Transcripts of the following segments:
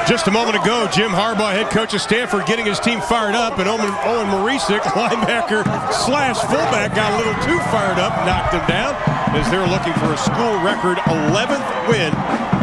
Just a moment ago, Jim Harbaugh, head coach of Stanford, getting his team fired up, and Owen Marisic, linebacker slash fullback, got a little too fired up, knocked him down as they're looking for a school record 11th win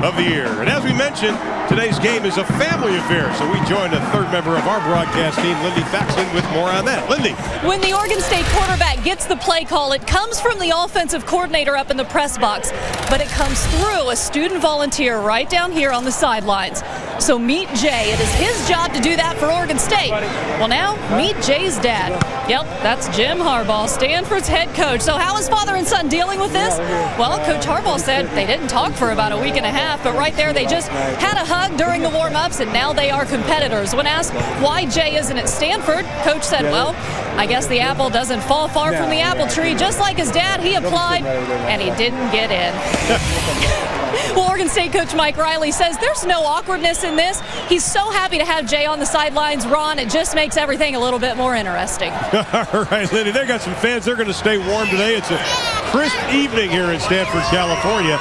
of the year. And as we mentioned, today's game is a family affair, so we join a third member of our broadcast team, Lindy Faxon, with more on that. Lindy. When the Oregon State quarterback gets the play call, it comes from the offensive coordinator up in the press box, but it comes through a student volunteer right down here on the sidelines. So meet Jay. It is his job to do that for Oregon State. Well, now meet Jay's dad. Yep, that's Jim Harbaugh, Stanford's head coach. So how is father and son dealing with this? Well, Coach Harbaugh said they didn't talk for about a week and a half, but right there they just had a hug during the warm-ups, and now they are competitors. When asked why Jay isn't at Stanford, Coach said, well, I guess the apple doesn't fall far from the apple tree. Just like his dad, he applied, and he didn't get in. Well, Oregon State coach Mike Riley says there's no awkwardness in this. He's so happy to have Jay on the sidelines, Ron. It just makes everything a little bit more interesting. All right, Lindy, they got some fans. They're going to stay warm today. It's a crisp evening here in Stanford, California.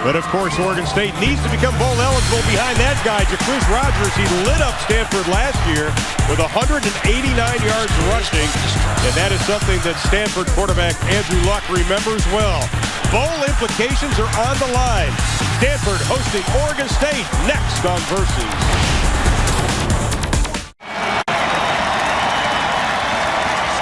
But, of course, Oregon State needs to become bowl eligible behind that guy, Jacquizz Rodgers. He lit up Stanford last year with 189 yards rushing, and that is something that Stanford quarterback Andrew Luck remembers well. Bowl implications are on the line. Stanford hosting Oregon State next on Versus.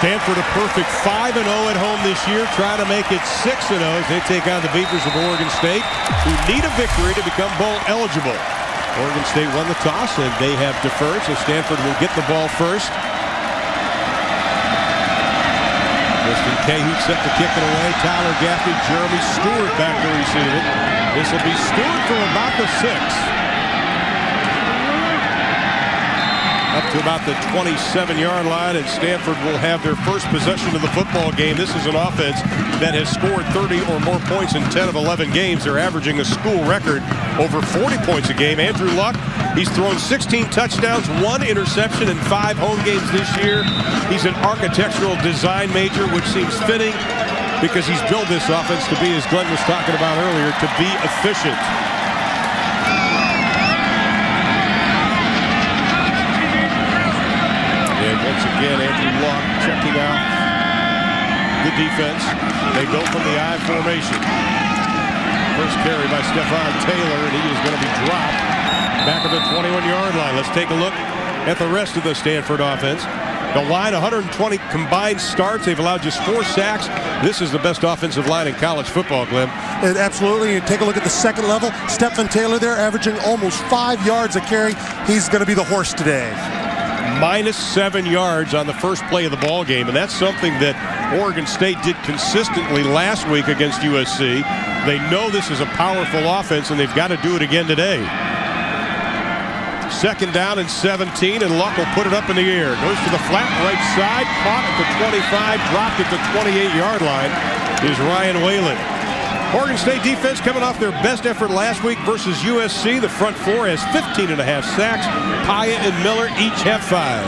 Stanford a perfect 5-0 at home this year, trying to make it 6-0 as they take on the Beavers of Oregon State, who need a victory to become bowl eligible. Oregon State won the toss, and they have deferred, so Stanford will get the ball first. Justin Cahoot set to kick it away. Tyler Gaffney, Jeremy Stewart back to receive it. This will be Stewart from about the 6. Up to about the 27-yard line, and Stanford will have their first possession of the football game. This is an offense that has scored 30 or more points in 10 of 11 games. They're averaging a school record over 40 points a game. Andrew Luck, he's thrown 16 touchdowns, 1 interception in 5 home games this year. He's an architectural design major, which seems fitting because he's built this offense to be, as Glenn was talking about earlier, to be efficient. And once again, Andrew Luck checking out the defense. They go from the I formation. First carry by Stephon Taylor, and he is going to be dropped back at the 21-yard line. Let's take a look at the rest of the Stanford offense. The line, 120 combined starts. They've allowed just 4 sacks. This is the best offensive line in college football, Glenn. Absolutely. You take a look at the second level. Stephon Taylor there averaging almost 5 yards a carry. He's going to be the horse today. -7 yards on the first play of the ball game, and that's something that Oregon State did consistently last week against USC. They know this is a powerful offense, and they've got to do it again today. Second down and 17, and Luck will put it up in the air. Goes to the flat right side, caught at the 25, dropped at the 28-yard line is Ryan Whalen. Oregon State defense coming off their best effort last week versus USC. The front 4 has 15.5 sacks. Paya and Miller each have 5.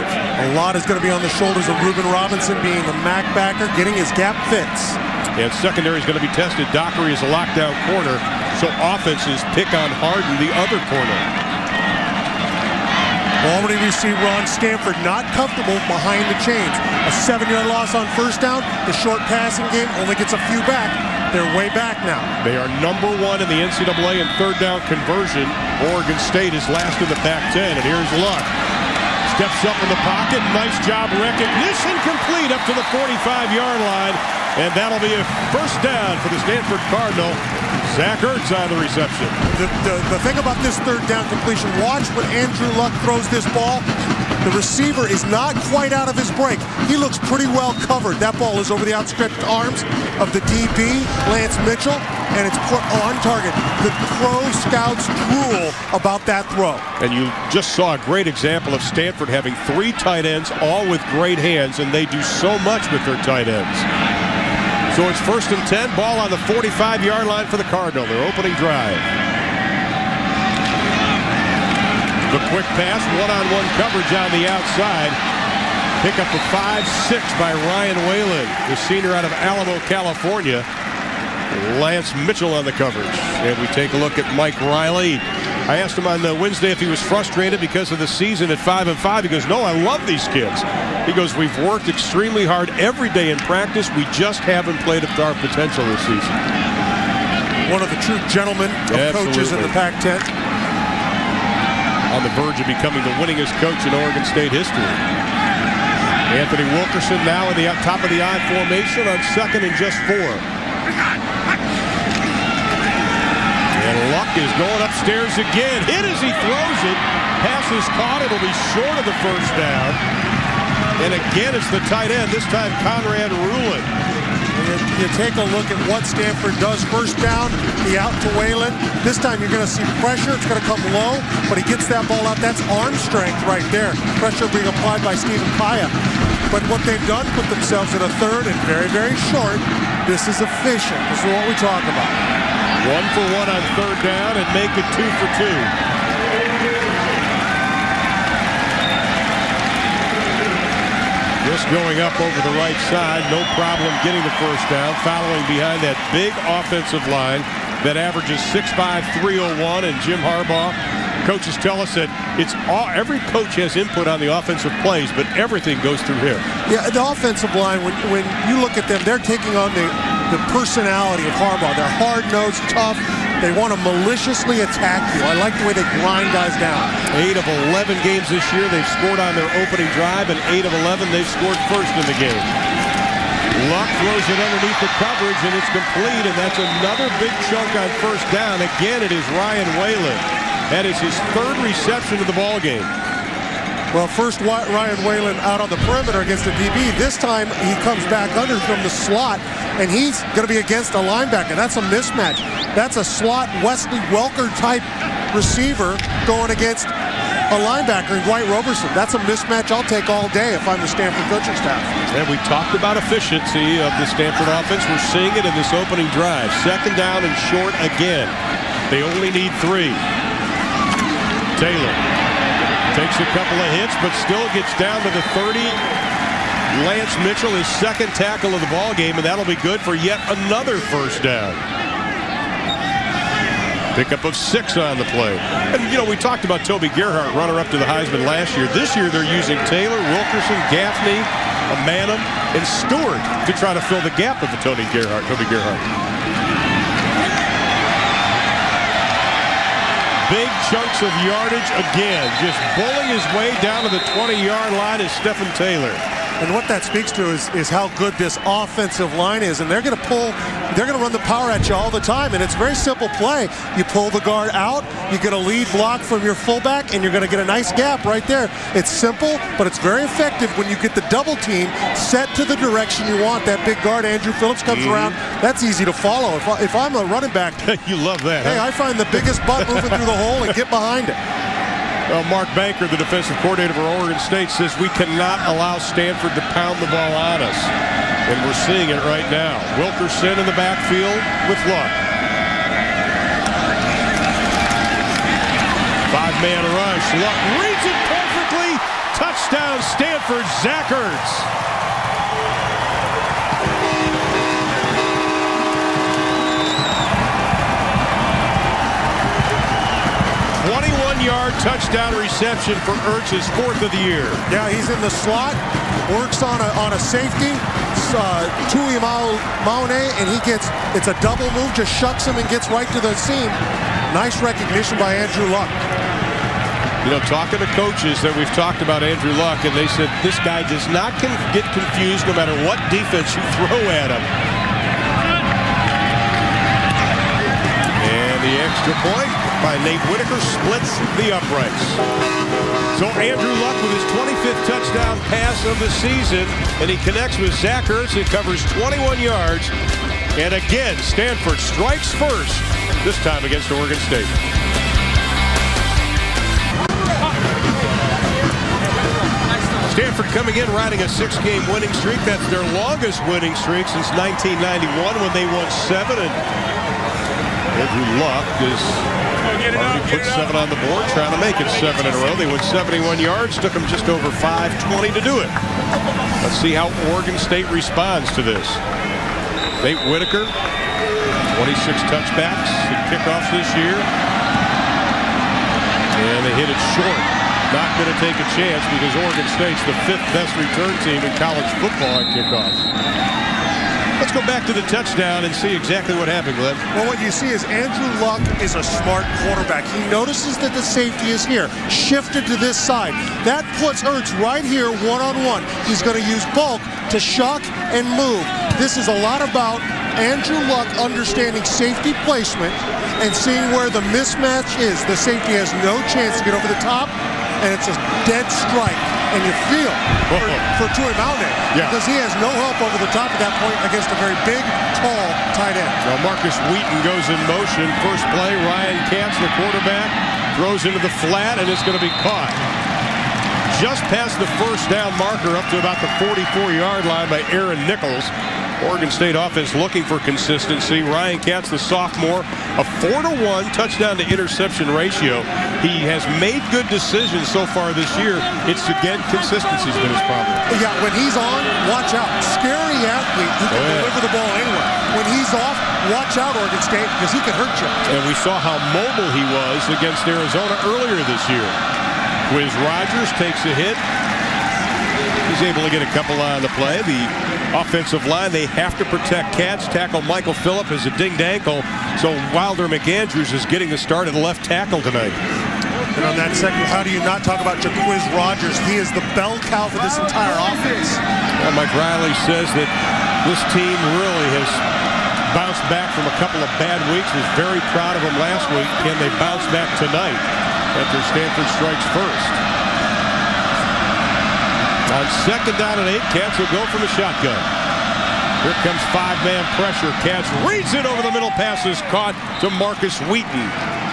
A lot is going to be on the shoulders of Reuben Robinson, being the MAC backer, getting his gap fits. And secondary is going to be tested. Dockery is a lockdown corner, so offenses pick on Harden, the other corner. Already received Ron. Stanford not comfortable behind the chains. A 7-yard loss on first down. The short passing game only gets a few back. They're way back now. They are number 1 in the NCAA in third down conversion. Oregon State is last in the Pac-10, and here's Luck. Steps up in the pocket. Nice job. Recognition complete up to the 45-yard line, and that'll be a first down for the Stanford Cardinal. Zach Ertz on the reception. The thing about this third down completion, watch when Andrew Luck throws this ball. The receiver is not quite out of his break. He looks pretty well covered. That ball is over the outstretched arms of the DB, Lance Mitchell, and it's put on target. The pro scouts drool about that throw. And you just saw a great example of Stanford having 3 tight ends, all with great hands, and they do so much with their tight ends. So it's first and 10, ball on the 45-yard line for the Cardinal, their opening drive. The quick pass, one-on-one coverage on the outside. Pick up a 5-6 by Ryan Whalen, the senior out of Alamo, California. Lance Mitchell on the coverage. And we take a look at Mike Riley. I asked him on Wednesday if he was frustrated because of the season at 5-5. He goes, no, I love these kids. He goes, we've worked extremely hard every day in practice. We just haven't played up to our potential this season. One of the true gentlemen of coaches in the Pac-10. On the verge of becoming the winningest coach in Oregon State history. Anthony Wilkerson now in the top of the I formation on 2nd and just 4. And Luck is going upstairs again. Hit as he throws it. Pass is caught. It'll be short of the first down. And again, it's the tight end. This time, Conrad Rulin. You take a look at what Stanford does. First down, the out to Whalen. This time you're going to see pressure. It's going to come low, but he gets that ball out. That's arm strength right there. Pressure being applied by Stephen Kaya. But what they've done, put themselves at a 3rd and very, very short. This is efficient. This is what we talk about. 1 for 1 on 3rd down and make it 2 for 2. Just going up over the right side, no problem getting the first down, following behind that big offensive line that averages 6'5", 301, and Jim Harbaugh. Coaches tell us that every coach has input on the offensive plays, but everything goes through him. Yeah, the offensive line, when you look at them, they're taking on the personality of Harbaugh. They're hard-nosed, tough. They want to maliciously attack you. I like the way they grind guys down. 8 of 11 games this year, they've scored on their opening drive, and 8 of 11, they've scored first in the game. Luck throws it underneath the coverage, and it's complete, and that's another big chunk on first down. Again, it is Ryan Whalen. That is his 3rd reception of the ball game. Well, first Ryan Whalen out on the perimeter against the DB. This time he comes back under from the slot, and he's going to be against a linebacker. That's a mismatch. That's a slot Wesley Welker type receiver going against a linebacker in Dwight Roberson. That's a mismatch I'll take all day if I'm the Stanford coaching staff. And we talked about efficiency of the Stanford offense. We're seeing it in this opening drive. 2nd down and short again. They only need 3. Taylor takes a couple of hits, but still gets down to the 30. Lance Mitchell, his 2nd tackle of the ball game, and that'll be good for yet another first down. Pickup of 6 on the play. And, you know, we talked about Toby Gerhart, runner-up to the Heisman last year. This year, they're using Taylor, Wilkerson, Gaffney, Manum, and Stewart to try to fill the gap of the Toby Gerhart. Big chunks of yardage again. Just bullying his way down to the 20-yard line is Stephen Taylor. And what that speaks to is how good this offensive line is. And they're going to run the power at you all the time. And it's a very simple play. You pull the guard out, you get a lead block from your fullback, and you're going to get a nice gap right there. It's simple, but it's very effective when you get the double team set to the direction you want. That big guard, Andrew Phillips, comes around. That's easy to follow. If I'm a running back, you love that. Hey, I find the biggest butt moving through the hole and get behind it. Well, Mark Banker, the defensive coordinator for Oregon State, says we cannot allow Stanford to pound the ball on us. And we're seeing it right now. Wilkerson in the backfield with Luck. 5-man rush. Luck reads it perfectly. Touchdown, Stanford. Zach Ertz. 21-yard touchdown reception for Ertz, his 4th of the year. Yeah, he's in the slot, works on a safety, Tui Maune, and it's a double move, just shucks him and gets right to the seam. Nice recognition by Andrew Luck. You know, talking to coaches that we've talked about Andrew Luck, and they said this guy does not get confused no matter what defense you throw at him. And the extra point by Nate Whitaker splits the uprights. So Andrew Luck with his 25th touchdown pass of the season, and he connects with Zach Ertz and covers 21 yards. And again, Stanford strikes first, this time against Oregon State. Stanford coming in riding a 6-game winning streak. That's their longest winning streak since 1991 when they won 7. And Andrew Luck is already put 7 on the board, trying to make it 7 in a row. They went 71 yards, took them just over 5:20 to do it. Let's see how Oregon State responds to this. Nate Whitaker, 26 touchbacks in kickoffs this year. And they hit it short. Not going to take a chance because Oregon State's the 5th best return team in college football at kickoffs. Let's go back to the touchdown and see exactly what happened, Glenn. Well, what you see is Andrew Luck is a smart quarterback. He notices that the safety is here, shifted to this side. That puts Ertz right here one-on-one. He's going to use bulk to shock and move. This is a lot about Andrew Luck understanding safety placement and seeing where the mismatch is. The safety has no chance to get over the top, and it's a dead strike. And you feel for Troy Malney, because he has no help over the top at that point against a very big, tall tight end. Now Marcus Wheaton goes in motion. First play, Ryan Katz, the quarterback, throws into the flat, and it's going to be caught. Just past the first down marker, up to about the 44-yard line by Aaron Nichols. Oregon State offense looking for consistency. Ryan Katz, the sophomore, a 4-to-1 touchdown to interception ratio. He has made good decisions so far this year. It's, again, consistency's been his problem. Yeah, when he's on, watch out. Scary athlete who can deliver the ball anywhere. When he's off, watch out, Oregon State, because he can hurt you. And we saw how mobile he was against Arizona earlier this year. Quiz Rogers takes a hit. He's able to get a couple on the play. The offensive line, they have to protect Katz. Tackle Michael Phillip has a dinged ankle, so Wilder McAndrews is getting the start at the left tackle tonight. And on that second, how do you not talk about Quiz Rogers? He is the bell cow for this entire offense. Well, Mike Riley says that this team really has bounced back from a couple of bad weeks. Was very proud of them last week. Can they bounce back tonight after Stanford strikes first? On second down and 8, Katz will go from the shotgun. Here comes 5-man pressure. Katz reads it over the middle. Pass is caught to Marcus Wheaton,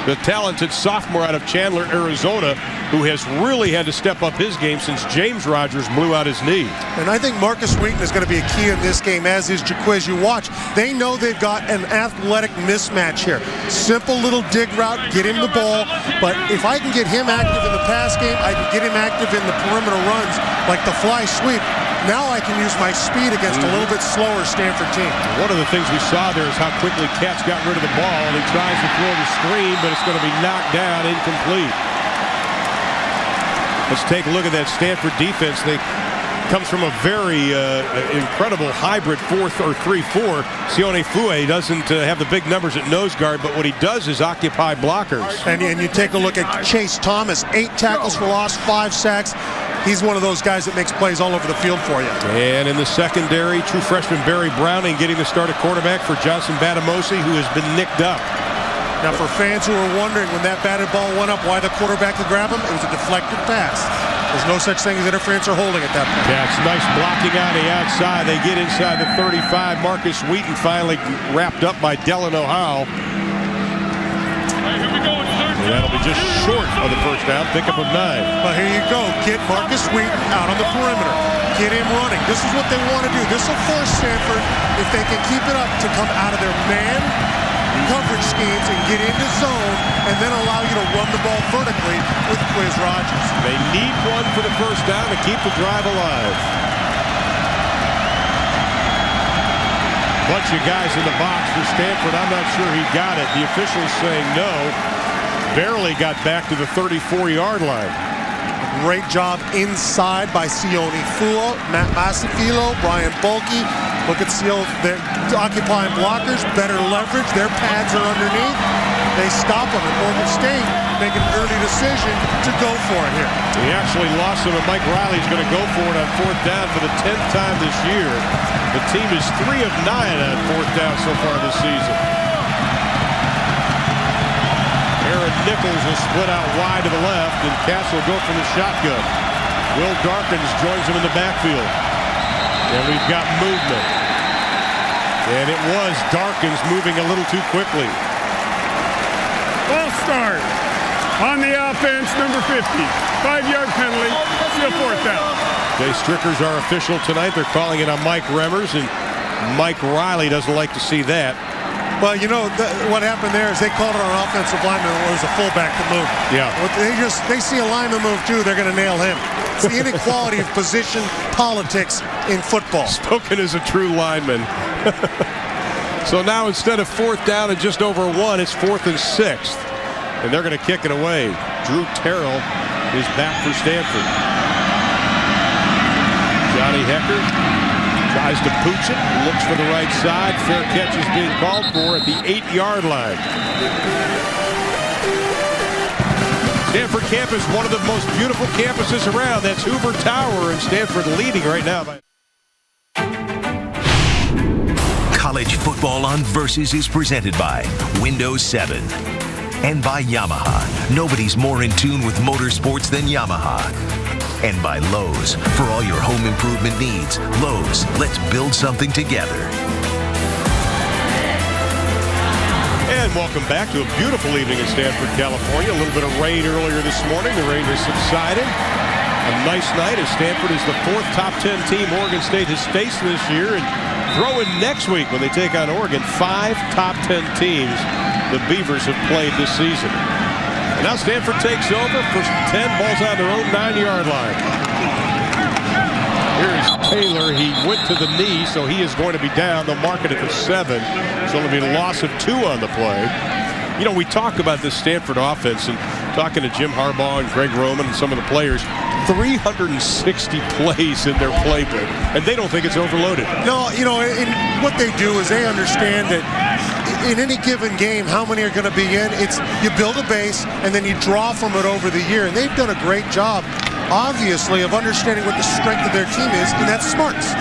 the talented sophomore out of Chandler, Arizona, who has really had to step up his game since James Rogers blew out his knee. And I think Marcus Wheaton is going to be a key in this game, as is Jaquiz. You watch, they know they've got an athletic mismatch here. Simple little dig route, get him the ball, but if I can get him active in the pass game, I can get him active in the perimeter runs, like the fly sweep. Now I can use my speed against a little bit slower Stanford team. One of the things we saw there is how quickly Katz got rid of the ball, and he tries to throw the screen, but it's going to be knocked down, incomplete. Let's take a look at that Stanford defense. They comes from a very incredible hybrid 3-4. Sione Fue doesn't have the big numbers at nose guard, but what he does is occupy blockers. And you take a look at Chase Thomas, 8 tackles for loss, 5 sacks. He's one of those guys that makes plays all over the field for you. And in the secondary, true freshman Barry Browning getting the start at quarterback for Johnson Batamosi, who has been nicked up. Now, for fans who are wondering when that batted ball went up, why the quarterback could grab him, it was a deflected pass. There's no such thing as interference or holding at that point. Yeah, it's nice blocking on the outside. They get inside the 35. Marcus Wheaton finally wrapped up by Delano Howe. And that'll be just short of the first down. Pickup of 9. Well, here you go. Get Marcus Wheaton out on the perimeter. Get him running. This is what they want to do. This will force Stanford, if they can keep it up, to come out of their man coverage schemes and get into zone, and then allow you to run the ball vertically with Quiz Rogers. They need one for the first down to keep the drive alive. Bunch of guys in the box for Stanford. I'm not sure he got it. The officials saying no. Barely got back to the 34-yard line. Great job inside by Sione Fue, Matt Masafilo, Brian Bulkey. Look at Seal, they're occupying blockers, better leverage. Their pads are underneath. They stop them. And Oregon State make an early decision to go for it here. He actually lost him, and Mike Riley's going to go for it on 4th down for the 10th time this year. The team is 3 of 9 on 4th down so far this season. Aaron Nichols will split out wide to the left, and Katz will go from the shotgun. Will Darkins joins him in the backfield. And we've got movement. And it was Darkins moving a little too quickly. False start on the offense, number 50. 5-yard penalty, still 4th down. Jay Strickers are official tonight. They're calling it on Mike Remmers, and Mike Riley doesn't like to see that. Well, you know, what happened there is they called it on an offensive lineman when it was a fullback to move. Yeah. They see a lineman move too, they're going to nail him. It's the inequality of position politics in football. Spoken as a true lineman. So now instead of 4th down and just over 1, it's 4th and 6th. And they're going to kick it away. Drew Terrell is back for Stanford. Johnny Hecker tries to pooch it, looks for the right side. Fair catch is being called for at the 8-yard line. Stanford campus, one of the most beautiful campuses around. That's Hoover Tower, and Stanford leading right now by... College Football on Versus is presented by Windows 7 and by Yamaha. Nobody's more in tune with motorsports than Yamaha. And by Lowe's. For all your home improvement needs, Lowe's, let's build something together. And welcome back to a beautiful evening in Stanford, California. A little bit of rain earlier this morning. The rain has subsided. A nice night as Stanford is the 4th top 10 team Oregon State has faced this year. And throw in next week when they take on Oregon, 5 top 10 teams the Beavers have played this season. And now Stanford takes over. First 10, balls on their own 9-yard line. Here's Taylor. He went to the knee, so he is going to be down. They'll mark it at the 7. It's going to be a loss of 2 on the play. You know, we talk about this Stanford offense, and talking to Jim Harbaugh and Greg Roman and some of the players, 360 plays in their playbook, and they don't think it's overloaded. No, you know, what they do is they understand that in any given game, how many are going to be in? It's you build a base, and then you draw from it over the year, and they've done a great job, obviously, of understanding what the strength of their team is, and that's smarts.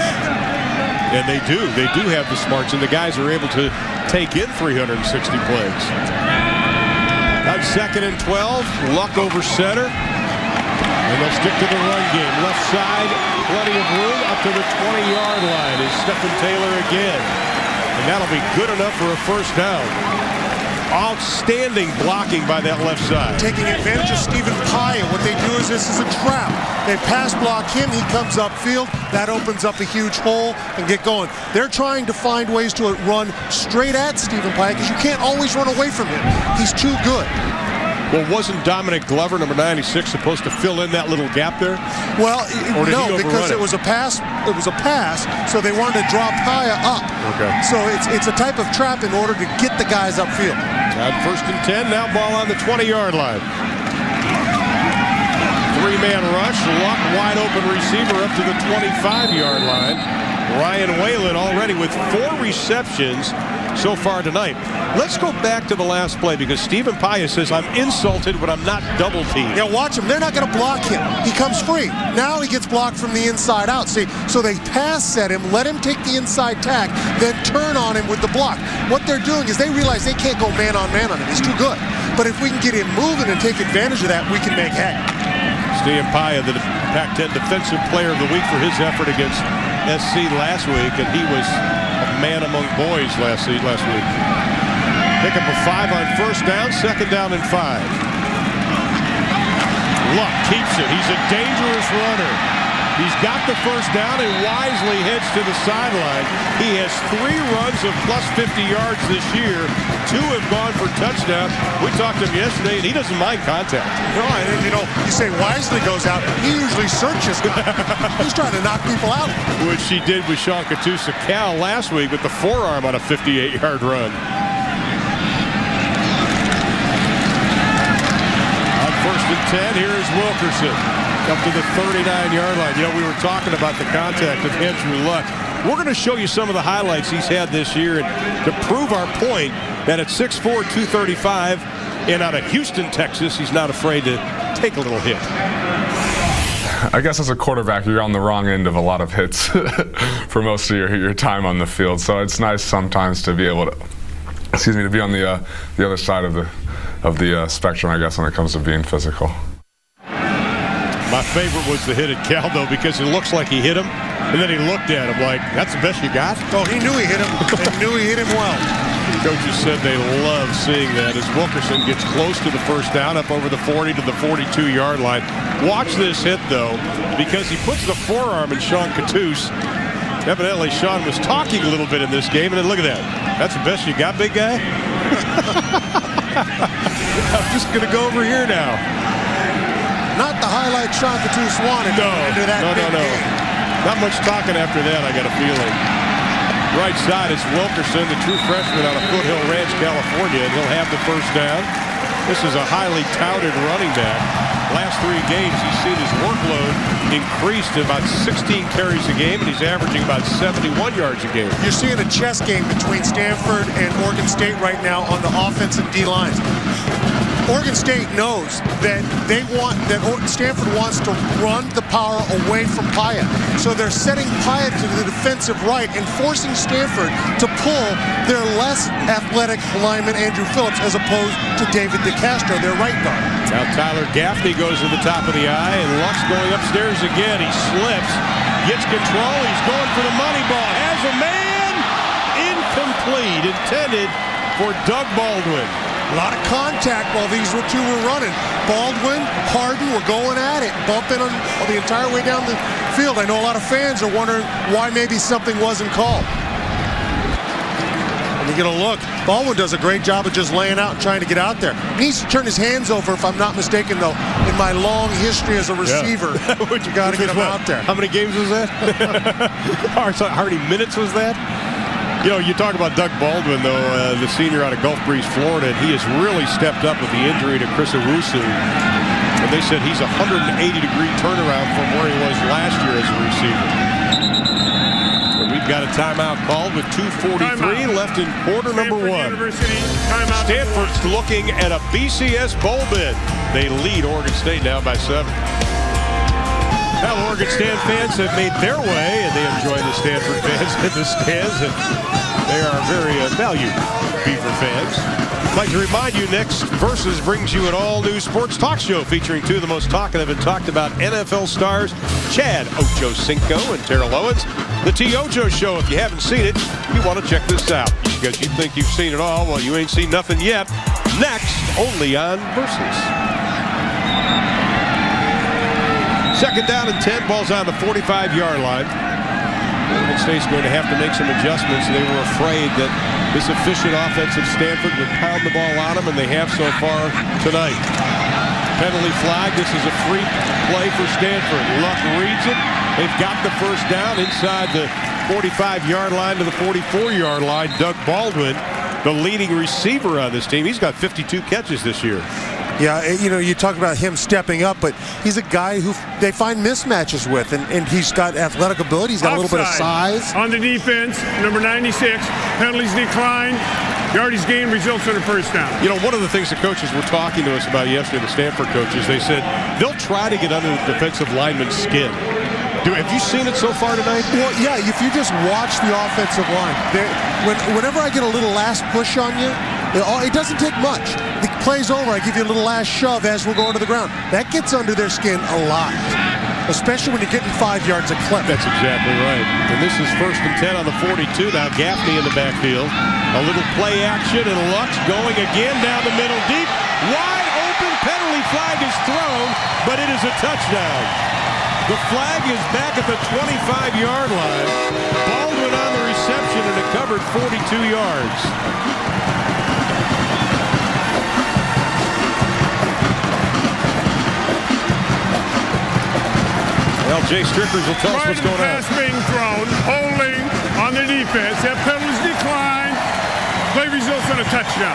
And they do have the smarts, and the guys are able to take in 360 plays. On 2nd and 12, Luck over center. And they'll stick to the run game. Left side, plenty of room up to the 20-yard line is Stephen Taylor again. And that'll be good enough for a first down. Outstanding blocking by that left side. Taking advantage of Stephen Paya. What they do is this is a trap. They pass block him. He comes upfield. That opens up a huge hole and get going. They're trying to find ways to run straight at Stephen Paya because you can't always run away from him. He's too good. Well, wasn't Dominic Glover, number 96, supposed to fill in that little gap there? Well, no, because it was a pass. It was a pass, so they wanted to draw Paya up. Okay. So it's a type of trap in order to get the guys upfield. On 1st and 10, now ball on the 20-yard line. 3-man rush, Luck, wide open receiver up to the 25-yard line. Ryan Whalen already with 4 receptions so far tonight. Let's go back to the last play because Stephen Paya says, I'm insulted when I'm not double teamed. Yeah, watch him. They're not going to block him. He comes free. Now he gets blocked from the inside out. See, so they pass set him, let him take the inside tack, then turn on him with the block. What they're doing is they realize they can't go man-on-man on him. He's too good. But if we can get him moving and take advantage of that, we can make hay. Stephen Paya, the Pac-10 Defensive Player of the Week for his effort against SC last week, and he was a man among boys last week. Pick up a 5 on first down, 2nd down and 5. Luck keeps it. He's a dangerous runner. He's got the first down and wisely heads to the sideline. He has 3 runs of plus 50 yards this year. 2 have gone for touchdown. We talked to him yesterday, and he doesn't mind contact. No, and you know, you say wisely goes out. He usually searches. He's trying to knock people out. Which he did with Sean Katusa Cal last week with the forearm on a 58-yard run. On 1st and 10, here is Wilkerson. Up to the 39-yard line. You know, we were talking about the contact of Andrew Luck. We're going to show you some of the highlights he's had this year, and to prove our point that at 6'4", 235, and out of Houston, Texas, he's not afraid to take a little hit. I guess as a quarterback, you're on the wrong end of a lot of hits for most of your time on the field. So it's nice sometimes to be able to, to be on the other side of the spectrum, I guess, when it comes to being physical. My favorite was the hit at Cal, though, because it looks like he hit him, and then he looked at him like, that's the best you got? Oh, he knew he hit him, and knew he hit him well. Coaches said they love seeing that as Wilkerson gets close to the first down, up over the 40 to the 42-yard line. Watch this hit, though, because he puts the forearm in Sean Katusa. Evidently, Sean was talking a little bit in this game, and then look at that. That's the best you got, big guy? I'm just going to go over here now. Not the highlight Sean Katusa wanted. No. Game. Not much talking after that, I got a feeling. Right side is Wilkerson, the true freshman out of Foothill Ranch, California, and he'll have the first down. This is a highly touted running back. Last 3 games, he's seen his workload increase to about 16 carries a game, and he's averaging about 71 yards a game. You're seeing a chess game between Stanford and Oregon State right now on the offense and D lines. Oregon State knows that Stanford wants to run the power away from Pyatt. So they're setting Pyatt to the defensive right and forcing Stanford to pull their less athletic lineman Andrew Phillips as opposed to David DeCastro, their right guard. Now Tyler Gaffney goes to the top of the eye, and Luck's going upstairs again. He slips, gets control, he's going for the money ball. Has a man, incomplete, intended for Doug Baldwin. A lot of contact while these two were running. Baldwin, Harden were going at it, bumping on the entire way down the field. I know a lot of fans are wondering why maybe something wasn't called. And you get a look. Baldwin does a great job of just laying out and trying to get out there. He needs to turn his hands over, if I'm not mistaken, though. In my long history as a receiver, you got to get him out there. How many games was that? How many minutes was that? You know, you talk about Doug Baldwin, though, the senior out of Gulf Breeze, Florida, and he has really stepped up with the injury to Chris Owusu. And they said he's a 180-degree turnaround from where he was last year as a receiver. And we've got a timeout called with 2:43 left in quarter number 1. Stanford's looking at a BCS bowl bid. They lead Oregon State now by 7. Now, Oregon State fans have made their way, and they enjoy the Stanford fans in the stands, and they are very valued Beaver fans. I'd like to remind you, next Versus brings you an all-new sports talk show featuring 2 of the most talkative and talked about NFL stars, Chad Ochocinco and Terrell Owens. The T. Ocho Show, if you haven't seen it, you want to check this out. Because you think you've seen it all, well, you ain't seen nothing yet. Next, only on Versus. Second down and 10, ball's on the 45-yard line. Oregon State's going to have to make some adjustments. They were afraid that this efficient offensive Stanford would pound the ball on them, and they have so far tonight. Penalty flag. This is a free play for Stanford. Luck reads it. They've got the first down inside the 45-yard line to the 44-yard line. Doug Baldwin, the leading receiver on this team. He's got 52 catches this year. Yeah, you know, you talk about him stepping up, but he's a guy who they find mismatches with, and he's got athletic ability. He's got a little bit of size. On the defense, number 96, penalties decline, yardage gain results in a first down. You know, one of the things the coaches were talking to us about yesterday, the Stanford coaches, they said they'll try to get under the defensive lineman's skin. Have you seen it so far tonight? Well, yeah, if you just watch the offensive line, whenever I get a little last push on you, it doesn't take much. The play's over, I give you a little last shove as we're going to the ground. That gets under their skin a lot, especially when you're getting 5 yards a clip. That's exactly right. And this is 1st and 10 on the 42. Now Gaffney in the backfield. A little play action, and Luck's going again down the middle deep. Wide open, penalty flag is thrown, but it is a touchdown. The flag is back at the 25-yard line. Baldwin on the reception, and it covered 42 yards. Well, Jay Strickers will tell us what's going on. Pass being thrown, holding on the defense. That penalties decline. Play results in a touchdown.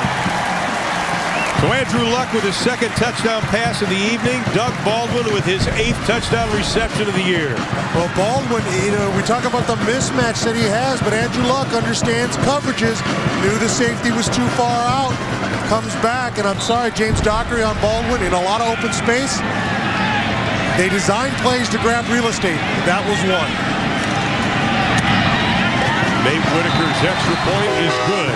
So Andrew Luck with his 2nd touchdown pass of the evening. Doug Baldwin with his 8th touchdown reception of the year. Well, Baldwin, you know, we talk about the mismatch that he has, but Andrew Luck understands coverages. Knew the safety was too far out. Comes back, and I'm sorry, James Dockery on Baldwin in a lot of open space. They designed plays to grab real estate. That was one. Nate Whitaker's extra point is good.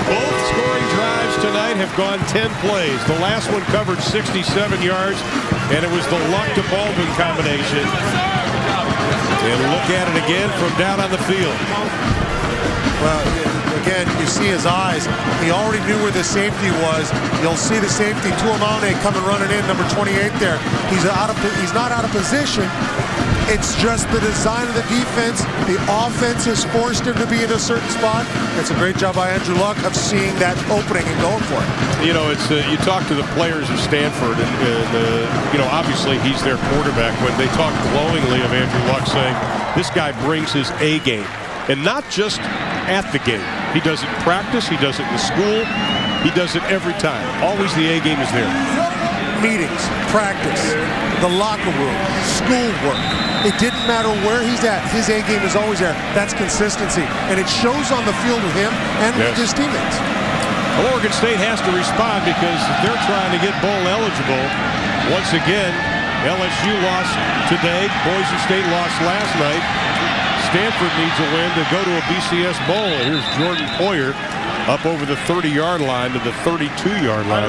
Both scoring drives tonight have gone 10 plays. The last one covered 67 yards, and it was the Luck to Baldwin combination. And look at it again from down on the field. Well, again, you see his eyes. He already knew where the safety was. You'll see the safety, Tuamane, coming running in, number 28 there. He's not out of position. It's just the design of the defense. The offense has forced him to be in a certain spot. It's a great job by Andrew Luck of seeing that opening and going for it. You know, it's you talk to the players of Stanford, and you know, obviously he's their quarterback, but they talk glowingly of Andrew Luck, saying this guy brings his A game, and not just at the game. He does it in practice. He does it in school. He does it every time. Always the A game is there. Meetings, practice, the locker room, schoolwork. It didn't matter where he's at. His A game is always there. That's consistency. And it shows on the field with him and with his teammates. Well, Oregon State has to respond because they're trying to get bowl eligible. Once again, LSU lost today. Boise State lost last night. Stanford needs a win to go to a BCS bowl. Here's Jordan Poyer up over the 30-yard line to the 32-yard line.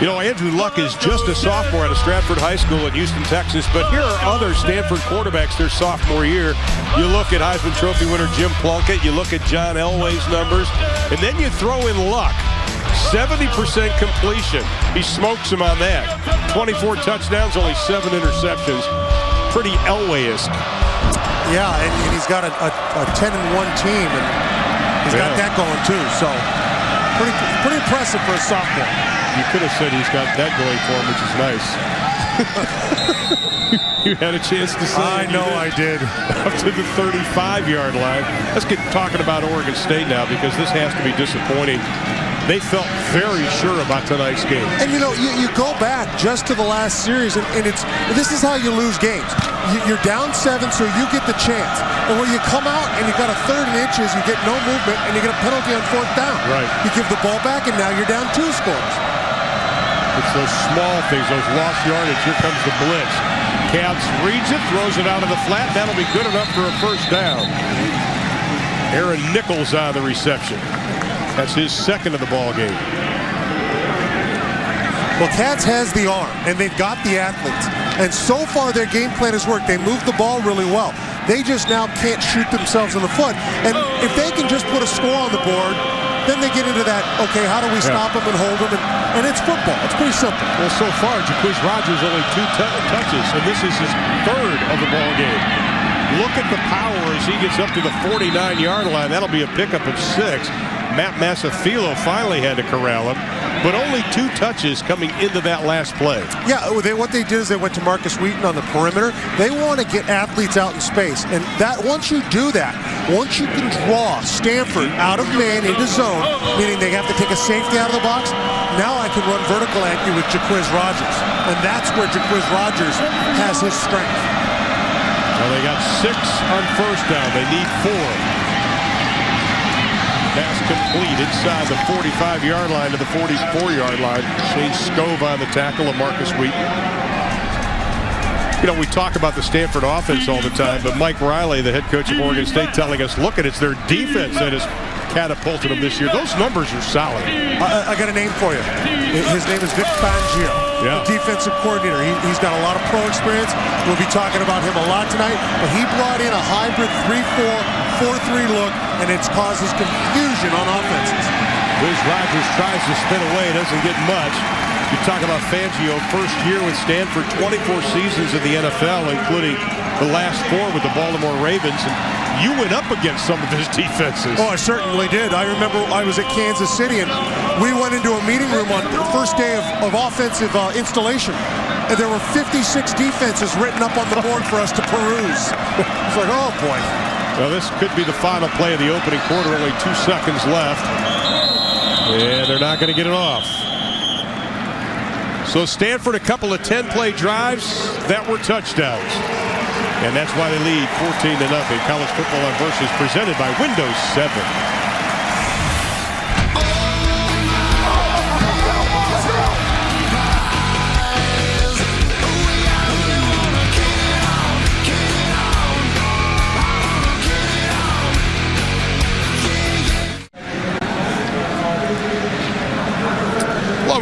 You know, Andrew Luck is just a sophomore out of Stratford High School in Houston, Texas, but here are other Stanford quarterbacks their sophomore year. You look at Heisman Trophy winner Jim Plunkett, you look at John Elway's numbers, and then you throw in Luck. 70% completion. He smokes him on that. 24 touchdowns, only 7 interceptions. Pretty Elway-esque. Yeah, and he's got a 10-1 team, and he's got that going too. So pretty impressive for a sophomore. You could have said he's got that going for him, which is nice. You had a chance to say I know I did. Up to the 35-yard line. Let's get talking about Oregon State now, because this has to be disappointing. They felt very sure about tonight's game. And you know, you go back just to the last series, and this is how you lose games. You're down 7, so you get the chance. And when you come out and you got a 3rd and inches, you get no movement, and you get a penalty on 4th down. Right. You give the ball back, and now you're down 2 scores. It's those small things, those lost yardage. Here comes the blitz. Cabs reads it, throws it out of the flat. That'll be good enough for a 1st down. Aaron Nichols out of the reception. That's his 2nd of the ball game. Well, Cats has the arm, and they've got the athletes. And so far, their game plan has worked. They move the ball really well. They just now can't shoot themselves in the foot. And if they can just put a score on the board, then they get into that, okay, how do we stop them and hold them? And it's football. It's pretty simple. Well, so far, Jaquiz Rogers only 2 touches, and this is his 3rd of the ball game. Look at the power as he gets up to the 49-yard line. That'll be a pickup of 6. Matt Masafilo finally had to corral him, but only 2 touches coming into that last play. Yeah, what they did is they went to Marcus Wheaton on the perimeter. They want to get athletes out in space, and that once you do that, once you can draw Stanford out of man into zone, meaning they have to take a safety out of the box, now I can run vertical at you with Jaquiz Rogers, and that's where Jaquiz Rogers has his strength. Well, they got 6 on 1st down. They need 4. Pass complete inside the 45-yard line to the 44-yard line. Shane Scove on the tackle of Marcus Wheaton. You know, we talk about the Stanford offense all the time, but Mike Riley, the head coach of Oregon State, telling us, look at it's their defense that has catapulted them this year. Those numbers are solid. I got a name for you. His name is Vic Fangio, the defensive coordinator. He's got a lot of pro experience. We'll be talking about him a lot tonight, but he brought in a hybrid 3-4, 4-3 look, and it's causes confusion on offenses. Wiz Rogers tries to spin away, doesn't get much. You talk about Fangio, first year with Stanford, 24 seasons in the NFL, including the last 4 with the Baltimore Ravens. And you went up against some of his defenses. Oh, I certainly did. I remember I was at Kansas City, and we went into a meeting room on the first day of offensive installation, and there were 56 defenses written up on the board for us to peruse. It's like, oh, boy. Well, this could be the final play of the opening quarter. Only 2 seconds left. And they're not going to get it off. So Stanford, a couple of 10-play drives that were touchdowns. And that's why they lead 14-0. College Football on Versus presented by Windows 7.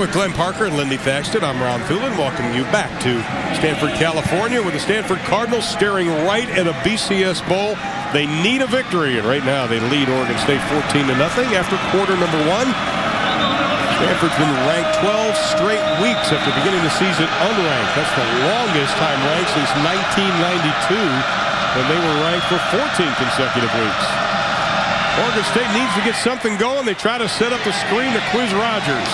With Glenn Parker and Lindy Thaxton, I'm Ron Thulin, welcoming you back to Stanford, California, with the Stanford Cardinals staring right at a BCS bowl. They need a victory, and right now they lead Oregon State 14-0 after quarter number 1. Stanford's been ranked 12 straight weeks after beginning the season unranked. That's the longest time ranked since 1992, when they were ranked for 14 consecutive weeks. Oregon State needs to get something going. They try to set up the screen to Quiz Rogers.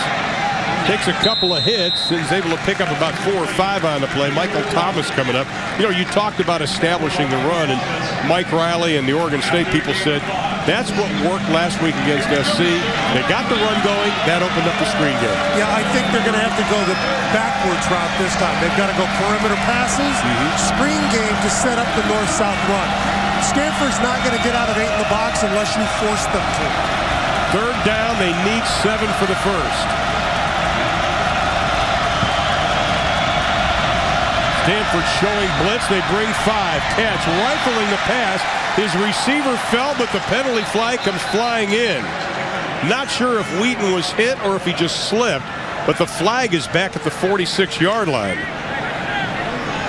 Takes a couple of hits. Is able to pick up about 4 or 5 on the play. Michael Thomas coming up. You know, you talked about establishing the run, and Mike Riley and the Oregon State people said that's what worked last week against SC. They got the run going. That opened up the screen game. Yeah, I think they're going to have to go the backwards route this time. They've got to go perimeter passes, screen game to set up the north-south run. Stanford's not going to get out of 8 in the box unless you force them to. Third down, they need 7 for the first. Stanford showing blitz. They bring 5. Catch, rifling the pass. His receiver fell, but the penalty flag comes flying in. Not sure if Wheaton was hit or if he just slipped, but the flag is back at the 46-yard line.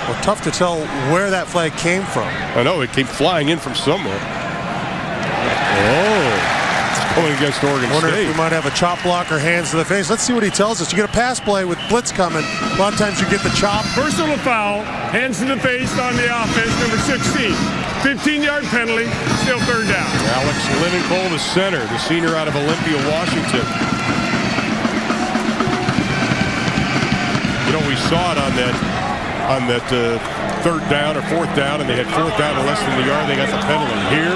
Well, tough to tell where that flag came from. I know, it came flying in from somewhere. Oh. Going against Oregon Wonder State. if we might have a chop block or hands to the face. Let's see what he tells us. You get a pass play with blitz coming. A lot of times you get the chop. Personal foul, hands to the face on the offense, number 16. 15-yard penalty, still third down. Alex Levenkohl, the center, the senior out of Olympia, Washington. You know, we saw it on that third down or fourth down, and they had fourth down and less than the yard. They got the penalty. Here,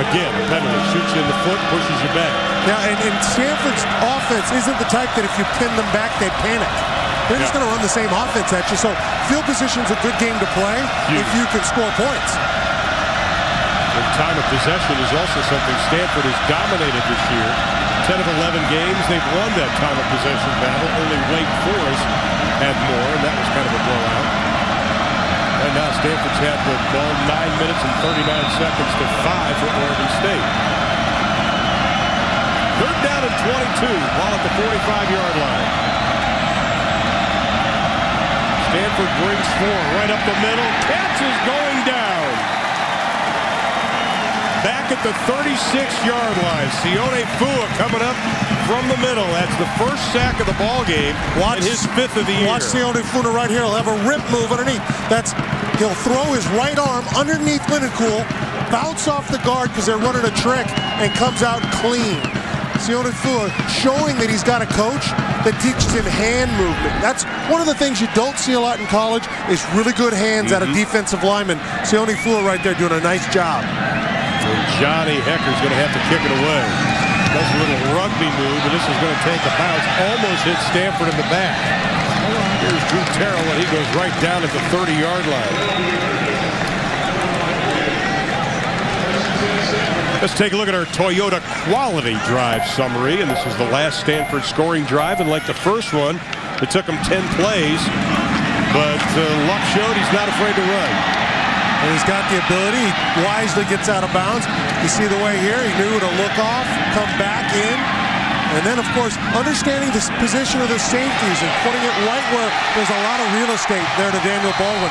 again, the penalty. Shoots you in the foot, pushes you back. Yeah, and Stanford's offense isn't the type that if you pin them back, they panic. They're just going to run the same offense at you. So field position's a good game to play if you can score points. And time of possession is also something Stanford has dominated this year. 10 of 11 games, they've won that time of possession battle. Only Wake Forest had more, and that was kind of a blowout. And now Stanford's had the ball 9 minutes and 39 seconds to 5 for Oregon State. Third down and 22, ball at the 45-yard line. Stanford brings 4 right up the middle. Catch is going down. Back at the 36-yard line. Sione Fua coming up from the middle. That's the first sack of the ball game. And his 5th of the year. Watch Sione Fua right here. He'll have a rip move underneath. He'll throw his right arm underneath Levenkohl, bounce off the guard because they're running a trick, and comes out clean. Sione Fua showing that he's got a coach that teaches him hand movement. That's one of the things you don't see a lot in college is really good hands out of defensive linemen. Sione Fua right there doing a nice job. And Johnny Hecker's going to have to kick it away. That's a little rugby move, and this is going to take a bounce. Almost hit Stanford in the back. Here's Drew Terrell, and he goes right down at the 30-yard line. Let's take a look at our Toyota Quality Drive summary, and this is the last Stanford scoring drive, and like the first one, it took him 10 plays, but Luck showed he's not afraid to run. And he's got the ability. He wisely gets out of bounds. You see the way here. He knew to look off, come back in. And then, of course, understanding the position of the safeties and putting it right where there's a lot of real estate there to Daniel Baldwin.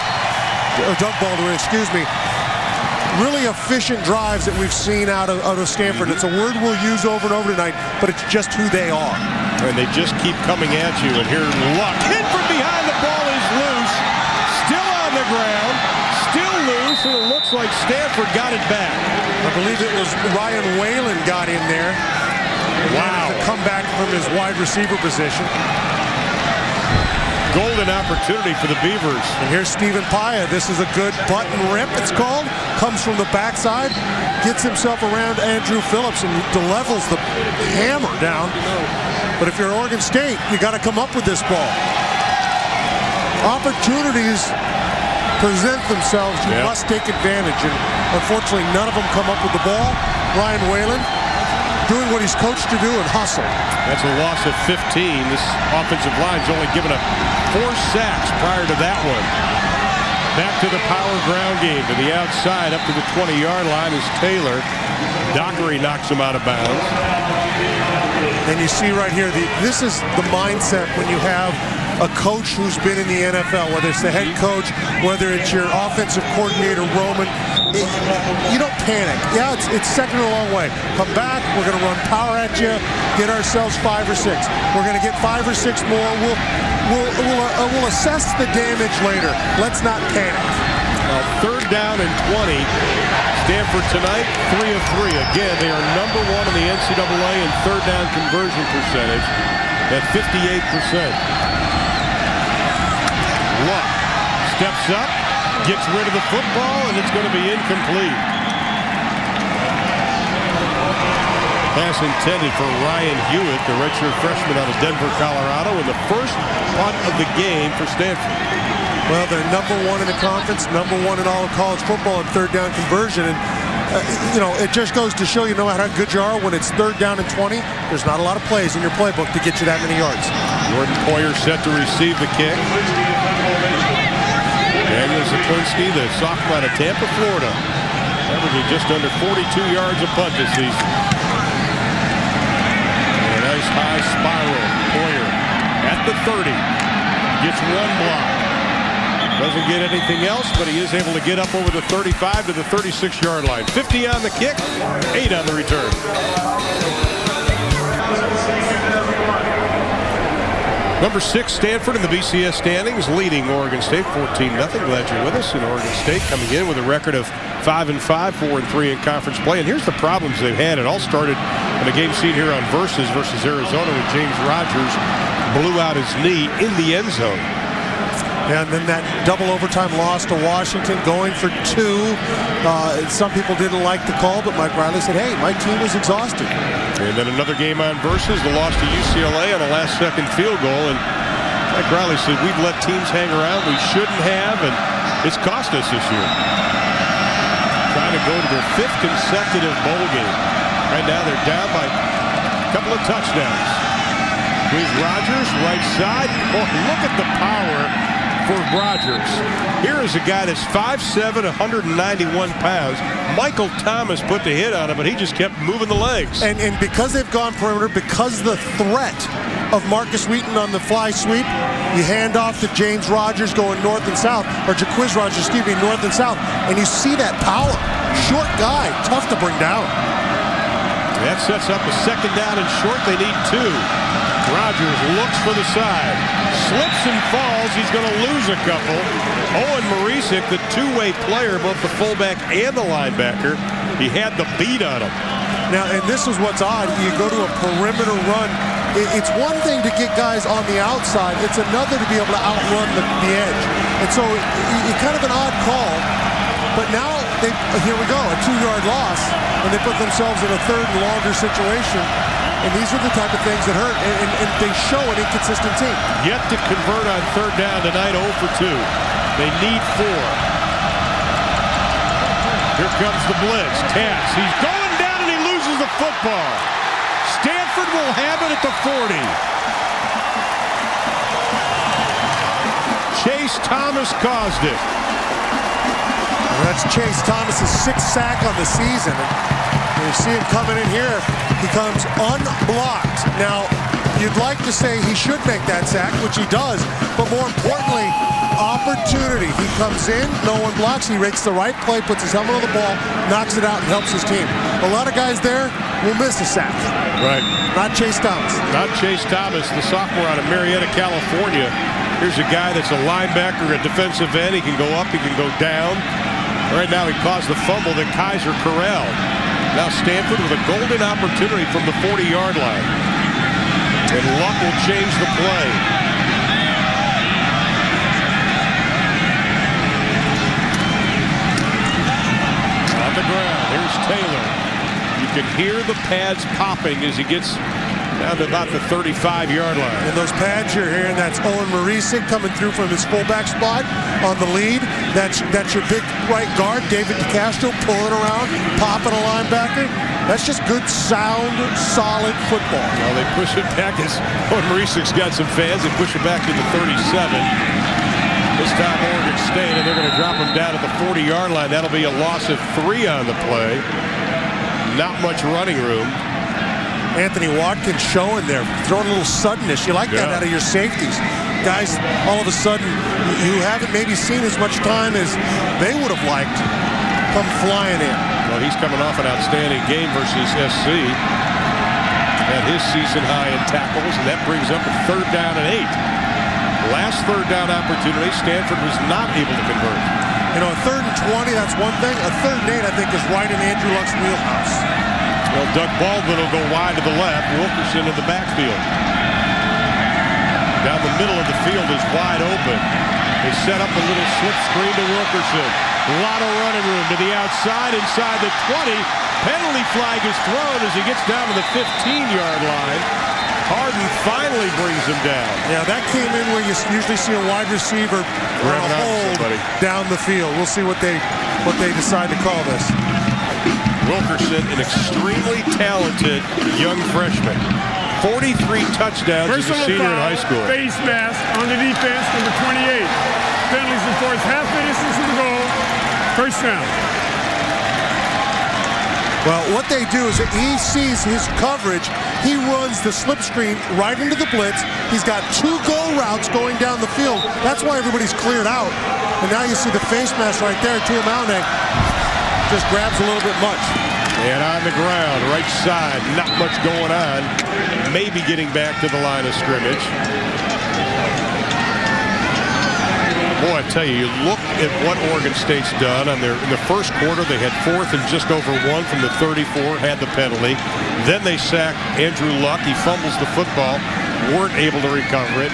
Or Doug Baldwin, excuse me. Really efficient drives that we've seen out of Stanford. It's a word we'll use over and over tonight, but it's just who they are. And they just keep coming at you. And here, Luck. Hit from behind. The ball is loose. Still on the ground. Still loose, and it looks like Stanford got it back. I believe it was Ryan Whalen got in there. Wow. To come back from his wide receiver position. Golden opportunity for the Beavers. And here's Stephen Paya. This is a good button rip, it's called. Comes from the backside, gets himself around Andrew Phillips and levels the hammer down. But if you're Oregon State, you got to come up with this ball. Opportunities present themselves, you must take advantage. And unfortunately, none of them come up with the ball. Ryan Whalen doing what he's coached to do and hustle. That's a loss of 15. This offensive line's only given up 4 sacks prior to that one. Back to the power ground game to the outside up to the 20-yard line is Taylor. Dockery knocks him out of bounds. And you see right here, this is the mindset when you have a coach who's been in the NFL, whether it's the head coach, whether it's your offensive coordinator, Roman. You don't panic. Yeah, it's second a long way. Come back. We're going to run power at you. Get ourselves 5 or 6. We're going to get 5 or 6 more. We'll assess the damage later. Let's not panic. Third down and 20. Stanford tonight, 3 of 3. Again, they are #1 in the NCAA in third down conversion percentage. at 58%. Luck steps up, gets rid of the football, and it's going to be incomplete. Pass intended for Ryan Hewitt, the redshirt freshman out of Denver, Colorado, and the first punt of the game for Stanford. Well, they're #1 in the conference, #1 in all of college football in third down conversion. And, you know, it just goes to show you no matter how good you are, when it's third down and 20, there's not a lot of plays in your playbook to get you that many yards. Jordan Poyer set to receive the kick. Daniel Zaklinski, the sophomore out of Tampa, Florida, averaging just under 42 yards a punt this season. And a nice high spiral. Poyer at the 30. Gets one block. Doesn't get anything else, but he is able to get up over the 35 to the 36-yard line. 50 on the kick, 8 on the return. Number 6, Stanford in the BCS standings, leading Oregon State 14-0. Glad you're with us. And Oregon State coming in with a record of 5-5, 4-3 in conference play. And here's the problems they've had. It all started in a game seen here on versus Arizona when James Rogers blew out his knee in the end zone. And then that double overtime loss to Washington, going for 2. Some people didn't like the call, but Mike Riley said, hey, my team was exhausted. And then another game on versus, the loss to UCLA on a last-second field goal. And Mike Riley said, we've let teams hang around we shouldn't have, and it's cost us this year. Trying to go to their 5th consecutive bowl game. Right now they're down by a couple of touchdowns. Here's Rogers, right side. Oh, look at the power for Rogers. Here is a guy that's 5'7", 191 pounds. Michael Thomas put the hit on him, but he just kept moving the legs. And because they've gone perimeter, because the threat of Marcus Wheaton on the fly sweep, you hand off to James Rogers going north and south, or Jaquiz Rogers, excuse me, north and south, and you see that power. Short guy, tough to bring down. That sets up a 2nd down and short. They need 2. Rogers looks for the side. Slips and falls. He's going to lose a couple. Owen Marisic, the two-way player, both the fullback and the linebacker, he had the beat on him. Now, and this is what's odd. You go to a perimeter run. It's one thing to get guys on the outside. It's another to be able to outrun the edge. And so it's kind of an odd call. But now, here we go, a 2-yard loss, and they put themselves in a 3rd and longer situation. And these are the type of things that hurt, and they show an inconsistent team. Yet to convert on 3rd down tonight, 0 for 2. They need 4. Here comes the blitz. Tass, he's going down and he loses the football. Stanford will have it at the 40. Chase Thomas caused it. And that's Chase Thomas's 6th sack on the season. You see him coming in here. He comes unblocked. Now, you'd like to say he should make that sack, which he does, but more importantly, opportunity. He comes in, no one blocks, he rakes the right play, puts his helmet on the ball, knocks it out, and helps his team. A lot of guys there will miss a sack. Right. Not Chase Thomas. Not Chase Thomas, the sophomore out of Marietta, California. Here's a guy that's a linebacker, a defensive end. He can go up, he can go down. Right now he caused the fumble that Kaiser corralled. Now Stanford with a golden opportunity from the 40-yard line. And luck will change the play. On the ground, here's Taylor. You can hear the pads popping as he gets down to about the 35-yard line. And those pads you're hearing, that's Owen Marisic coming through from his fullback spot on the lead. That's your big right guard, David DeCastro, pulling around, popping a linebacker. That's just good, sound, solid football. Well, they push it back as Owen Marisic's got some fans. They push it back to the 37. This time Oregon State, and they're going to drop him down at the 40-yard line. That'll be a loss of 3 on the play. Not much running room. Anthony Watkins showing there, throwing a little suddenness. You like that out of your safeties. Guys, all of a sudden, you haven't maybe seen as much time as they would have liked come flying in. Well, he's coming off an outstanding game versus SC. At his season high in tackles, and that brings up a 3rd down and 8. Last 3rd down opportunity, Stanford was not able to convert. You know, a 3rd and 20, that's one thing. A 3rd and 8, I think, is right in Andrew Luck's wheelhouse. Well, Doug Baldwin will go wide to the left. Wilkerson in the backfield. down the middle of the field is wide open. They set up a little slip screen to Wilkerson. A lot of running room to the outside, inside the 20. Penalty flag is thrown as he gets down to the 15-yard line. Harden finally brings him down. Yeah, that came in where you usually see a wide receiver on a hold down the field. We'll see what they decide to call this. Wilkerson, an extremely talented young freshman. 43 touchdowns as a senior in high school. Face mask on the defense, number 28. Penalties enforced half the distance to the goal. First down. Well, what they do is that he sees his coverage. He runs the slip screen right into the blitz. He's got 2 go routes going down the field. That's why everybody's cleared out. And now you see the face mask right there. Tuamauane just grabs a little bit much. And on the ground, right side, not much going on. Maybe getting back to the line of scrimmage. Boy, I tell you, you look at what Oregon State's done. In the first quarter, they had 4th and just over 1 from the 34, had the penalty. Then they sacked Andrew Luck. He fumbles the football, weren't able to recover it.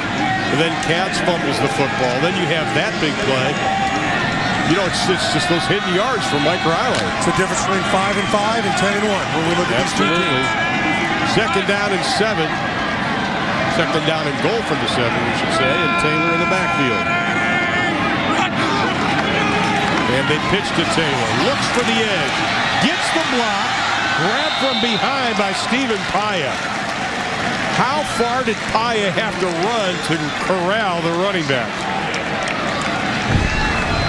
And then Katz fumbles the football. Then you have that big play. You know, it's just those hidden yards from Mike Riley. It's the difference between 5 and 5 and 10 and 1 when we look at these two teams. Second down and 7. Second down and goal from the 7, we should say, and Taylor in the backfield. And they pitch to Taylor. Looks for the edge. Gets the block. Grabbed from behind by Stephen Paya. How far did Paya have to run to corral the running back?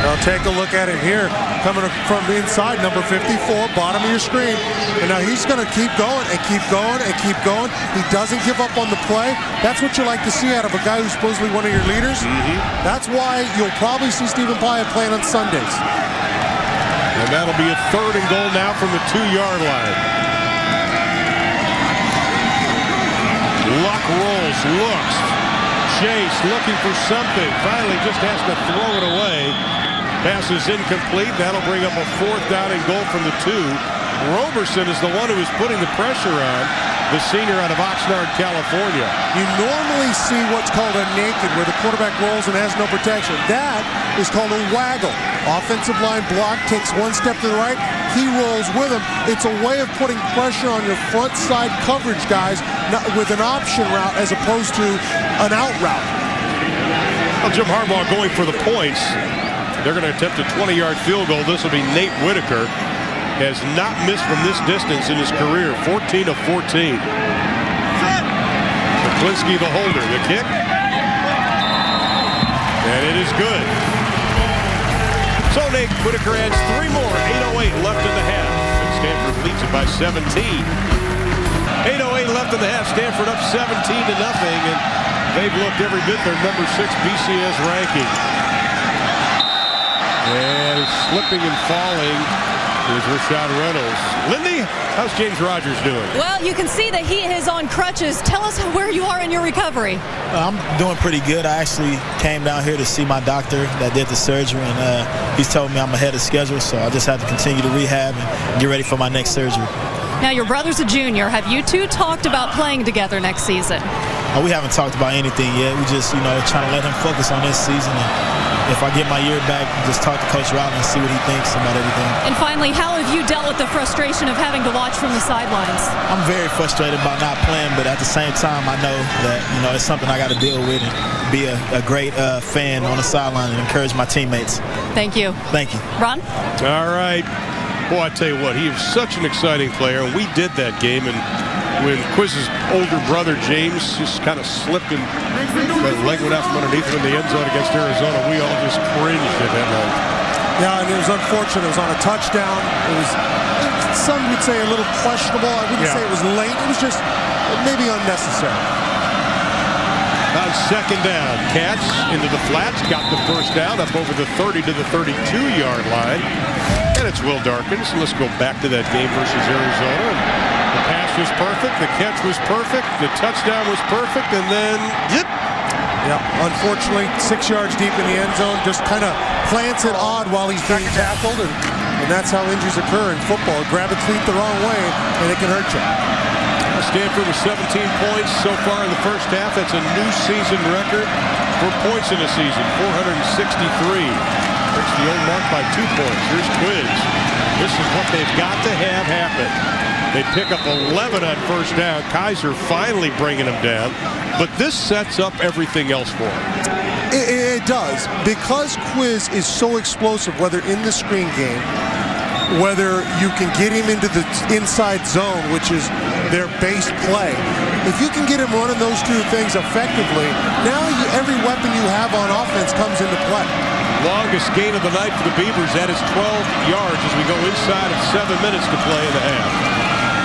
Now take a look at it here. Coming from the inside, number 54, bottom of your screen. And now he's going to keep going and keep going and keep going. He doesn't give up on the play. That's what you like to see out of a guy who's supposedly one of your leaders. That's why you'll probably see Stephen Paya playing on Sundays. And that'll be a 3rd and goal now from the 2-yard line. Luck rolls, looks. Chase looking for something. Finally just has to throw it away. Pass is incomplete. That'll bring up a 4th down and goal from the 2. Roberson is the one who is putting the pressure on, the senior out of Oxnard, California. You normally see what's called a naked, where the quarterback rolls and has no protection. That is called a waggle. Offensive line block, takes 1 step to the right. He rolls with him. It's a way of putting pressure on your front side coverage guys with an option route as opposed to an out route. Well, Jim Harbaugh going for the points. They're going to attempt a 20-yard field goal. This will be Nate Whitaker. Has not missed from this distance in his career. 14 of 14. Klinski the holder. The kick. And it is good. So Nate Whitaker adds 3 more. 8:08 left in the half. And Stanford leads it by 17. 8:08 left in the half. Stanford up 17-0. And they've looked every bit their number 6 BCS ranking. And slipping and falling is Rashad Reynolds. Lindy, how's James Rogers doing? Well, you can see that he is on crutches. Tell us where you are in your recovery. I'm doing pretty good. I actually came down here to see my doctor that did the surgery, and he's told me I'm ahead of schedule, so I just have to continue to rehab and get ready for my next surgery. Now, your brother's a junior. Have you two talked about playing together next season? We haven't talked about anything yet. We just, trying to let him focus on this season. And if I get my year back, just talk to Coach Rowland and see what he thinks about everything. And finally, how have you dealt with the frustration of having to watch from the sidelines? I'm very frustrated about not playing, but at the same time, I know that, it's something I got to deal with and be a great fan on the sideline and encourage my teammates. Thank you. Thank you. Ron? All right. Boy, I tell you what, he is such an exciting player. And we did that game, and when Quiz's older brother, James, just kind of slipped and the leg went out from underneath him in the end zone against Arizona, we all just cringed at that night. Yeah, and it was unfortunate. It was on a touchdown. It was, some would say, a little questionable. I wouldn't say it was late. It was just maybe unnecessary. On second down, Katz into the flats, got the first down, up over the 30 to the 32-yard line. And it's Will Darkins. Let's go back to that game versus Arizona. The pass was perfect. The catch was perfect. The touchdown was perfect. And then, yep. Yeah, unfortunately, 6 yards deep in the end zone, just kind of plants it odd while he's being tackled. And that's how injuries occur in football. Grab a cleat the wrong way, and it can hurt you. Stanford with 17 points so far in the first half. That's a new season record for points in a season, 463. Breaks the old mark by 2 points. Here's Quiz. This is what they've got to have happen. They pick up 11 on first down. Kaiser finally bringing them down. But this sets up everything else for them. It does. Because Quiz is so explosive, whether in the screen game, whether you can get him into the inside zone, which is their base play. If you can get him running those two things effectively, now every weapon you have on offense comes into play. Longest gain of the night for the Beavers. That is 12 yards as we go inside of 7 minutes to play in the half.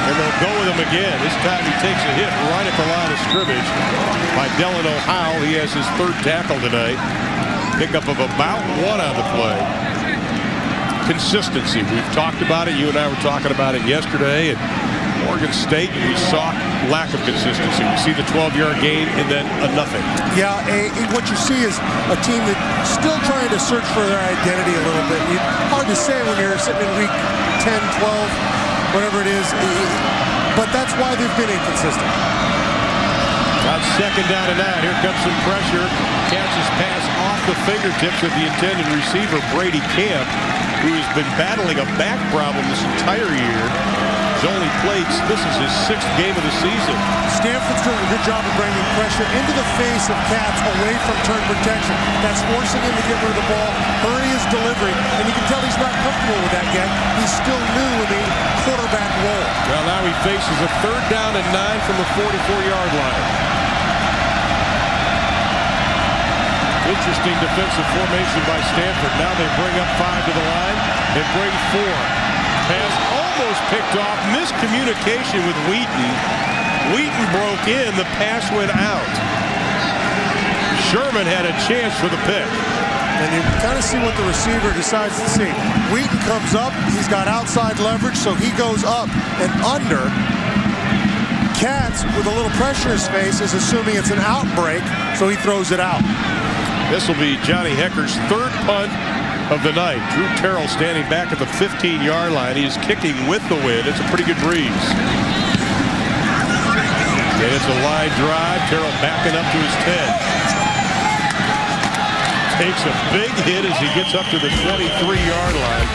And they'll go with him again. This time he takes a hit right at the line of scrimmage by Delano Howell. He has his 3rd tackle tonight. Pickup of about 1 on the play. Consistency. We've talked about it. You and I were talking about it yesterday. At Oregon State, we saw lack of consistency. We see the 12-yard gain and then a nothing. Yeah, what you see is a team that's still trying to search for their identity a little bit. Hard to say when you're sitting in week 10, 12, whatever it is. But that's why they've been inconsistent. On 2nd down and 9. Here comes some pressure. Catches pass off the fingertips of the intended receiver, Brady Camp, who has been battling a back problem this entire year. He's only played, this is his 6th game of the season. Stanford's doing a good job of bringing pressure into the face of Katz away from turn protection. That's forcing him to get rid of the ball, hurry his delivery, and you can tell he's not comfortable with that yet. He's still new in the quarterback role. Well, now he faces a 3rd down and 9 from the 44-yard line. Interesting defensive formation by Stanford. Now they bring up 5 to the line and bring 4. Pass almost picked off. Miscommunication with Wheaton. Wheaton broke in. The pass went out. Sherman had a chance for the pick. And you kind of see what the receiver decides to see. Wheaton comes up. He's got outside leverage, so he goes up and under. Katz, with a little pressure in his face, is assuming it's an out break, so he throws it out. This will be Johnny Hecker's 3rd punt of the night. Drew Terrell standing back at the 15-yard line. He is kicking with the wind. It's a pretty good breeze. And it's a line drive. Terrell backing up to his 10. Takes a big hit as he gets up to the 23-yard line.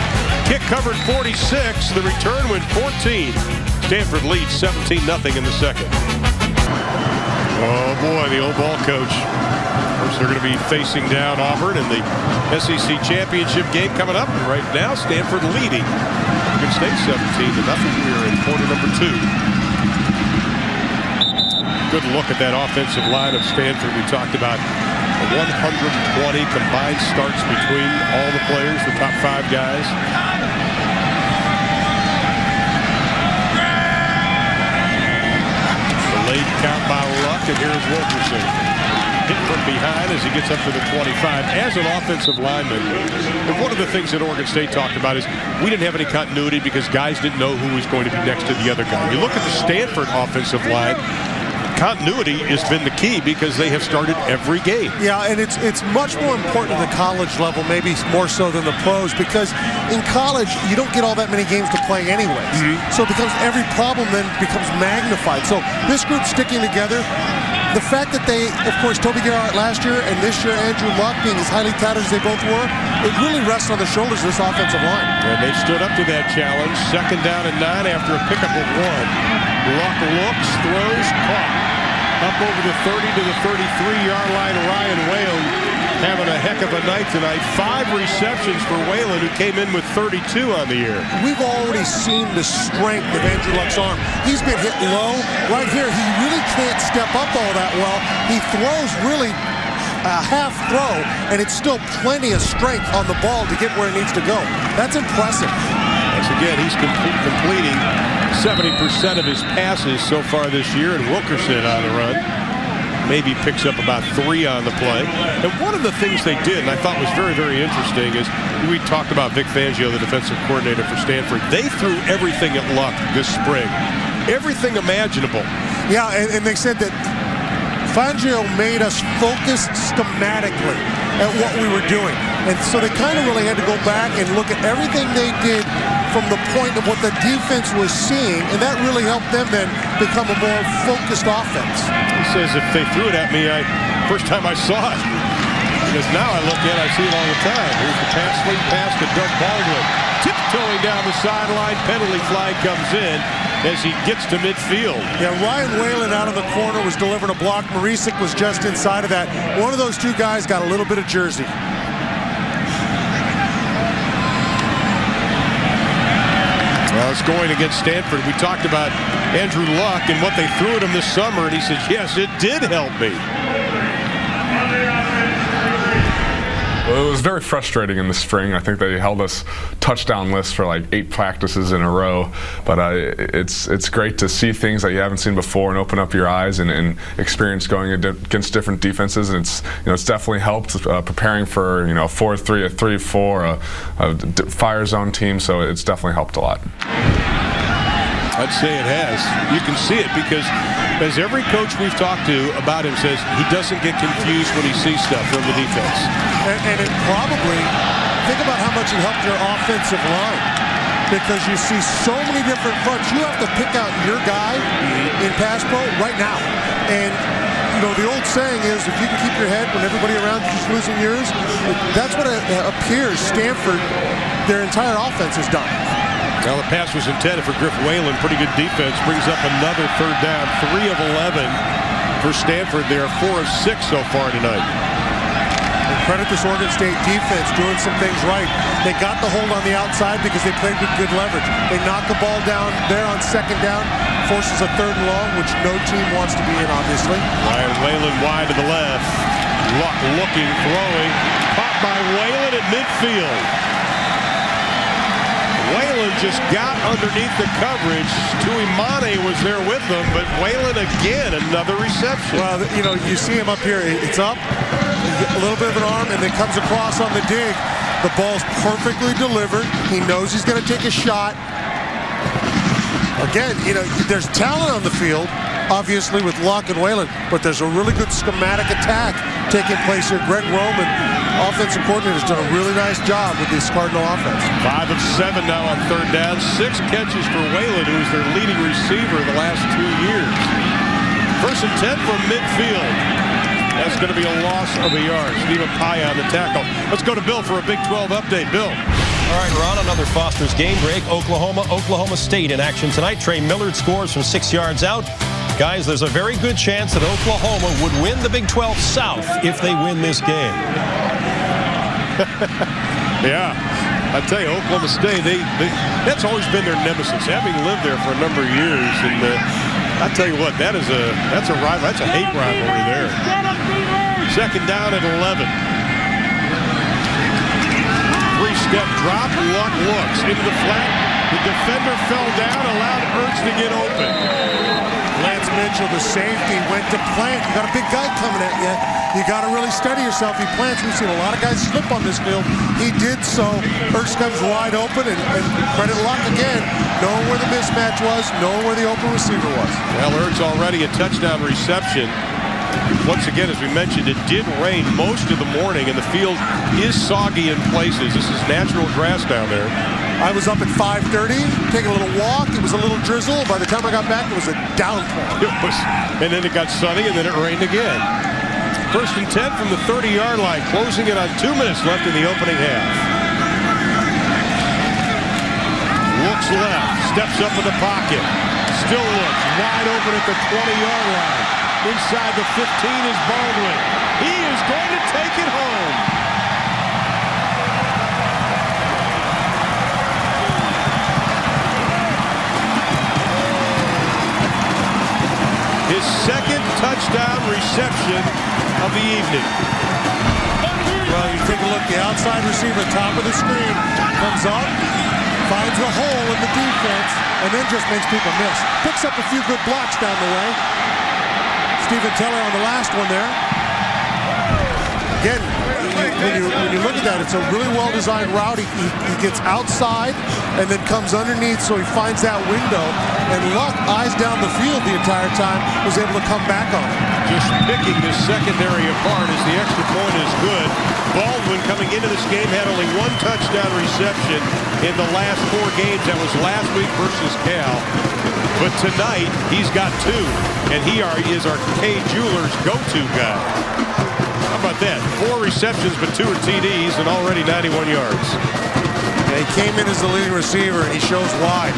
Kick covered 46. The return went 14. Stanford leads 17-0 in the 2nd. Oh boy, the old ball coach. Of course, they're going to be facing down Auburn in the SEC championship game coming up. And right now, Stanford leading. Oregon State 17-0. We are in quarter number 2. Good look at that offensive line of Stanford. We talked about 120 combined starts between all the players, the top 5 guys. The late count by Luck, and here's Wilkerson. Hit from behind as he gets up to the 25. As an offensive lineman, and one of the things that Oregon State talked about is we didn't have any continuity because guys didn't know who was going to be next to the other guy. You look at the Stanford offensive line, continuity has been the key because they have started every game. Yeah, and it's much more important at the college level, maybe more so than the pros, because in college you don't get all that many games to play anyways. So it becomes every problem then becomes magnified. So this group sticking together, the fact that they, of course, Toby Gerhart last year and this year Andrew Luck being as highly touted as they both were, it really rests on the shoulders of this offensive line. And they've stood up to that challenge. 2nd down and 9 after a pickup of 1. Luck looks, throws, caught. Up over the 30 to the 33-yard line, Ryan Whalen having a heck of a night tonight. 5 receptions for Whalen, who came in with 32 on the year. We've already seen the strength of Andrew Luck's arm. He's been hit low. Right here, he really can't step up all that well. He throws really a half throw, and it's still plenty of strength on the ball to get where it needs to go. That's impressive. Once again, he's completing 70% of his passes so far this year, and Wilkerson on the run maybe picks up about 3 on the play. And one of the things they did, and I thought was very, very interesting, is we talked about Vic Fangio, the defensive coordinator for Stanford. They threw everything at Luck this spring. Everything imaginable. Yeah, and they said that Fangio made us focus schematically at what we were doing. And so they kind of really had to go back and look at everything they did from the point of what the defense was seeing, and that really helped them then become a more focused offense. He says if they threw it at me, first time I saw it. Because now I look at it, I see it all the time. Here's the pass, swing pass to Doug Baldwin. Tiptoeing down the sideline, penalty flag comes in as he gets to midfield. Yeah, Ryan Whalen out of the corner was delivering a block. Marisic was just inside of that. One of those two guys got a little bit of jersey. Well, it's going against Stanford. We talked about Andrew Luck and what they threw at him this summer, and he said, yes, it did help me. Well, it was very frustrating in the spring. I think they held us touchdown lists for like 8 practices in a row. But it's great to see things that you haven't seen before and open up your eyes and experience going against different defenses. And it's definitely helped preparing for 4-3, a 3-4, a fire zone team. So it's definitely helped a lot. I'd say it has. You can see it because as every coach we've talked to about him says, he doesn't get confused when he sees stuff from the defense. And it probably, think about how much it helped your offensive line, because you see so many different fronts. You have to pick out your guy in pass pro right now. And the old saying is, if you can keep your head when everybody around you is losing yours, that's what it appears Stanford, their entire offense has done. Well, the pass was intended for Griff Whalen. Pretty good defense. Brings up another third down. 3 of 11 for Stanford. They are 4 of 6 so far tonight. And credit this Oregon State defense doing some things right. They got the hold on the outside because they played with good leverage. They knocked the ball down there on second down. Forces a 3rd and long, which no team wants to be in, obviously. Ryan Whalen wide to the left. Luck looking, throwing. Caught by Whalen at midfield. Whalen just got underneath the coverage. Tuimane was there with them, but Whalen again, another reception. Well, you see him up here. It's up, a little bit of an arm, and then comes across on the dig. The ball's perfectly delivered. He knows he's going to take a shot. Again, there's talent on the field, obviously with Luck and Whalen, but there's a really good schematic attack taking place here. Greg Roman, offensive coordinator, has done a really nice job with this Cardinal offense. 5 of 7 now on 3rd down. 6 catches for Whalen, who's their leading receiver the last 2 years. 1st and 10 from midfield. That's going to be a loss of a yard. Stephen Paya on the tackle. Let's go to Bill for a Big 12 update. Bill. All right, Ron, another Foster's game break. Oklahoma State in action tonight. Trey Millard scores from 6 yards out. Guys, there's a very good chance that Oklahoma would win the Big 12 South if they win this game. Yeah, I tell you, Oklahoma State, that's always been their nemesis, having lived there for a number of years. And I tell you what, that's a rival, that's a hate rivalry there. 2nd down at 11. 3-step drop. Luck looks into the flat. The defender fell down, allowed Ertz to get open. Lance Mitchell, the safety, went to plant. You got a big guy coming at you. You got to really steady yourself. He plants. We've seen a lot of guys slip on this field. He did so. Ertz comes wide open, and credit Luck again, knowing where the mismatch was, knowing where the open receiver was. Well, Ertz already a touchdown reception. Once again, as we mentioned, it did rain most of the morning, and the field is soggy in places. This is natural grass down there. I was up at 5:30, taking a little walk. It was a little drizzle. By the time I got back, it was a downpour. And then it got sunny, and then it rained again. 1st and 10 from the 30-yard line, closing it on 2 minutes left in the opening half. Looks left, steps up in the pocket, still looks wide open at the 20-yard line. Inside the 15 is Baldwin. He is going to take it home. His 2nd touchdown reception of the evening. Well, you take a look, the outside receiver, top of the screen, comes up, finds a hole in the defense, and then just makes people miss. Picks up a few good blocks down the way. Stephen Teller on the last one there. Again, when you look at that, it's a really well-designed route. He gets outside and then comes underneath, so he finds that window. And Luck, eyes down the field the entire time, was able to come back on it. Just picking this secondary apart as the extra point is good. Baldwin coming into this game had only one touchdown reception in the last 4 games. That was last week versus Cal. But tonight, he's got 2. And he is our K Jewelers go-to guy. How about that? 4 receptions, but 2 are TDs and already 91 yards. Yeah, he came in as the leading receiver, and he shows why.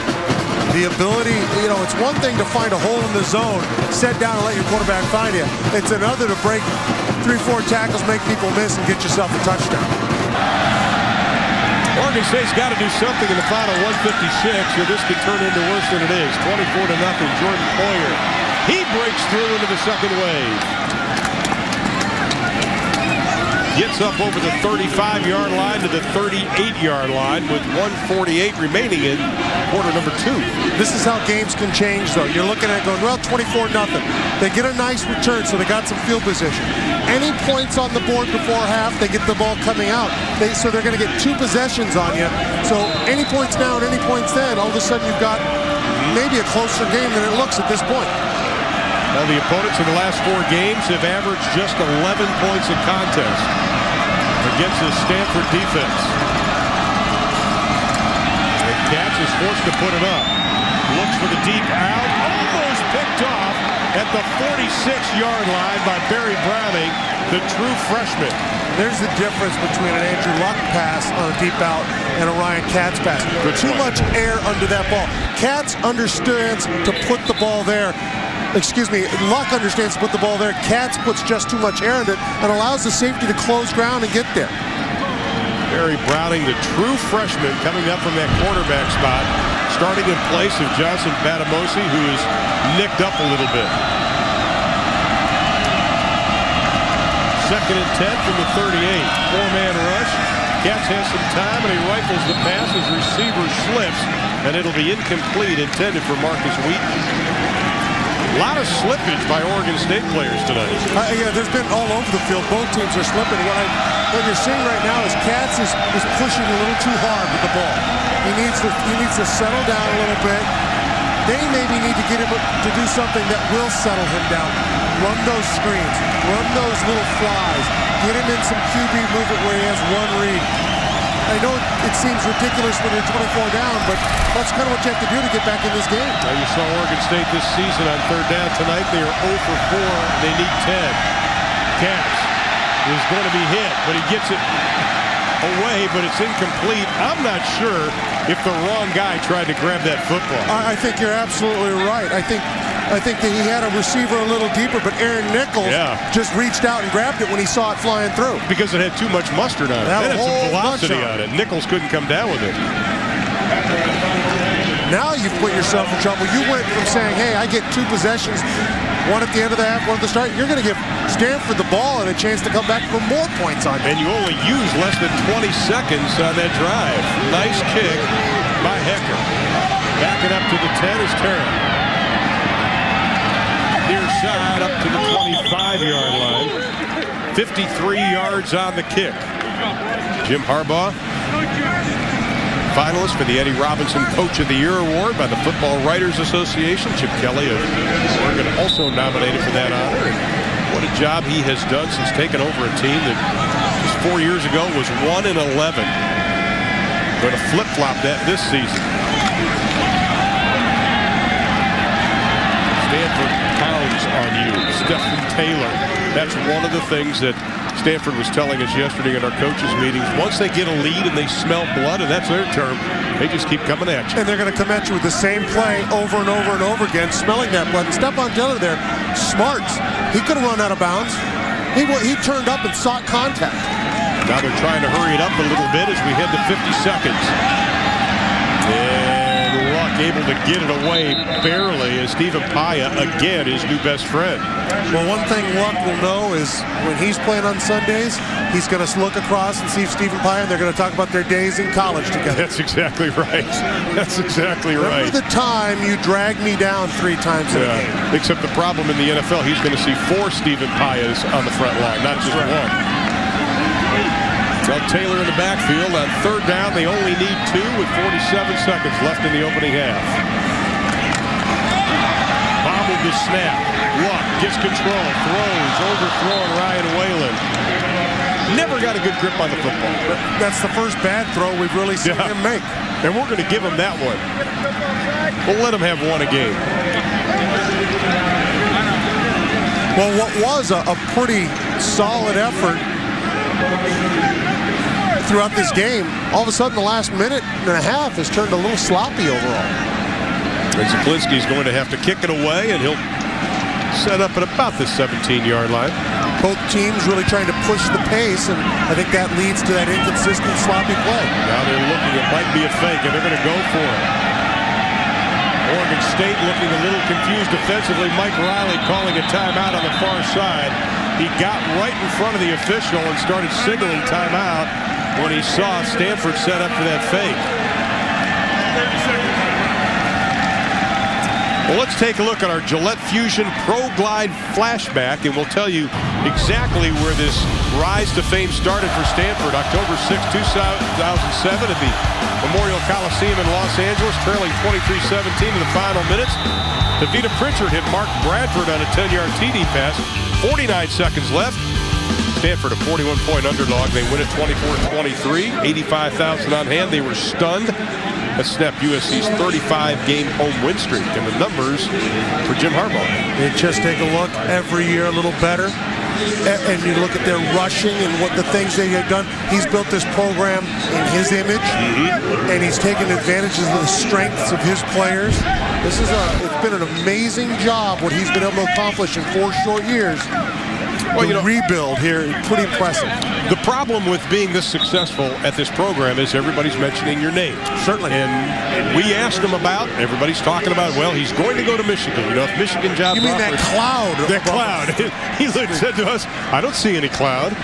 The ability, it's one thing to find a hole in the zone, set down and let your quarterback find you. It's another to break 3-4 tackles, make people miss, and get yourself a touchdown. Oregon State's got to do something in the final 156, or this could turn into worse than it is. 24-0, Jordan Poyer. He breaks through into the second wave. Gets up over the 35-yard line to the 38-yard line with 1:48 remaining in quarter number 2. This is how games can change, though. You're looking at it going, well, 24-0. They get a nice return, so they got some field position. Any points on the board before half, they get the ball coming out. So they're going to get 2 possessions on you. So any points now and any points then, all of a sudden you've got maybe a closer game than it looks at this point. Now the opponents in the last 4 games have averaged just 11 points a contest against the Stanford defense. And Katz is forced to put it up. Looks for the deep out. Almost picked off at the 46-yard line by Barry Browning, the true freshman. There's the difference between an Andrew Luck pass on a deep out and a Ryan Katz pass. Too much air under that ball. Katz understands to put the ball there. Luck understands to put the ball there. Katz puts just too much air in it and allows the safety to close ground and get there. Barry Browning, the true freshman, coming up from that quarterback spot, starting in place of Johnson Batamosi, who is nicked up a little bit. 2nd and 10 from the 38. 4-man rush. Katz has some time, and he rifles the pass as receiver slips, and it'll be incomplete, intended for Marcus Wheaton. A lot of slippage by Oregon State players tonight. Yeah, there's been all over the field. Both teams are slipping. What you're seeing right now is Katz is pushing a little too hard with the ball. He needs to settle down a little bit. They maybe need to get him to do something that will settle him down. Run those screens. Run those little flies. Get him in some QB movement where he has one read. I know it seems ridiculous when you're 24 down, but that's kind of what you have to do to get back in this game. Now you saw Oregon State this season on 3rd down tonight. They are 0 for 4. They need 10. Katz is going to be hit, but he gets it away, but it's incomplete. I'm not sure if the wrong guy tried to grab that football. I think you're absolutely right. I think that he had a receiver a little deeper, but Aaron Nichols just reached out and grabbed it when he saw it flying through. Because it had too much mustard on it. It had some velocity on it. Nichols couldn't come down with it. Now you've put yourself in trouble. You went from saying, hey, I get 2 possessions, one at the end of the half, one at the start. You're going to give Stanford the ball and a chance to come back for more points on it. And you only use less than 20 seconds on that drive. Nice kick by Hecker. Backing up to the 10 is Terrell. Near side up to the 25-yard line. 53 yards on the kick. Jim Harbaugh, finalist for the Eddie Robinson Coach of the Year Award by the Football Writers Association. Chip Kelly of Oregon also nominated for that honor. And what a job he has done since taking over a team that just 4 years ago was 1-11. Going to flip-flop that this season. Stanford pounds on you. Stephen Taylor. That's one of the things that Stanford was telling us yesterday in our coaches' meetings. Once they get a lead and they smell blood, and that's their term, they just keep coming at you. And they're going to come at you with the same play over and over and over again, smelling that blood. And Stephon Taylor there, smart. He could have run out of bounds. He turned up and sought contact. Now they're trying to hurry it up a little bit as we head to 50 seconds. And Luck able to get it away barely as Stephen Paya, again, his new best friend. Well, one thing Luck will know is when he's playing on Sundays, he's going to look across and see Stephen Paya, and they're going to talk about their days in college together. That's exactly right. That's exactly right. Remember the time you dragged me down 3 times in a game. Except the problem in the NFL, he's going to see 4 Stephen Payas on the front line, not just one. Well, Taylor in the backfield on third down. They only need 2 with 47 seconds left in the opening half. Bobbled the snap. Luck gets control. Throws. Overthrown Ryan Whalen. Never got a good grip on the football. That's the first bad throw we've really seen him make. And we're going to give him that one. We'll let him have one a game. Well, what was a pretty solid effort throughout this game, all of a sudden the last minute and a half has turned a little sloppy overall. And Zaklinski's going to have to kick it away, and he'll set up at about the 17-yard line. Both teams really trying to push the pace, and I think that leads to that inconsistent, sloppy play. Now they're looking. It might be a fake, and they're going to go for it. Oregon State looking a little confused defensively. Mike Riley calling a timeout on the far side. He got right in front of the official and started signaling timeout when he saw Stanford set up for that fake. 30 seconds. Well, let's take a look at our Gillette Fusion Pro Glide flashback, and we'll tell you exactly where this rise to fame started for Stanford. October 6, 2007 at the Memorial Coliseum in Los Angeles, trailing 23-17 in the final minutes. Davita Pritchard hit Mark Bradford on a 10-yard TD pass. 49 seconds left. Stanford a 41-point underdog. They win it 24-23. 85,000 on hand. They were stunned. That snapped USC's 35-game home win streak, and the numbers for Jim Harbaugh. You just take a look every year a little better, and you look at their rushing and what the things they have done. He's built this program in his image, and he's taken advantage of the strengths of his players. It's been an amazing job what he's been able to accomplish in 4 short years. Well, rebuild here, pretty impressive. The problem with being this successful at this program is everybody's mentioning your name. Certainly. And we asked him about, everybody's talking about, well, he's going to go to Michigan. You know, if Michigan jobs. You mean that cloud? That cloud. He said to us, I don't see any cloud.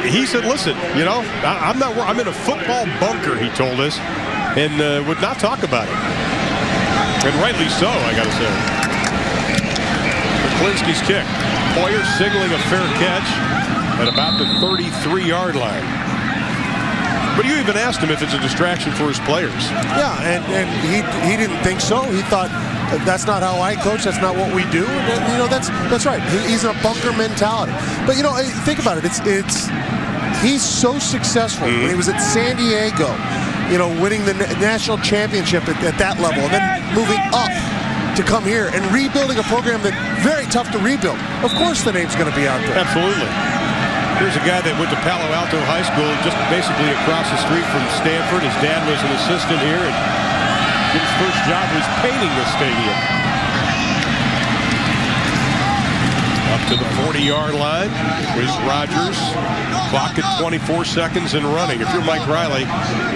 He said, listen, you know, I'm in a football bunker, he told us, and would not talk about it. And rightly so, I got to say. Zaklinski's kick. Poyer signaling a fair catch at about the 33-yard line. But you even asked him if it's a distraction for his players. Yeah, and he didn't think so. He thought, that's not how I coach. That's not what we do. And, you know, that's right. He's in a bunker mentality. But, you know, think about it. He's so successful. When he was at San Diego, you know, winning the national championship at that level, and then moving up to come here and rebuilding a program that's very tough to rebuild. Of course the name's going to be out there. Absolutely. Here's a guy that went to Palo Alto High School, just basically across the street from Stanford. His dad was an assistant here, and his first job was painting the stadium. Up to the 40-yard line is Rogers. Clock at 24 seconds and running. If you're Mike Riley,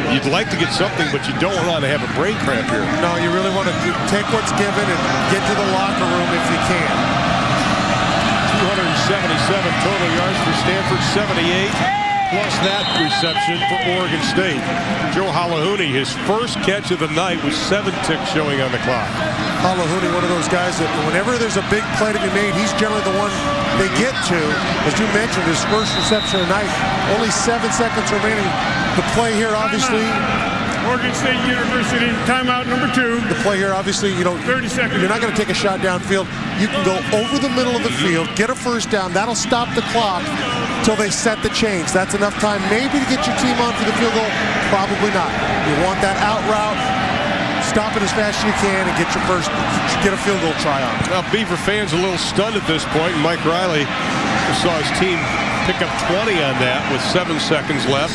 you'd like to get something, but you don't want to have a brain cramp here. No, you really want to take what's given and get to the locker room if you can. 277 total yards for Stanford, 78. Plus that reception for Oregon State. Joe Halahouni, his first catch of the night with 7 ticks showing on the clock. Halahouni, one of those guys that whenever there's a big play to be made, he's generally the one they get to. As you mentioned, his first reception of the night, only 7 seconds remaining. The play here, obviously. Oregon State University, timeout number 2. The play here, obviously, you know, 30 seconds. You're not going to take a shot downfield. You can go over the middle of the field, get a first down. That'll stop the clock until they set the chains. That's enough time maybe to get your team on for the field goal. Probably not. You want that out route. Stop it as fast as you can and get a field goal try on. Now, Beaver fans a little stunned at this point. Mike Riley saw his team pick up 20 on that with 7 seconds left.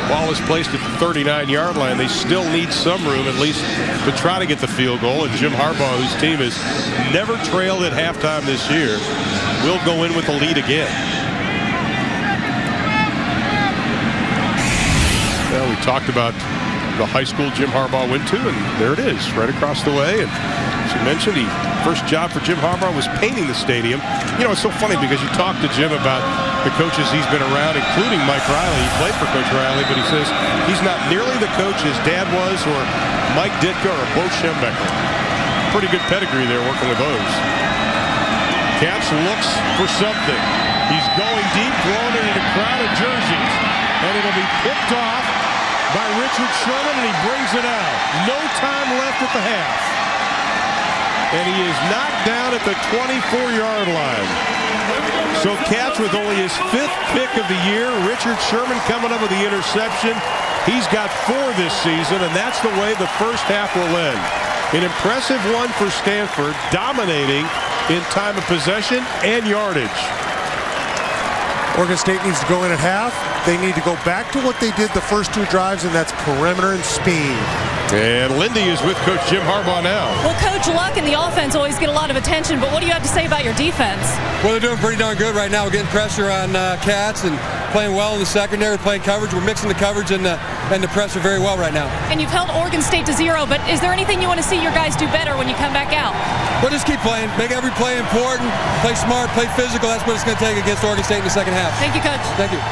Ball is placed at the 39-yard line. They still need some room, at least, to try to get the field goal. And Jim Harbaugh, whose team has never trailed at halftime this year, will go in with the lead again. Well, we talked about the high school Jim Harbaugh went to, and there it is, right across the way. And as you mentioned, the first job for Jim Harbaugh was painting the stadium. You know, it's so funny because you talk to Jim about the coaches he's been around, including Mike Riley. He played for Coach Riley, but he says he's not nearly the coach his dad was, or Mike Ditka, or Bo Schembechler. Pretty good pedigree there working with those. Capps looks for something. He's going deep, throwing it in a crowd of jerseys. And it'll be picked off by Richard Sherman, and he brings it out. No time left at the half. And he is knocked down at the 24-yard line. So Cats with only his 5th pick of the year. Richard Sherman coming up with the interception. He's got 4 this season, and that's the way the first half will end. An impressive one for Stanford, dominating in time of possession and yardage. Oregon State needs to go in at half. They need to go back to what they did the first 2 drives, and that's perimeter and speed. And Lindy is with Coach Jim Harbaugh now. Well, Coach, Luck and the offense always get a lot of attention, but what do you have to say about your defense? Well, they're doing pretty darn good right now. We're getting pressure on Cats and playing well in the secondary, playing coverage. We're mixing the coverage and the pressure very well right now. And you've held Oregon State to 0, but is there anything you want to see your guys do better when you come back out? We'll just keep playing, make every play important, play smart, play physical. That's what it's going to take against Oregon State in the second half. Thank you, Coach. Thank you.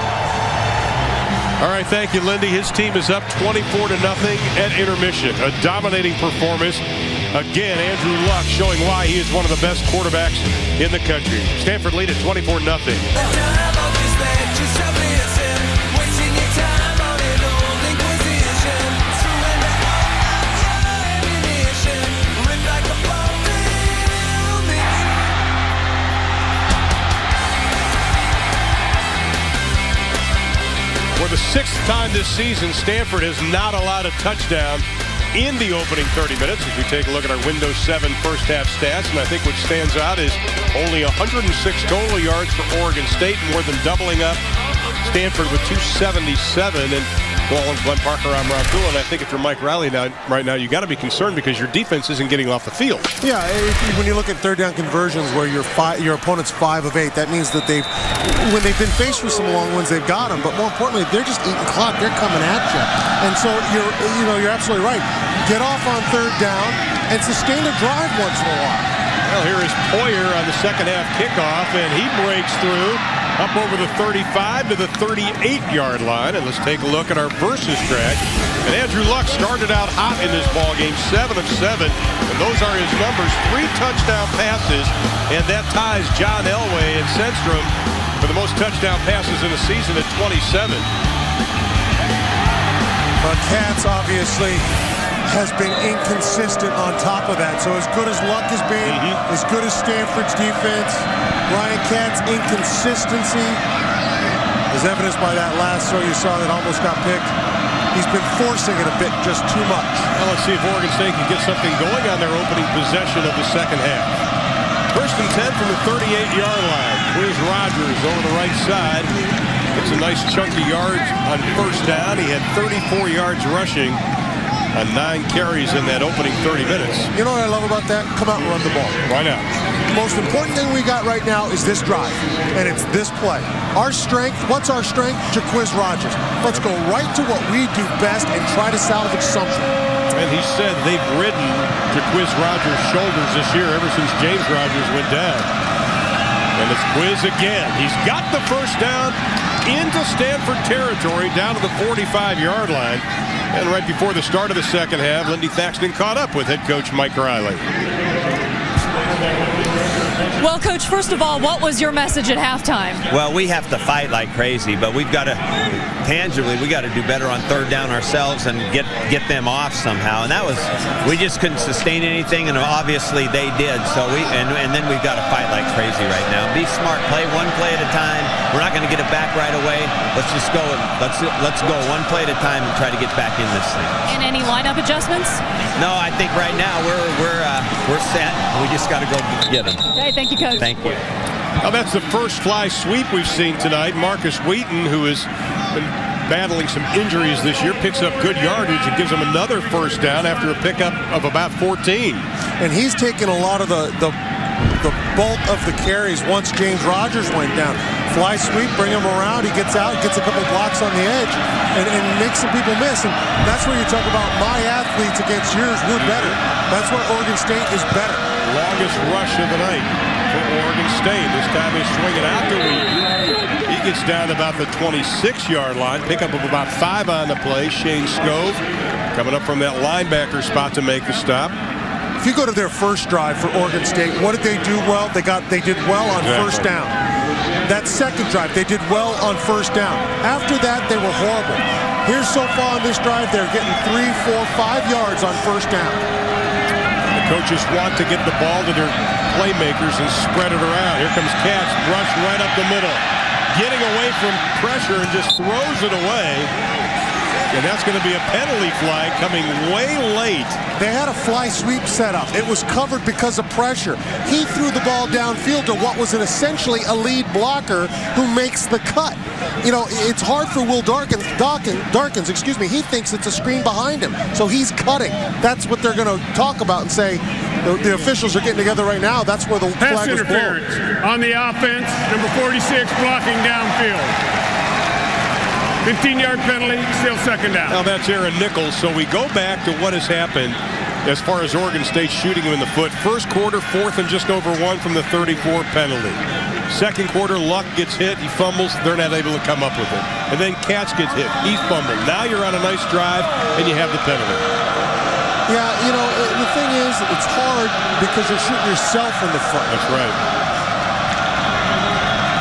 All right, thank you, Lindy. His team is up 24-0 at intermission. A dominating performance. Again, Andrew Luck showing why he is one of the best quarterbacks in the country. Stanford lead at 24-0. For the 6th time this season, Stanford has not allowed a touchdown in the opening 30 minutes. As we take a look at our Windows 7 first half stats, and I think what stands out is only 106 total yards for Oregon State, more than doubling up Stanford with 277. And well, Glenn Parker, I'm Ron Poole, and I think if you're Mike Riley right now, you got to be concerned because your defense isn't getting off the field. Yeah, when you look at third down conversions where your opponent's 5 of 8, that means that when they've been faced with some long ones, they've got them. But more importantly, they're just eating clock. They're coming at you, and so you're absolutely right. Get off on third down and sustain a drive once in a while. Well, here is Poyer on the second half kickoff, and he breaks through up over the 35 to the 38-yard line. And let's take a look at our versus track. And Andrew Luck started out hot in this ballgame, 7 of 7. And those are his numbers, 3 touchdown passes. And that ties John Elway and Senstrom for the most touchdown passes in the season at 27. But Cats obviously has been inconsistent on top of that. So as good as Luck has been, as good as Stanford's defense, Ryan Catt's inconsistency is evidenced by that last throw you saw that almost got picked. He's been forcing it a bit, just too much. Well, let's see if Oregon State can get something going on their opening possession of the second half. First and 10 from the 38-yard line. Here's Rogers over the right side. It's a nice chunky yards on first down. He had 34 yards rushing on 9 carries in that opening 30 minutes. You know what I love about that? Come out and run the ball. Why not? The most important thing we got right now is this drive, and it's this play. Our strength, what's our strength? Jaquiz Rogers. Let's go right to what we do best and try to salvage something. And he said they've ridden Jaquiz Rogers' shoulders this year ever since James Rogers went down. And it's Quiz again. He's got the first down into Stanford territory, down to the 45-yard line. And right before the start of the second half, Lindy Thaxton caught up with head coach Mike Riley. Well, Coach, first of all, what was your message at halftime? Well, we have to fight like crazy, but we've got to, tangibly, we got to do better on third down ourselves and get them off somehow. And that was, we just couldn't sustain anything, and obviously they did. So and then we've got to fight like crazy right now. Be smart, play one play at a time. We're not going to get it back right away. Let's just go. Let's go one play at a time and try to get back in this thing. And any lineup adjustments? No, I think right now we're set. We just got to go get them. Okay, thank you, Coach. Thank you. Now that's the first fly sweep we've seen tonight. Marcus Wheaton, who has been battling some injuries this year, picks up good yardage and gives him another first down after a pickup of about 14. And he's taken a lot of the bulk of the carries once James Rogers went down. Fly sweep, bring him around, he gets out, gets a couple blocks on the edge, and makes some people miss. And that's where you talk about my athletes against yours, we're better. That's why Oregon State is better. Longest rush of the night for Oregon State. This time he's swinging out to Wheaton. He gets down to about the 26-yard line. Pickup of about 5 on the play. Shane Scove coming up from that linebacker spot to make the stop. If you go to their first drive for Oregon State, what did they do well? They did well on first down. That second drive, they did well on first down. After that, they were horrible. Here's so far on this drive, they're getting 3, 4, 5 yards on first down. The coaches want to get the ball to their playmakers and spread it around. Here comes Katz, brush right up the middle. Getting away from pressure and just throws it away. And that's going to be a penalty flag coming way late. They had a fly sweep set up. It was covered because of pressure. He threw the ball downfield to what was essentially a lead blocker who makes the cut. You know, it's hard for Will Darkins, he thinks it's a screen behind him. So he's cutting. That's what they're going to talk about and say the officials are getting together right now. That's where the pass flag was blown. interference on the offense, number 46 blocking downfield. 15-yard penalty, still second down. Now that's Aaron Nichols. So we go back to what has happened as far as Oregon State shooting him in the foot. First quarter, 4th and just over 1 from the 34 penalty. Second quarter, Luck gets hit, he fumbles, they're not able to come up with it. And then Katz gets hit, he's fumbled. Now you're on a nice drive and you have the penalty. Yeah, you know, the thing is, it's hard because you're shooting yourself in the foot. That's right.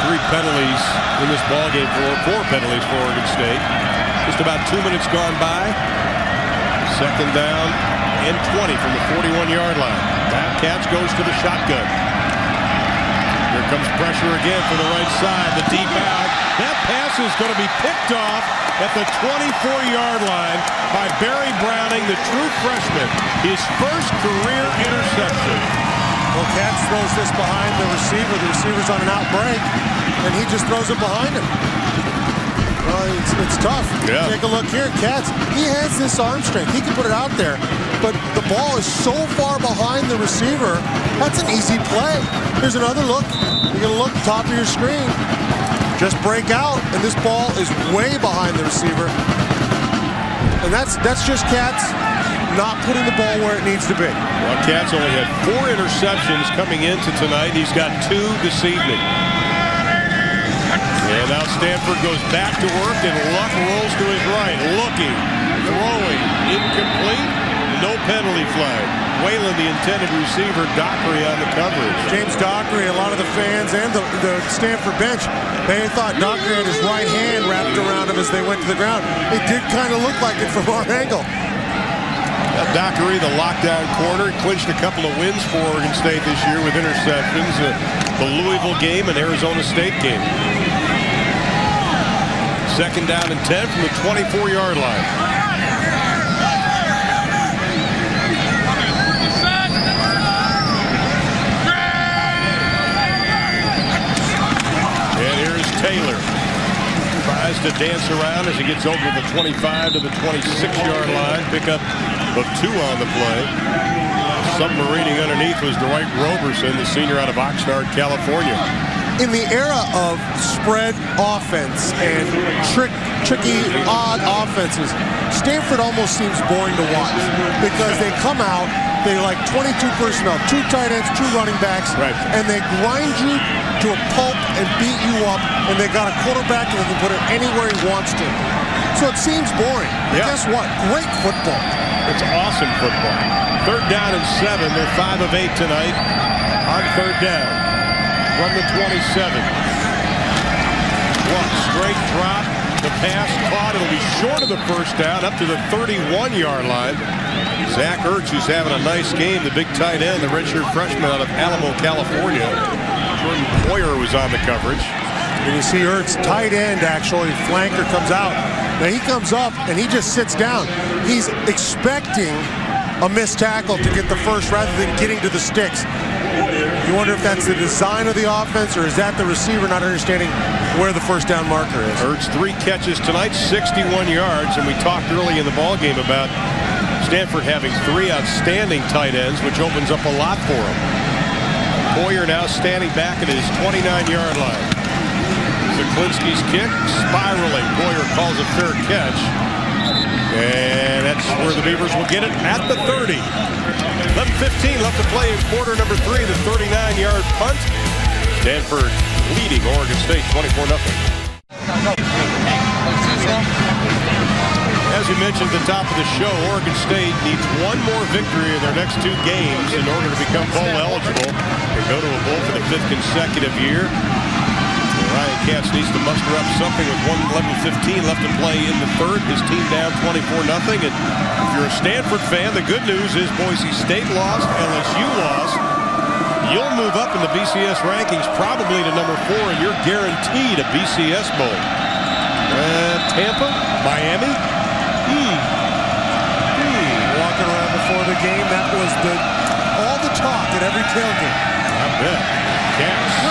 3 penalties in this ballgame, 4 penalties for Oregon State. Just about 2 minutes gone by. Second down and 20 from the 41-yard line. Now Katz goes to the shotgun. Here comes pressure again from the right side. The deep out. That pass is going to be picked off at the 24-yard line by Barry Browning, the true freshman. His first career interception. Well, Katz throws this behind the receiver. The receiver's on an out break, and he just throws it behind him. Well, it's tough. Yeah. Take a look here. Katz, he has this arm strength. He can put it out there, but the ball is so far behind the receiver. That's an easy play. Here's another look. You're going to look top of your screen. Just break out, and this ball is way behind the receiver. And that's just Katz not putting the ball where it needs to be. Well, Katz only had 4 interceptions coming into tonight. He's got 2 this evening. And now Stanford goes back to work, and Luck rolls to his right. Looking, throwing, incomplete, no penalty flag. Whalen, the intended receiver, Dockery on the coverage. James Dockery, a lot of the fans and the Stanford bench, they thought Dockery had his right hand wrapped around him as they went to the ground. It did kind of look like it from our angle. Dockery, the lockdown corner, clinched a couple of wins for Oregon State this year with interceptions. The Louisville game and Arizona State game. Second down and 10 from the 24-yard line. And here's Taylor. Tries to dance around as he gets over the 25 to the 26-yard line. Pickup of 2 on the play. Submarining underneath was Dwight Roberson, the senior out of Oxnard, California. In the era of spread offense and tricky, odd offenses, Stanford almost seems boring to watch because they come out, they like 22 personnel, 2 tight ends, 2 running backs, right, and they grind you to a pulp and beat you up, and they got a quarterback that can put it anywhere he wants to. So it seems boring. But guess what? Great football. It's awesome football. Third down and 7. They're 5 of 8 tonight on third down. From the 27. One straight drop. The pass caught. It'll be short of the first down, up to the 31-yard line. Zach Ertz, who's having a nice game, the big tight end, the redshirt freshman out of Alamo, California. Jordan Poyer was on the coverage. And you see Ertz, tight end, actually. Flanker comes out. Now he comes up and he just sits down. He's expecting a missed tackle to get the first rather than getting to the sticks. You wonder if that's the design of the offense, or is that the receiver not understanding where the first down marker is? Ertz 3 catches tonight, 61 yards, and we talked early in the ballgame about Stanford having 3 outstanding tight ends, which opens up a lot for them. Poyer now standing back at his 29-yard line. Zaklinski's kick, spiraling. Poyer calls a fair catch. And that's where the Beavers will get it at the 30. 11:15 left to play in quarter number 3, the 39-yard punt. Stanford leading Oregon State 24-0. As we mentioned at the top of the show, Oregon State needs 1 more victory in their next 2 games in order to become bowl eligible and go to a bowl for the 5th consecutive year. Ryan Katz needs to muster up something with 1:11:15 left to play in the third. His team down 24-0. And if you're a Stanford fan, the good news is Boise State lost, LSU lost. You'll move up in the BCS rankings probably to number 4, and you're guaranteed a BCS bowl. Tampa, Miami. Walking around before the game, that was all the talk at every tailgate. I bet. Katz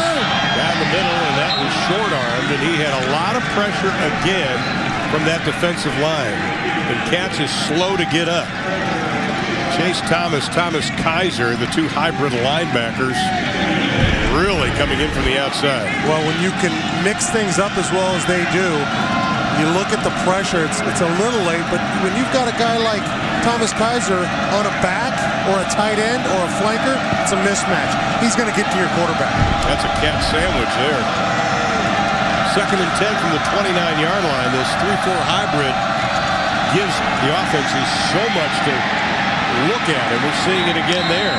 down the middle, and that was short-armed, and he had a lot of pressure again from that defensive line. And Katz is slow to get up. Chase Thomas, Thomas Kaiser, the two hybrid linebackers, really coming in from the outside. Well, when you can mix things up as well as they do, you look at the pressure, it's a little late, but when you've got a guy like Thomas Kaiser on a back or a tight end or a flanker, it's a mismatch. He's going to get to your quarterback. That's a cat sandwich there. 2nd and 10 from the 29-yard line. This 3-4 hybrid gives the offenses so much to look at, and we're seeing it again there.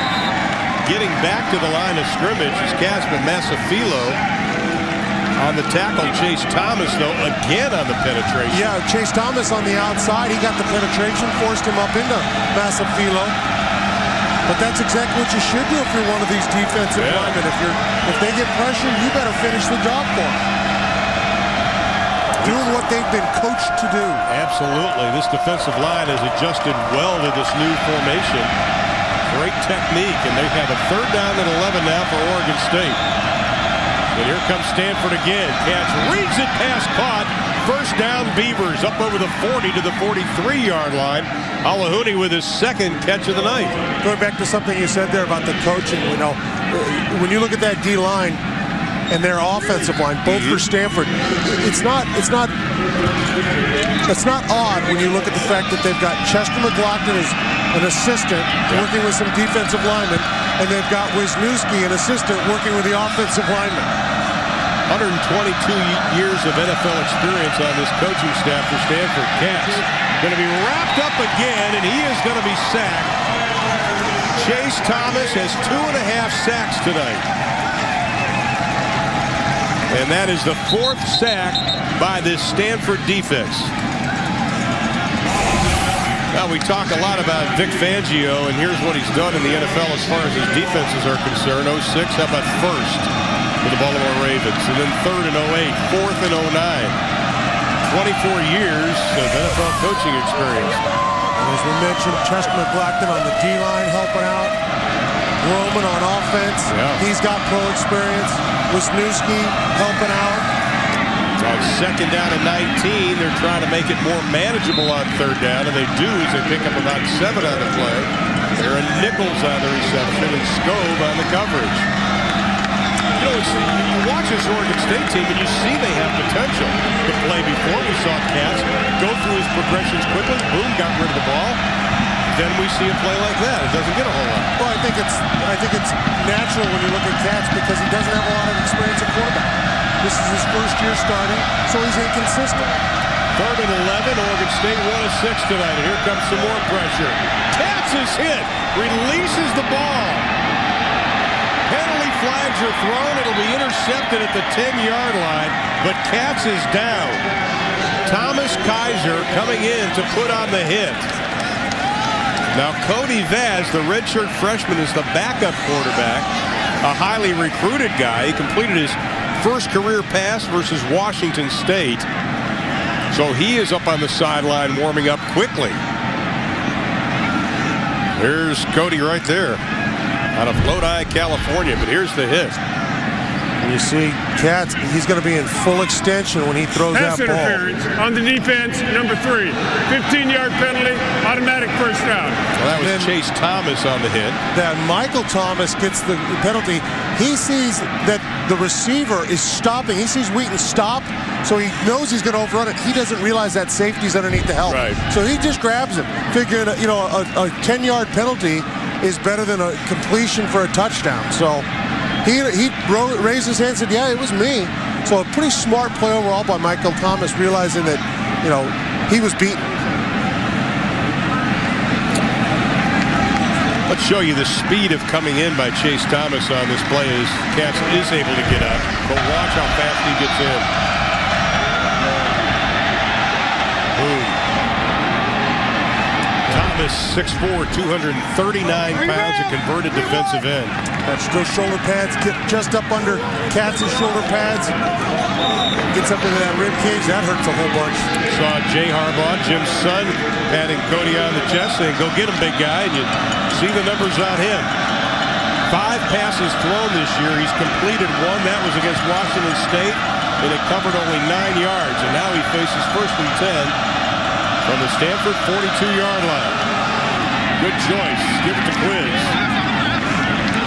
Getting back to the line of scrimmage is Casper Masafilo. On the tackle, Chase Thomas, though, again on the penetration. Yeah, Chase Thomas on the outside. He got the penetration, forced him up into Masafilo. But that's exactly what you should do if you're one of these defensive linemen. If they get pressure, you better finish the job for them. Doing what they've been coached to do. Absolutely. This defensive line has adjusted well to this new formation. Great technique, and they have a 3rd down and 11 now for Oregon State. And here comes Stanford again. Katz reads it past caught. 1st down, Beavers up over the 40 to the 43-yard line. Alahuni with his 2nd catch of the night. Going back to something you said there about the coaching, when you look at that D-line and their offensive line, both for Stanford, it's not odd when you look at the fact that they've got Chester McLaughlin as an assistant working with some defensive linemen, and they've got Wisniewski, an assistant, working with the offensive linemen. 122 years of NFL experience on this coaching staff for Stanford. Katz going to be wrapped up again, and he is going to be sacked. Chase Thomas has 2.5 sacks tonight. And that is the 4th sack by this Stanford defense. Now, we talk a lot about Vic Fangio, and here's what he's done in the NFL as far as his defenses are concerned. 06, how about 1st for the Baltimore Ravens? And then 3rd in 08, 4th in 09. 24 years of NFL coaching experience. And as we mentioned, Chester McLaughlin on the D-line helping out. Roman on offense. He's got pro experience. Wisniewski helping out. On 2nd down and 19, they're trying to make it more manageable on 3rd down, and they do as they pick up about 7 on the play. Aaron Nichols on the reception and Scove on the coverage. You watch this Oregon State team and you see they have potential. The play before, we saw Katz go through his progressions quickly. Boom, got rid of the ball. Then we see a play like that. It doesn't get a whole lot. Well, I think it's natural when you look at Katz because he doesn't have a lot of experience at quarterback. This is his 1st year starting, so he's inconsistent. 3rd and 11, Oregon State 1 of 6 tonight, and here comes some more pressure. Katz is hit, releases the ball. Penalty flags are thrown. It'll be intercepted at the 10-yard line, but Katz is down. Thomas Kaiser coming in to put on the hit. Now, Cody Vaz, the redshirt freshman, is the backup quarterback, a highly recruited guy. He completed his 1st career pass versus Washington State. So he is up on the sideline warming up quickly. There's Cody right there out of Lodi, California, but here's the hit. And you see Katz, he's going to be in full extension when he throws Pass that ball. interference on the defense, number 3. 15-yard penalty, automatic 1st down. Well, that was Chase Thomas on the hit. That Michael Thomas gets the penalty. He sees that the receiver is stopping. He sees Wheaton stop, so he knows he's going to overrun it. He doesn't realize that safety's underneath the helmet. Right. So he just grabs him, figuring a 10-yard penalty is better than a completion for a touchdown. So he raised his hand and said, yeah, it was me. So a pretty smart play overall by Michael Thomas, realizing that, he was beaten. Let's show you the speed of coming in by Chase Thomas on this play as Katz is able to get up. But watch how fast he gets in. Boom. Thomas, 6'4", 239 pounds, a converted defensive end. That's those shoulder pads get just up under Katz's shoulder pads. Gets up into that rib cage. That hurts a whole bunch. Saw Jay Harbaugh, Jim's son, patting Cody on the chest saying, go get him, big guy. And you see the numbers on him. 5 passes thrown this year. He's completed 1. That was against Washington State. And it covered only 9 yards. And now he faces 1st and 10 from the Stanford 42-yard line. Good choice. Give it to Quiz.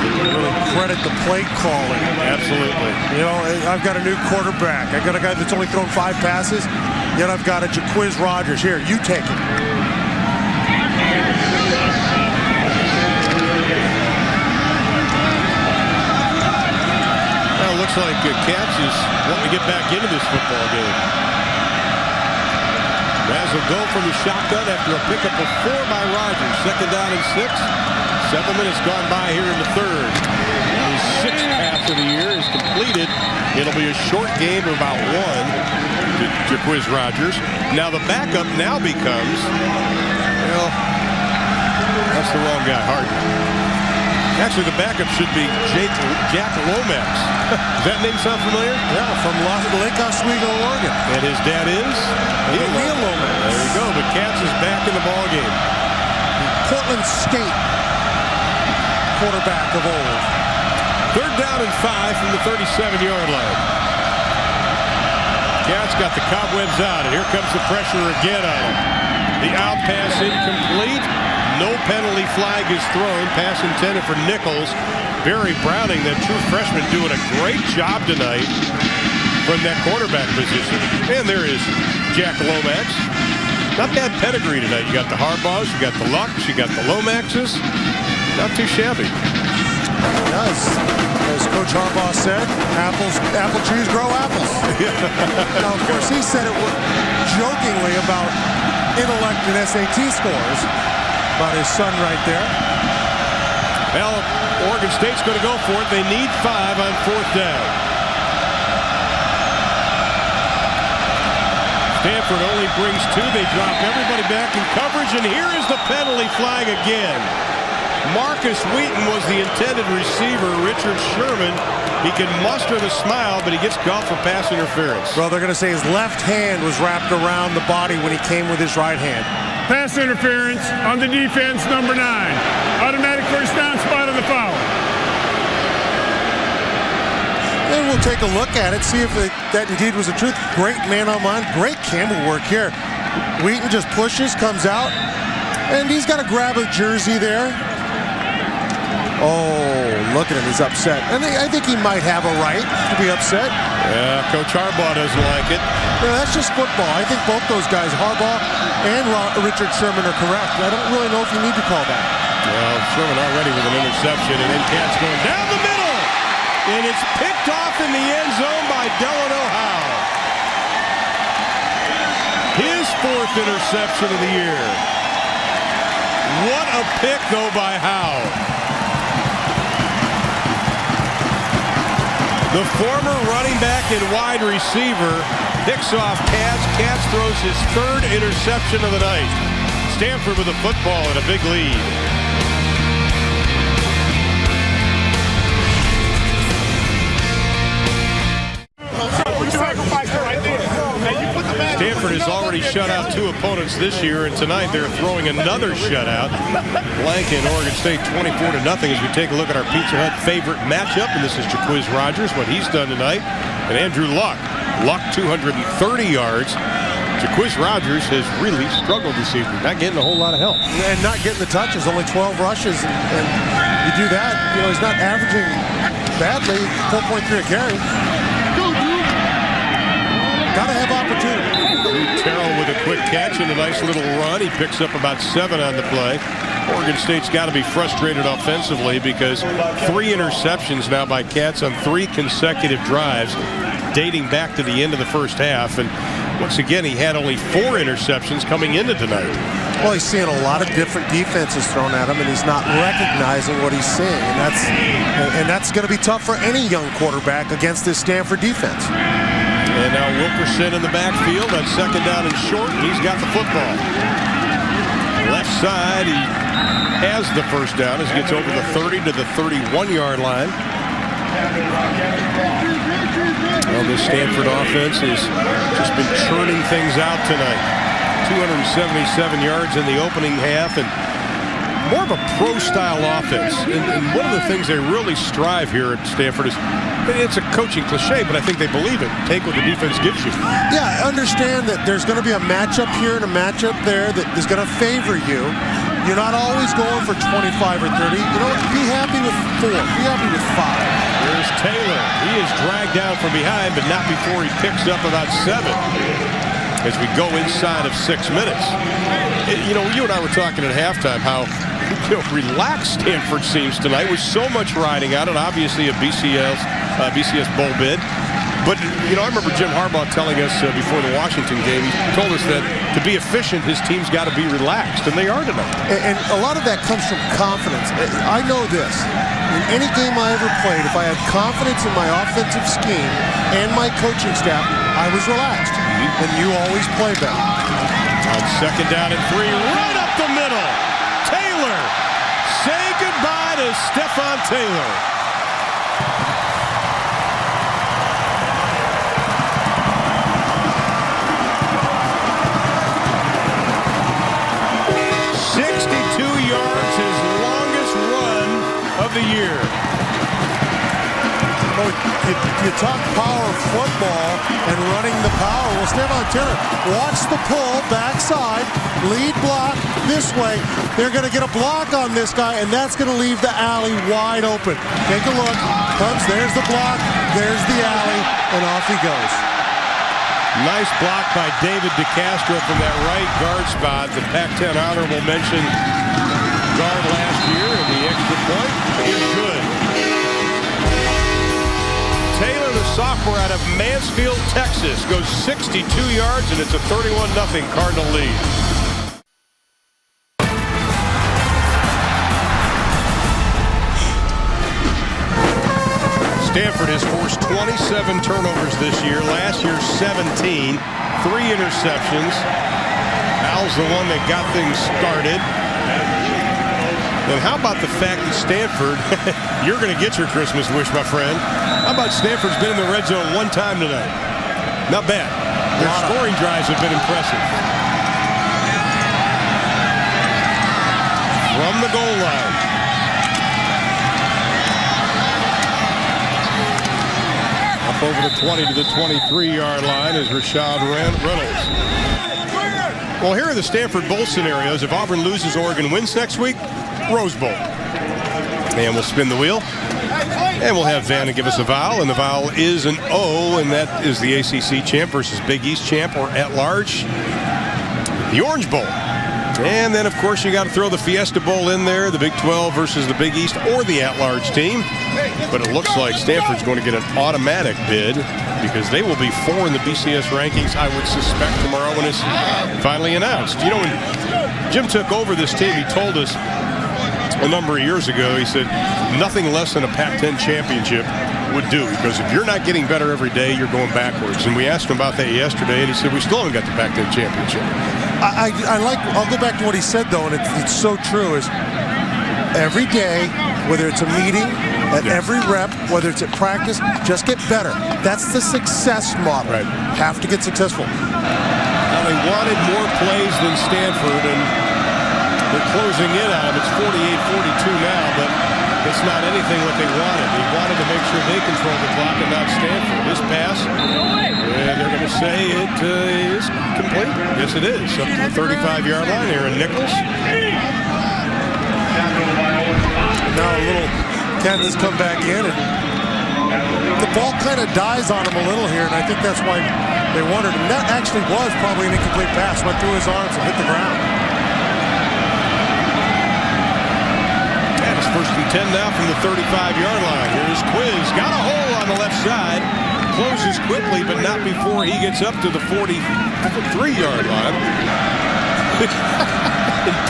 Really credit the play calling. Absolutely. You know, I've got a new quarterback. I got a guy that's only thrown 5 passes. Yet I've got a Jaquiz Rogers. Here, you take it. Now it looks like Katz is wanting to get back into this football game. Raz will go from the shotgun after a pickup of 4 by Rogers. 2nd down and 6. 7 minutes gone by here in the 3rd. His 6th pass of the year is completed. It'll be a short game of about 1 to Jaquiz Rogers. Now the backup now becomes, well, that's the wrong guy, Harden. Actually, the backup should be Jack Lomax. Does that name sound familiar? Yeah, from Lake Oswego, Oregon. And his dad is? Neil Lomax. There you go. But Katz is back in the ballgame. Portland State quarterback of old. 3rd down and 5 from the 37-yard line. Katz got the cobwebs out, and here comes the pressure again on him. The out pass incomplete. No penalty flag is thrown. Pass intended for Nichols. Barry Browning, that true freshman, doing a great job tonight from that quarterback position. And there is Jack Lomax. Not bad pedigree tonight. You got the Harbaughs, you got the Lucks, you got the Lomaxes. Not too shabby. It does. As Coach Harbaugh said, apple trees grow apples. Now, of course, he said it jokingly about intellect and SAT scores. About his son right there. Well, Oregon State's going to go for it. They need 5 on 4th down. Stanford only brings 2. They drop everybody back in coverage, and here is the penalty flag again. Marcus Wheaton was the intended receiver. Richard Sherman, he can muster the smile, but he gets called for pass interference. Well, they're going to say his left hand was wrapped around the body when he came with his right hand. Pass interference on the defense, number 9. Automatic 1st down, spot on the foul. And we'll take a look at it, see if that indeed was the truth. Great man-on-man, great camera work here. Wheaton just pushes, comes out, and he's got to grab a jersey there. Oh, look at him, he's upset. And I think he might have a right to be upset. Yeah, Coach Harbaugh doesn't like it. Yeah, that's just football. I think both those guys, Harbaugh and Richard Sherman, are correct. I don't really know if you need to call that. Well, Sherman already with an interception, and then Katz going down the middle. And it's picked off in the end zone by Delano Howe. His 4th interception of the year. What a pick, though, by Howe. The former running back and wide receiver picks off Katz. Katz throws his 3rd interception of the night. Stanford with a football and a big lead. Stanford has already shut out 2 opponents this year, and tonight they're throwing another shutout. Blanking Oregon State 24-0 as we take a look at our Pizza Hut favorite matchup, and this is Jaquiz Rogers, what he's done tonight, and Andrew Luck. Luck 230 yards. Jaquiz Rogers has really struggled this evening, not getting a whole lot of help. And not getting the touches, only 12 rushes, and you do that, you know, he's not averaging badly, 4.3 a carry. Got to have opportunity. Terrell with a quick catch and a nice little run. He picks up about 7 on the play. Oregon State's got to be frustrated offensively because 3 interceptions now by Katz on 3 consecutive drives dating back to the end of the first half. And Once again, he had only 4 interceptions coming into tonight. Well, he's seeing a lot of different defenses thrown at him, and he's not recognizing what he's seeing. And that's going to be tough for any young quarterback against this Stanford defense. And now Wilkerson in the backfield on 2nd down and short. He's got the football. Left side, he has the first down as he gets over the 30 to the 31-yard line. Well, this Stanford offense has just been churning things out tonight. 277 yards in the opening half, and more of a pro-style offense. And one of the things they really strive here at Stanford is, it's a coaching cliche, but I think they believe it. Take what the defense gives you. Yeah, understand that there's going to be a matchup here and a matchup there that is going to favor you. You're not always going for 25 or 30. You know what? Be happy with 4. Be happy with 5. There's Taylor. He is dragged down from behind, but not before he picks up about 7. As we go inside of 6 minutes. You know, you and I were talking at halftime how relaxed Stanford seems tonight with so much riding on it. Obviously a BCS bowl bid. But, you know, I remember Jim Harbaugh telling us before the Washington game, he told us that to be efficient, his team's got to be relaxed, and they are tonight. And a lot of that comes from confidence. I know this. In any game I ever played, if I had confidence in my offensive scheme and my coaching staff, I was relaxed. And you always play better. On 2nd down and 3, right up the middle. Taylor. Say goodbye to Stephon Taylor. Yards, his longest run of the year. Well, you talk power football and running the power. Well, Stephon Taylor, watch the pull, backside, lead block this way. They're going to get a block on this guy, and that's going to leave the alley wide open. Take a look. Comes, there's the block, there's the alley, and off he goes. Nice block by David DeCastro from that right guard spot. The Pac-10 honorable mention guard last year, and the extra point is good. Taylor, the sophomore out of Mansfield, Texas, goes 62 yards, and it's a 31-0 Cardinal lead. Stanford has forced 27 turnovers this year. Last year, 17. 3 interceptions. Al's the one that got things started. And how about the fact that Stanford, you're going to get your Christmas wish, my friend. How about Stanford's been in the red zone 1 time tonight? Not bad. Their scoring drives have been impressive. From the goal line. Up over the 20 to the 23-yard line is Rashad Reynolds. Well, here are the Stanford Bowl scenarios. If Auburn loses, Oregon wins next week, Rose Bowl. And we'll spin the wheel. And we'll have Vanna give us a vowel. And the vowel is an O, and that is the ACC champ versus Big East champ, or at large, the Orange Bowl. And then, of course, you got to throw the Fiesta Bowl in there, the Big 12 versus the Big East or the at-large team. But it looks like Stanford's going to get an automatic bid because they will be 4 in the BCS rankings, I would suspect, tomorrow when it's finally announced. You know, when Jim took over this team, he told us a number of years ago, he said, nothing less than a Pac-10 championship would do, because if you're not getting better every day, you're going backwards. And we asked him about that yesterday, and he said, we still haven't got the Pac-10 championship. I'll go back to what he said, though, and it's so true, is every day, whether it's a meeting, at every rep, whether it's at practice, just get better. That's the success model. Right. Have to get successful. Now, they wanted more plays than Stanford, and they're closing in on them. It's 48-42 now, but it's not anything what they wanted. They wanted to make sure they control the clock and not Stanford. This pass, and they're going to say it is complete. Yes, it is. Up to the 35-yard line here in Nichols. Now a little Kansas come back in, and the ball kind of dies on him a little here, and I think that's why they wanted him. That actually was probably an incomplete pass. Went through his arms and hit the ground. And it's 1st and 10 now from the 35-yard line. Here's Quiz. Got a hole on the left side. closes quickly, but not before he gets up to the 43-yard line.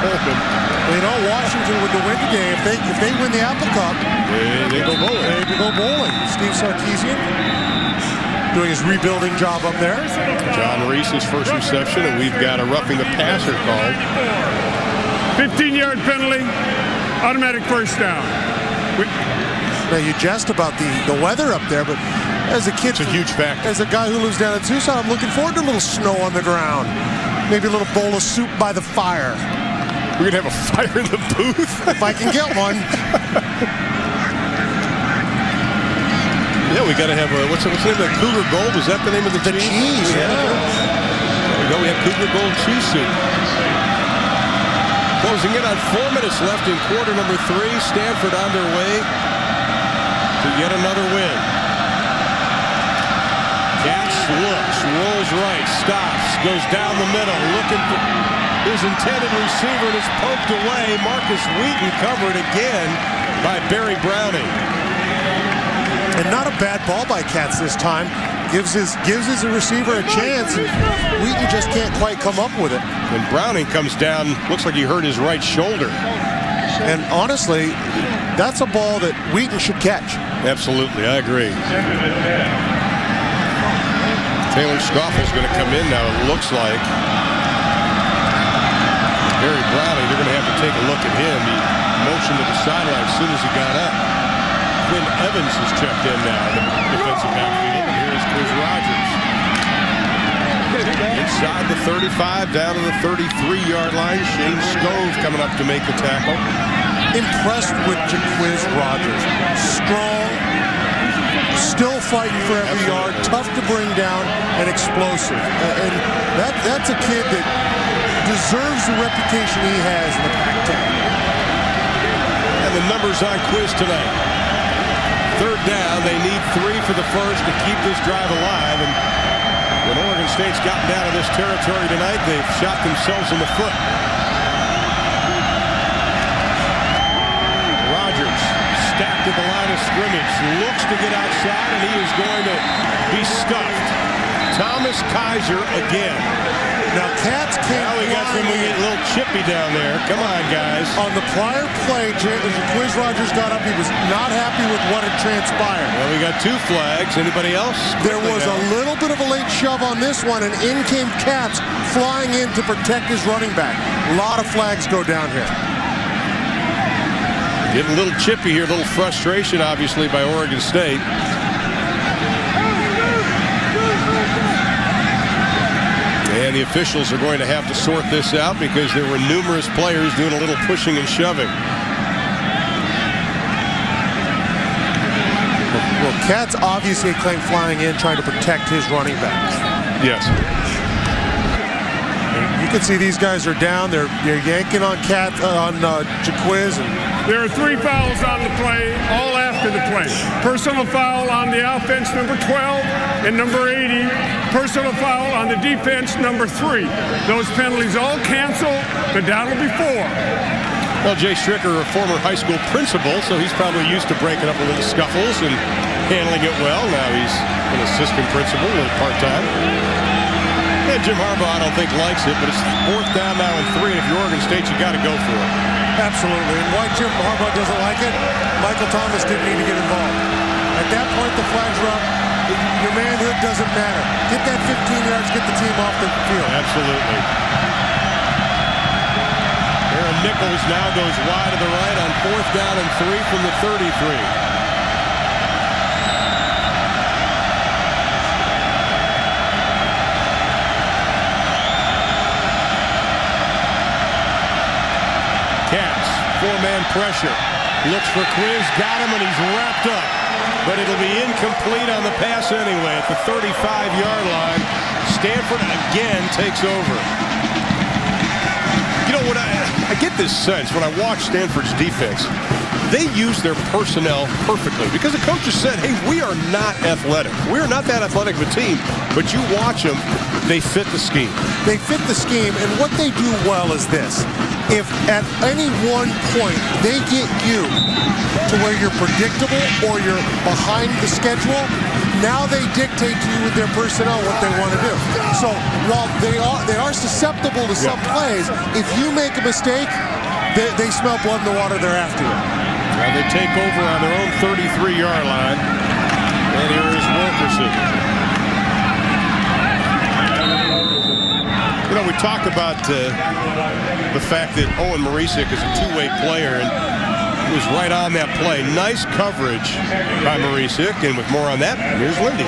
Pullman. You know, Washington with the win today, if they win the Apple Cup, they go bowling. They go bowling. Steve Sarkisian doing his rebuilding job up there. John Reese's first reception, and we've got a roughing the passer called. 15-yard penalty, automatic first down. Now you jest about the weather up there, but as a kid, it's a huge factor. As a guy who lives down in Tucson, I'm looking forward to a little snow on the ground. Maybe a little bowl of soup by the fire. We're going to have a fire in the booth? If I can get one. Yeah, we got to have what's the name of the Cougar Gold? Is that the name of the cheese? Cheese, yeah. There we go. We have Cougar Gold cheese soup. Closing in on 4 minutes left in quarter number 3. Stanford on their way to yet another win. Katz looks, rolls right, stops, goes down the middle, looking for his intended receiver, and is poked away. Marcus Wheaton covered again by Barry Browning. And not a bad ball by Katz this time. Gives his receiver a chance, and Wheaton just can't quite come up with it. And Browning comes down, looks like he hurt his right shoulder. And honestly, that's a ball that Wheaton should catch. Absolutely, I agree. Taylor Stoffel's going to come in now, it looks like. Barry Browning, they're going to have to take a look at him. He motioned to the sideline as soon as he got up. Quinn Evans has checked in now in the defensive backfield. And here's Chris Rogers. Inside the 35, down to the 33-yard line. Shane Scove coming up to make the tackle. Impressed with Jaquiz Rogers. Strong, still fighting for every yard, tough to bring down, and explosive. And that's a kid that deserves the reputation he has in the Pac-10. And the numbers on Quiz tonight. Third down, they need 3 for the first to keep this drive alive. And when Oregon State's gotten down to this territory tonight, they've shot themselves in the foot. Rogers stacked at the line of scrimmage, looks to get outside, and he is going to be stuffed. Thomas Kaiser again. Now Katz came now we got him a little chippy down there. Come on, guys. On the prior play, Jaquiz Rogers got up. He was not happy with what had transpired. Well, we got 2 flags. Anybody else? There was a little bit of a late shove on this one, and in came Katz flying in to protect his running back. A lot of flags go down here. Getting a little chippy here, a little frustration, obviously, by Oregon State. And the officials are going to have to sort this out because there were numerous players doing a little pushing and shoving. Well, Katz obviously claimed flying in, trying to protect his running backs. Yes. You can see these guys are down. They're yanking on Jaquiz. There are 3 fouls on the play, all after the play. Personal foul on the offense, number 12, and number 80. Personal foul on the defense, number 3. Those penalties all cancel. The down will be 4. Well, Jay Stricker, a former high school principal, so he's probably used to breaking up a little scuffles and handling it well. Now he's an assistant principal part-time. And Jim Harbaugh, I don't think, likes it, but it's 4th down now and 3. And if you're Oregon State, you got to go for it. Absolutely. And why Jim Harbaugh doesn't like it, Michael Thomas didn't need to get involved. At that point, the flags are up. Your manhood doesn't matter. Get that 15 yards, get the team off the field. Absolutely. Aaron Nichols now goes wide to the right on 4th down and 3 from the 33. Katz, 4-man pressure. Looks for Quiz, got him, and he's wrapped up. But it'll be incomplete on the pass anyway at the 35-yard line. Stanford again takes over. You know what, I get this sense when I watch Stanford's defense, they use their personnel perfectly because the coaches said, hey, we are not athletic. We are not that athletic of a team, but you watch them. They fit the scheme. They fit the scheme, and what they do well is this. If at any one point they get you to where you're predictable or you're behind the schedule, now they dictate to you with their personnel what they want to do. So while they are susceptible to some plays, if you make a mistake, they smell blood in the water, they're after you. Now they take over on their own 33-yard line. And here is Wilkerson. You know, we talk about the fact that Owen Marisic is a two-way player, and he was right on that play. Nice coverage by Marisic, and with more on that, here's Lindy.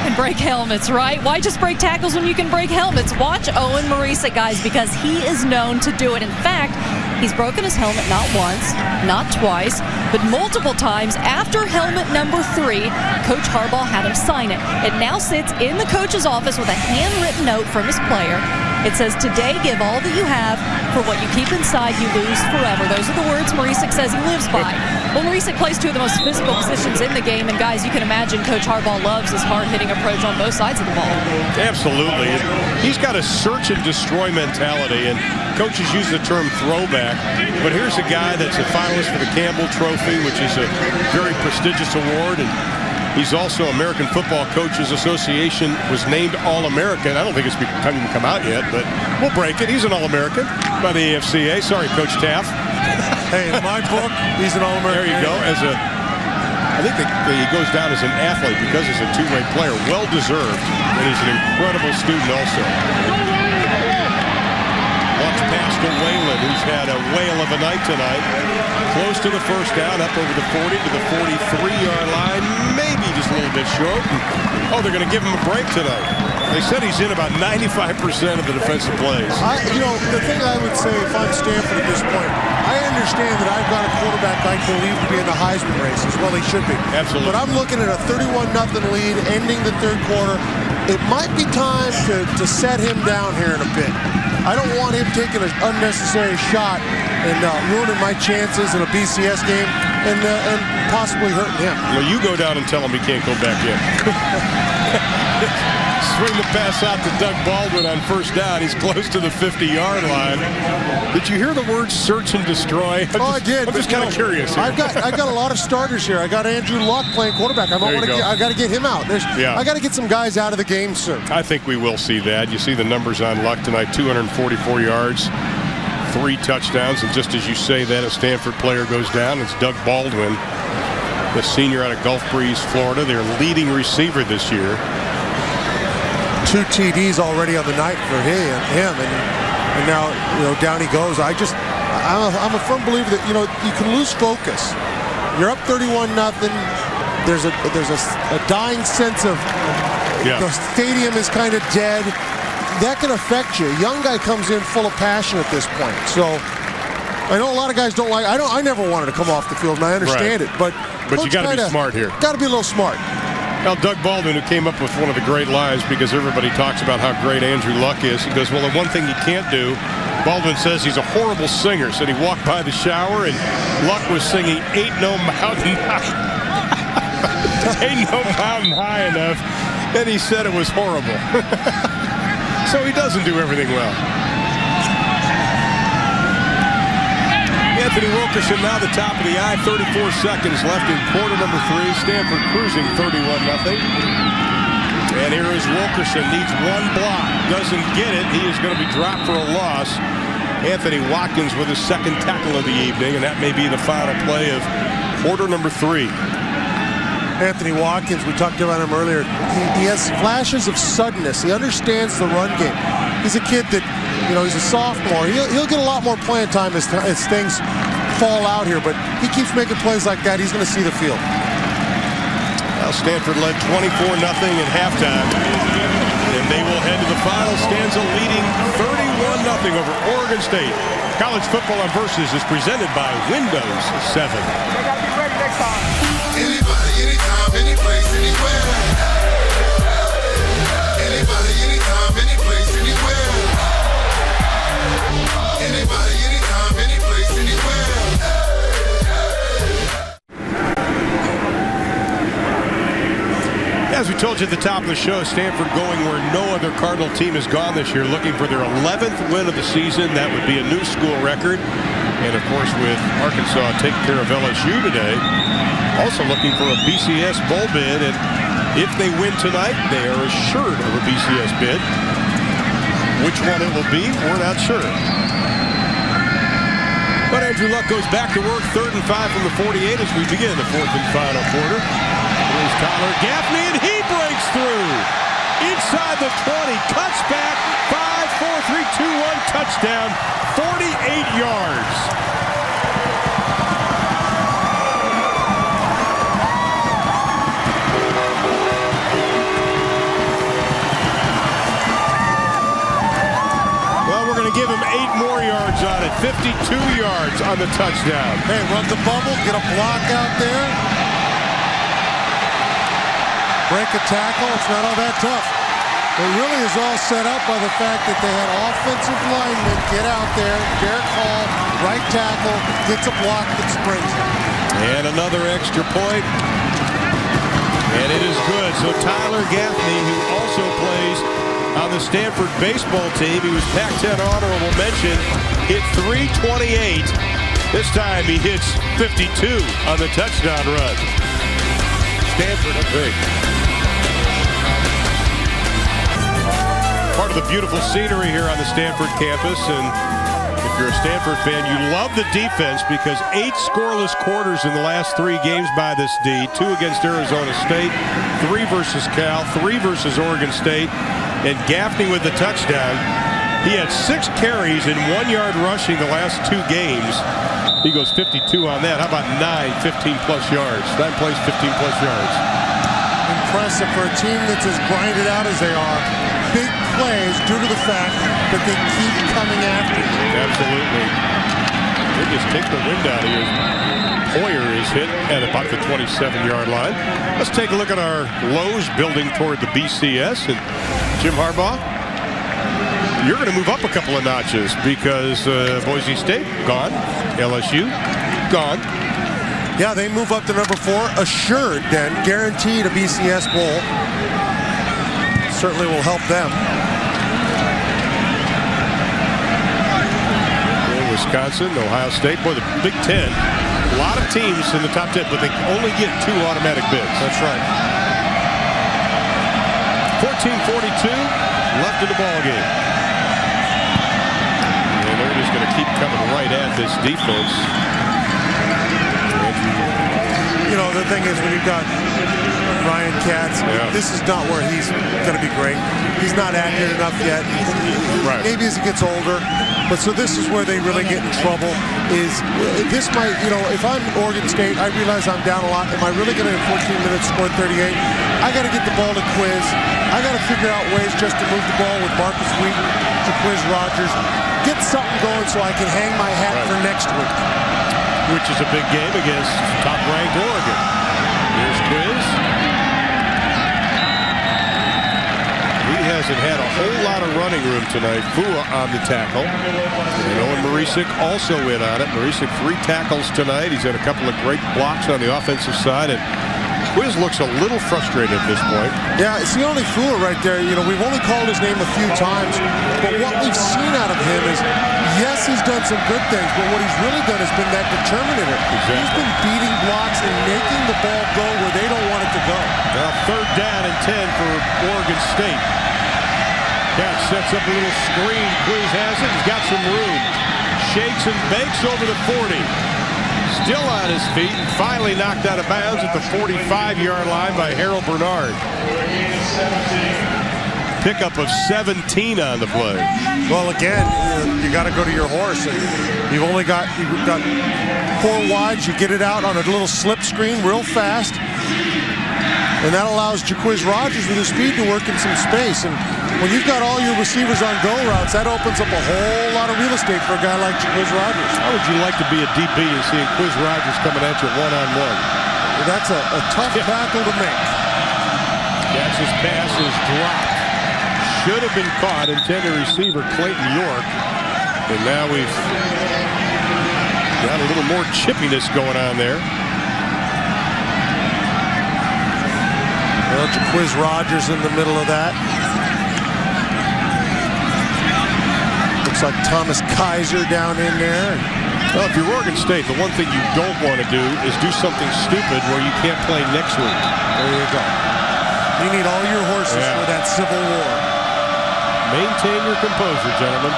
And break helmets, right? Why just break tackles when you can break helmets? Watch Owen Marisic, guys, because he is known to do it. In fact, he's broken his helmet not once, not twice, but multiple times. After helmet number 3, Coach Harbaugh had him sign it. It now sits in the coach's office with a handwritten note from his player. It says, "Today, give all that you have. For what you keep inside, you lose forever." Those are the words Marisic says he lives by. Well, Marisic plays two of the most physical positions in the game, and guys, you can imagine Coach Harbaugh loves his hard-hitting approach on both sides of the ball. Absolutely. He's got a search and destroy mentality, and coaches use the term throwback, but here's a guy that's a finalist for the Campbell Trophy, which is a very prestigious award, and he's also American Football Coaches Association was named All-American. I don't think it's even come out yet, but we'll break it. He's an All-American by the AFCA. Sorry, Coach Taff. Hey, in my book, he's an All-American. There you go. I think he goes down as an athlete because he's a two-way player. Well-deserved, and he's an incredible student also. Watch pass to Whalen, who's had a whale of a night tonight. Close to the first down, up over the 40 to the 43-yard line. Maybe just a little bit short. Oh, they're going to give him a break tonight. They said he's in about 95% of the defensive plays. The thing I would say if I'm Stanford at this point, I understand that I've got a quarterback I believe to be in the Heisman race as well. He should be. Absolutely. But I'm looking at a 31-0 lead ending the third quarter. It might be time to set him down here in a bit. I don't want him taking an unnecessary shot and ruining my chances in a BCS game and possibly hurting him. Well, you go down and tell him he can't go back in. Swing the pass out to Doug Baldwin on first down. He's close to the 50-yard line. Did you hear the words search and destroy? I did. I'm just kind of curious here. I've got a lot of starters here. I got Andrew Luck playing quarterback. I got to get him out. I got to get some guys out of the game soon. I think we will see that. You see the numbers on Luck tonight: 244 yards, 3 touchdowns, and just as you say that, a Stanford player goes down. It's Doug Baldwin, the senior out of Gulf Breeze, Florida, their leading receiver this year. 2 TDs already on the night for him, and now down he goes. I'm a firm believer that you can lose focus. You're up 31-0. There's a dying sense of the stadium is kind of dead. That can affect you. A young guy comes in full of passion at this point. So I know a lot of guys don't like. I never wanted to come off the field, and I understand it. But you got to be smart here. Got to be a little smart. Now, Doug Baldwin, who came up with one of the great lines because everybody talks about how great Andrew Luck is, he goes, well, the one thing you can't do, Baldwin says he's a horrible singer. Said he walked by the shower and Luck was singing Ain't No Mountain High. Ain't no mountain high enough. And he said it was horrible. So he doesn't do everything well. Anthony Wilkerson now the top of the eye. 34 seconds left in quarter number 3. Stanford cruising 31-0. And here is Wilkerson. Needs one block. Doesn't get it. He is going to be dropped for a loss. Anthony Watkins with his second tackle of the evening. And that may be the final play of quarter number 3. Anthony Watkins, we talked about him earlier. He has flashes of suddenness. He understands the run game. He's a kid that, he's a sophomore. He'll get a lot more playing time as things fall out here, but he keeps making plays like that. He's going to see the field. Well, Stanford led 24-0 at halftime, and they will head to the final stanza leading 31-0 over Oregon State. College Football on Versus is presented by Windows 7. They got to be ready next time. Anybody, anytime, any place, anywhere. Anybody, anytime, any place, anywhere. Anybody, anytime, any place, anywhere. As we told you at the top of the show, Stanford going where no other Cardinal team has gone this year, looking for their 11th win of the season. That would be a new school record. And, of course, with Arkansas taking care of LSU today, also looking for a BCS bowl bid. And if they win tonight, they are assured of a BCS bid. Which one it will be, we're not sure. But Andrew Luck goes back to work, 3rd and 5 from the 48 as we begin the 4th and final quarter. Here's Tyler Gaffney, and he breaks through. Inside the 20, cuts back, 5, 4, 3, 2, 1, touchdown, 48 yards. Well, we're going to give him 8 more yards on it, 52 yards on the touchdown. Hey, run the bubble, get a block out there. Break a tackle, it's not all that tough. It really is all set up by the fact that they had offensive linemen get out there. Derek Hall, right tackle, gets a block that springs. And another extra point. And it is good. So Tyler Gaffney, who also plays on the Stanford baseball team, he was Pac-10 honorable mention, hit 328. This time he hits 52 on the touchdown run. Stanford up big. Part of the beautiful scenery here on the Stanford campus, and if you're a Stanford fan, you love the defense because 8 scoreless quarters in the last 3 games by this D, 2 against Arizona State, 3 versus Cal, 3 versus Oregon State, and Gaffney with the touchdown. He had 6 carries and 1 yard rushing the last 2 games. He goes 52 on that. How about 9 15-plus yards? 9 plays, 15-plus yards. Impressive for a team that's as grinded out as they are. Big plays due to the fact that they keep coming after you. Absolutely. They just take the wind out of you. Hoyer is hit at about the 27-yard line. Let's take a look at our lows building toward the BCS. And Jim Harbaugh, you're going to move up a couple of notches because Boise State, gone. LSU, gone. Yeah, they move up to number 4. Assured, then, guaranteed a BCS bowl. Certainly will help them. Wisconsin, Ohio State, boy, the Big Ten. A lot of teams in the top 10, but they only get 2 automatic bids. That's right. 14:42 left in the ball game. And they're just going to keep coming right at this defense. You know, the thing is, when you've got Ryan Katz, this is not where he's going to be great. He's not accurate enough yet. Right. Maybe as he gets older. But so this is where they really get in trouble. Is this might, you know, if I'm Oregon State, I realize I'm down a lot. Am I really going to in 14 minutes score 38? I got to get the ball to Quiz. I got to figure out ways just to move the ball with Marcus Wheaton to Quiz Rogers. Get something going so I can hang my hat for next week. Which is a big game against top-ranked Oregon. Here's Quiz. He hasn't had a whole lot of running room tonight. Fua on the tackle. And Owen Marisic also in on it. Marisic 3 tackles tonight. He's had a couple of great blocks on the offensive side. And Quiz looks a little frustrated at this point. Yeah, it's the only Fua right there. You know, we've only called his name a few times. But what we've seen out of him is, yes, he's done some good things. But what he's really done has been that determinator. Exactly. He's been beating blocks and making the ball go where they don't want it to go. Now 3rd down and 10 for Oregon State. Cat sets up a little screen. Quiz has it. He's got some room. Shakes and bakes over the 40. Still on his feet and finally knocked out of bounds at the 45-yard line by Harold Bernard. Pickup of 17 on the play. Well, again, you got to go to your horse. And you've got 4 wides. You get it out on a little slip screen real fast. And that allows Jaquiz Rogers with his speed to work in some space. And when you've got all your receivers on go routes, that opens up a whole lot of real estate for a guy like Jaquiz Rogers. How would you like to be a DB and seeing Quiz Rogers coming at you one-on-one? Well, that's a tough tackle to make. Katz's pass is dropped. Should have been caught. Intended receiver Clayton York. And now we've got a little more chippiness going on there. Well, Jaquiz Rogers in the middle of that. Looks like Thomas Kaiser down in there. Well, if you're Oregon State, the one thing you don't want to do is do something stupid where you can't play next week. There you go. You need all your horses for that Civil War. Maintain your composure, gentlemen.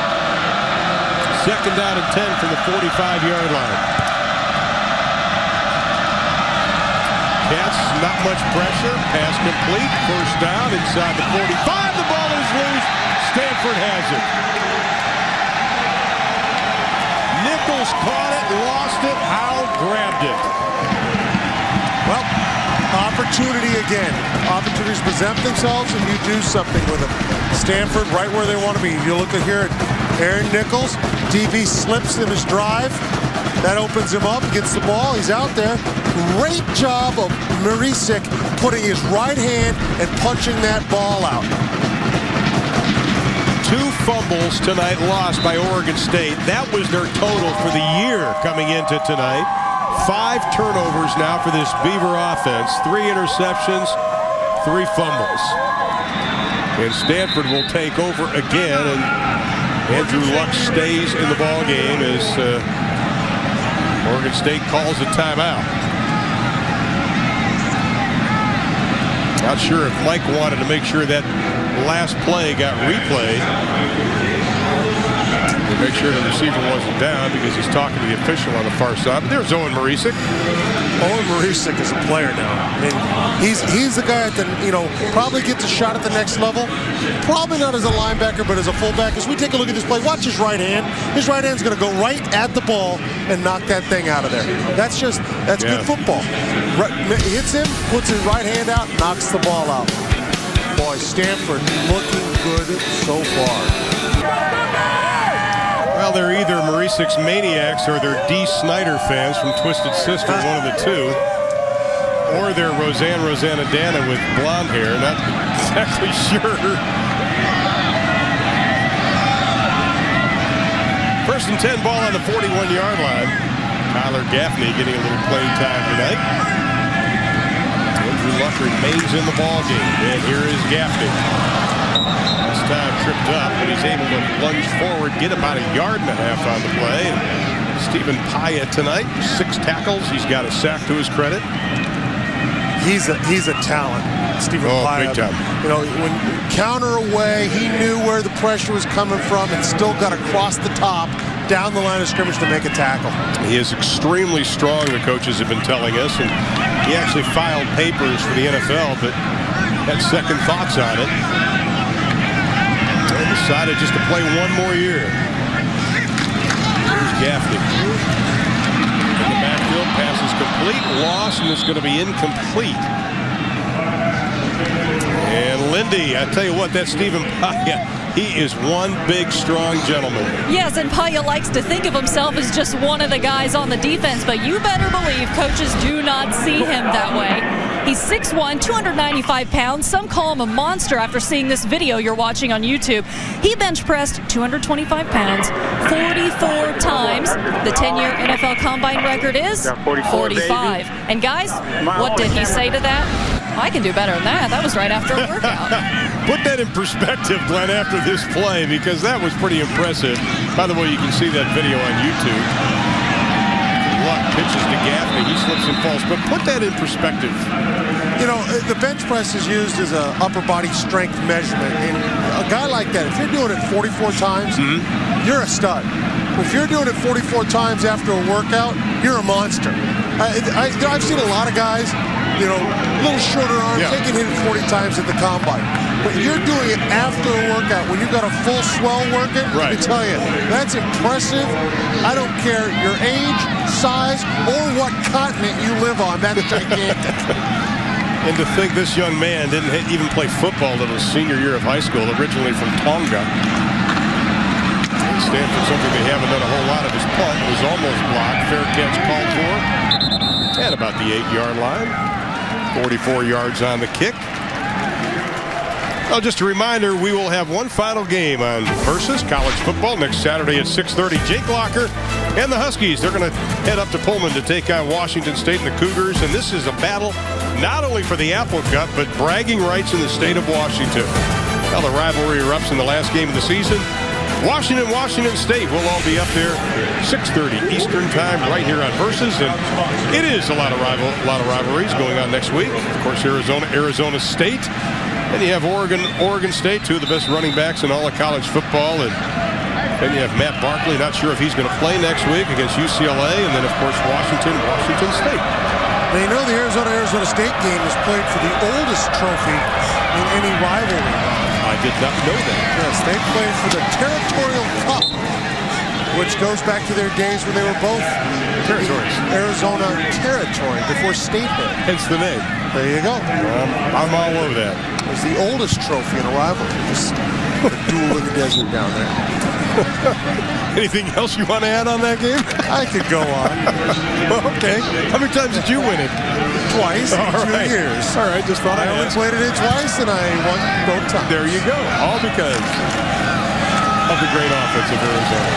2nd down and 10 from the 45-yard line. Cats, not much pressure. Pass complete. 1st down inside the 45. The ball is loose. Stanford has it. Nichols caught it, lost it. Howe grabbed it. Well, opportunity again. Opportunities present themselves and you do something with them. Stanford right where they want to be. You look at here at Aaron Nichols. DB slips in his drive. That opens him up. He gets the ball. He's out there. Great job of Marisik putting his right hand and punching that ball out. 2 fumbles tonight lost by Oregon State. That was their total for the year coming into tonight. 5 turnovers now for this Beaver offense. 3 interceptions, 3 fumbles. And Stanford will take over again, and Andrew Luck stays in the ball game as Oregon State calls a timeout. Not sure if Mike wanted to make sure that last play got replayed. To make sure the receiver wasn't down because he's talking to the official on the far side. But there's Owen Marisik. Owen Marisik is a player now. I mean, he's the guy that, probably gets a shot at the next level. Probably not as a linebacker, but as a fullback. As we take a look at this play, watch his right hand. His right hand's going to go right at the ball and knock that thing out of there. That's good football. Hits him, puts his right hand out, knocks the ball out. Boy, Stanford looking good so far. Well, they're either Marisik's maniacs or they're Dee Snider fans from Twisted Sister, one of the two. Or they're Rosanna Dana with blonde hair. Not exactly sure. 1st and 10, ball on the 41-yard line. Tyler Gaffney getting a little playing time tonight. Andrew Luck remains in the ball game. And here is Gaffney. This time tripped up, but he's able to plunge forward, get about 1.5 yards on the play. And Stephen Paya tonight, 6 tackles. He's got a sack to his credit. He's a talent, Stephen Paya. Big time. When counter away, he knew where the pressure was coming from and still got across the top down the line of scrimmage to make a tackle. He is extremely strong, the coaches have been telling us, and he actually filed papers for the NFL, but had second thoughts on it. And decided just to play 1 more year. Here's Gaffney. In the backfield, pass is complete, lost, and it's going to be incomplete. And Lindy, I tell you what, that Stephen Paya, he is one big, strong gentleman. Yes, and Paya likes to think of himself as just one of the guys on the defense, but you better believe coaches do not see him that way. He's 6'1", 295 pounds. Some call him a monster after seeing this video you're watching on YouTube. He bench pressed 225 pounds 44 times. The 10-year NFL Combine record is 45. And guys, what did he say to that? I can do better than that. That was right after a workout. Put that in perspective, Glenn, after this play, because that was pretty impressive. By the way, you can see that video on YouTube. Luck pitches to Gaffney. He slips and falls. But put that in perspective. The bench press is used as an upper body strength measurement. And a guy like that, if you're doing it 44 times, you're a stud. If you're doing it 44 times after a workout, you're a monster. I've seen a lot of guys, little shorter arms, they can hit it 40 times at the combine. But you're doing it after a workout when you've got a full swell working. Let me tell you, that's impressive. I don't care your age, size, or what continent you live on. That's gigantic. And to think this young man didn't even play football until his senior year of high school, originally from Tonga. Stanford, something they haven't done a whole lot of. His punt was almost blocked. Fair catch called for. At about the 8-yard line. 44 yards on the kick. Well, just a reminder, we will have one final game on Versus College Football next Saturday at 6:30. Jake Locker and the Huskies, they're going to head up to Pullman to take on Washington State and the Cougars. And this is a battle not only for the Apple Cup, but bragging rights in the state of Washington. Well, the rivalry erupts in the last game of the season. Washington State will all be up there 6:30 Eastern time right here on Versus, and it is a lot of rivalries going on next week. Of course, Arizona State, and you have Oregon State, two of the best running backs in all of college football, and then you have Matt Barkley, not sure if he's going to play next week against UCLA, and then of course Washington State. Now, you know the Arizona State game is played for the oldest trophy in any rivalry. I did not know that. Yes, they play for the Territorial Cup, which goes back to their days when they were both territories. Arizona Territory before statehood. Hence the name. There you go. I'm all over that. It's the oldest trophy in a rivalry. Just a duel in the desert down there. Anything else you want to add on that game? I could go on. Okay. How many times did you win it? Twice in 2 years. All right, just thought I only played it twice, and I won both times. There you go. All because of the great offense of Arizona.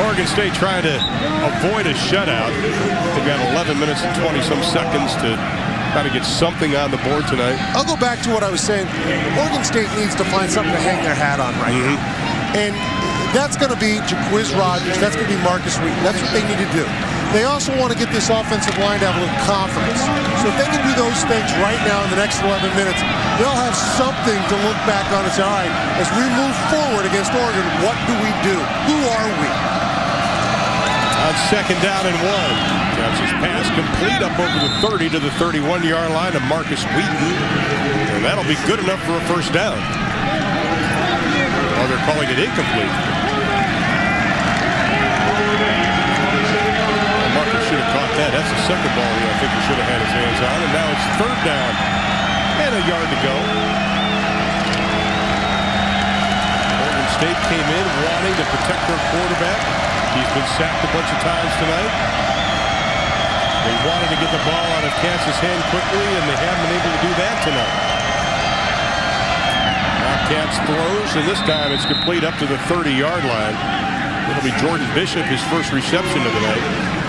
Oregon State trying to avoid a shutout. They've got 11 minutes and 20-some seconds to try to get something on the board tonight. I'll go back to what I was saying. Oregon State needs to find something to hang their hat on right now. And that's going to be Jaquiz Rogers. That's going to be Marcus Wheaton. That's what they need to do. They also want to get this offensive line to have a little confidence. So if they can do those things right now in the next 11 minutes, they'll have something to look back on and say, all right, as we move forward against Oregon, what do we do? Who are we? On second down and 1. Johnson pass complete up over the 30 to the 31-yard line of Marcus Wheaton. And that'll be good enough for a first down. Oh, they're calling it incomplete. Marcus should have caught that. That's the second ball I think he should have had his hands on. And now it's third down and a yard to go. Oregon State came in wanting to protect their quarterback. He's been sacked a bunch of times tonight. They wanted to get the ball out of Katz's hand quickly, and they haven't been able to do that tonight. Now Katz throws, and this time it's complete up to the 30-yard line. It'll be Jordan Bishop, his first reception of the night.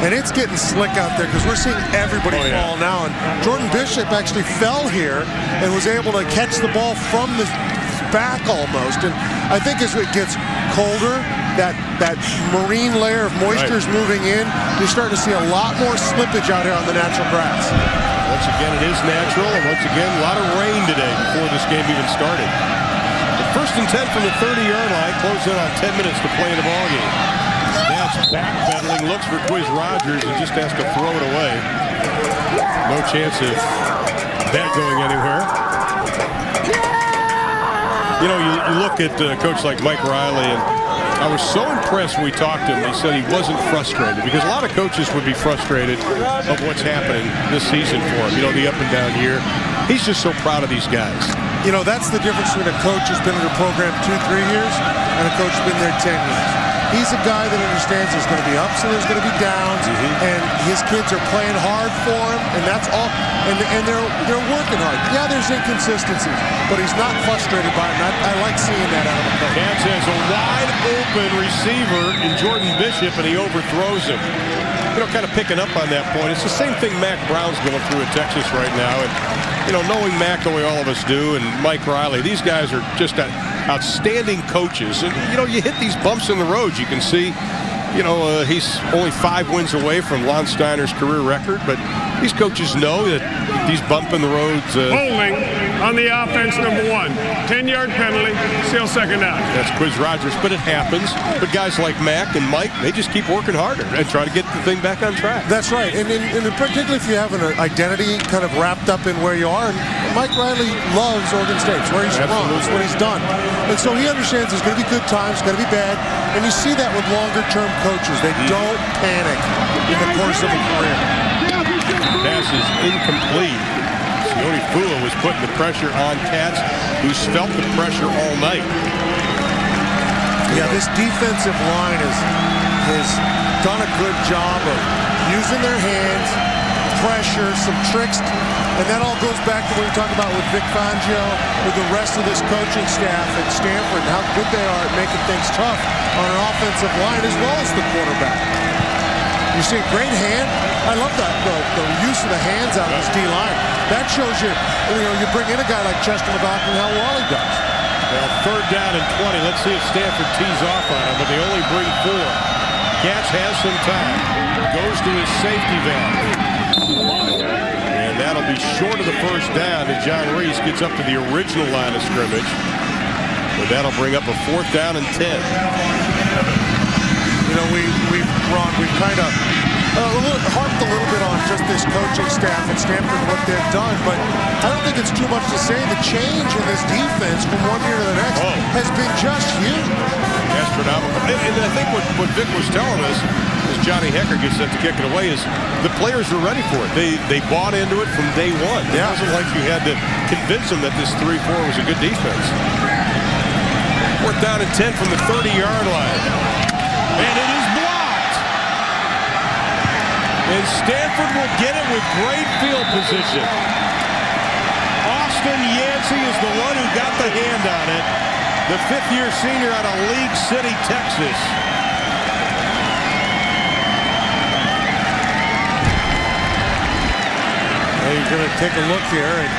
And it's getting slick out there because we're seeing everybody fall now. And Jordan Bishop actually fell here and was able to catch the ball from the back almost. And I think as it gets colder, that marine layer of moisture is moving in. You're starting to see a lot more slippage out here on the natural grass. Once again, it is natural, and once again, a lot of rain today before this game even started. The first and 10 from the 30-yard line, close in on 10 minutes to play in the ballgame. That's backpedaling, looks for Quiz Rogers and just has to throw it away. No chance of that going anywhere. You know, you look at a coach like Mike Riley, and I was so impressed when we talked to him. He said he wasn't frustrated, because a lot of coaches would be frustrated of what's happening this season for him. You know, the up and down year. He's just so proud of these guys. You know, that's the difference between a coach who's been in a program 2-3 years and a coach who's been there 10 years. He's a guy that understands there's going to be ups and there's going to be downs, and his kids are playing hard for him, and that's all. And they're working hard. Yeah, there's inconsistencies, but he's not frustrated by it, and I like seeing that out of a coach. Katz has a wide open receiver in Jordan Bishop, and he overthrows him. You know, kind of picking up on that point. It's the same thing Mac Brown's going through at Texas right now, and you know, knowing Mac the way all of us do, and Mike Riley, these guys are just outstanding coaches. And, you know, you hit these bumps in the road. You can see, you know, he's only 5 wins away from Lon Steiner's career record, but these coaches know that these bump in the roads. Holding on the offense, number 1. 10-yard penalty, still second down. That's Quiz Rogers, but it happens. But guys like Mac and Mike, they just keep working harder and try to get the thing back on track. That's right. And particularly if you have an identity kind of wrapped up in where you are. And Mike Riley loves Oregon State. It's where he's from. It's what he's done. And so he understands there's going to be good times, going to be bad. And you see that with longer-term coaches. They don't panic in the course of a career. Pass is incomplete. Sione Fua was putting the pressure on Katz, who's felt the pressure all night. Yeah, this defensive line has done a good job of using their hands, pressure, some tricks, and that all goes back to what we talked about with Vic Fangio, with the rest of this coaching staff at Stanford, and how good they are at making things tough on an offensive line as well as the quarterback. You see a great hand, I love that, the use of the hands out of this D-line. That shows you, you bring in a guy like Chester McLaughlin, how well he does. Well, 3rd down and 20. Let's see if Stanford tees off on him, but they only bring 4. Katz has some time. Goes to his safety valve. And that'll be short of the 1st down as John Reese gets up to the original line of scrimmage. But that'll bring up a 4th down and 10. We've kind of harped a little bit on just this coaching staff at Stanford and what they've done, but I don't think it's too much to say the change in this defense from one year to the next has been just huge. Astronomical. And I think what Vic was telling us as Johnny Hecker gets set to kick it away is the players were ready for it. They bought into it from day one. It wasn't like you had to convince them that this 3-4 was a good defense. 4th down and 10 from the 30-yard line. And it is blocked. And Stanford will get it with great field position. Austin Yancey is the one who got the hand on it. The 5th-year senior out of League City, Texas. Well, you're going to take a look here. And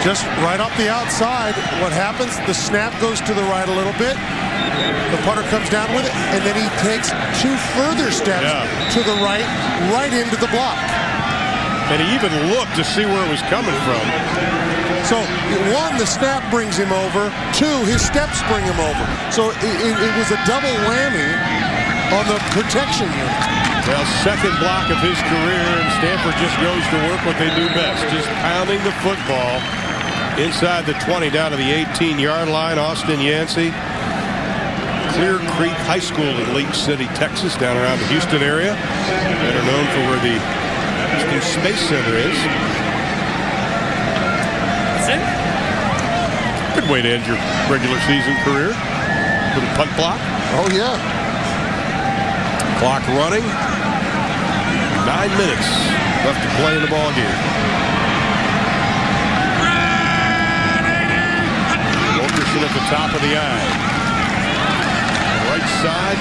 just right off the outside, what happens? The snap goes to the right a little bit. The punter comes down with it, and then he takes 2 further steps to the right into the block. And he even looked to see where it was coming from. So, 1, the snap brings him over. 2, his steps bring him over. So, it was a double whammy on the protection unit. Well, 2nd block of his career, and Stanford just goes to work what they do best, just pounding the football inside the 20 down to the 18-yard line. Austin Yancey, Clear Creek High School in League City, Texas, down around the Houston area. Better known for where the Houston Space Center is. Good way to end your regular season career. Little punt block. Oh, yeah. Clock running. 9 minutes left to play in the ball game. Wilkerson at the top of the eye. Right side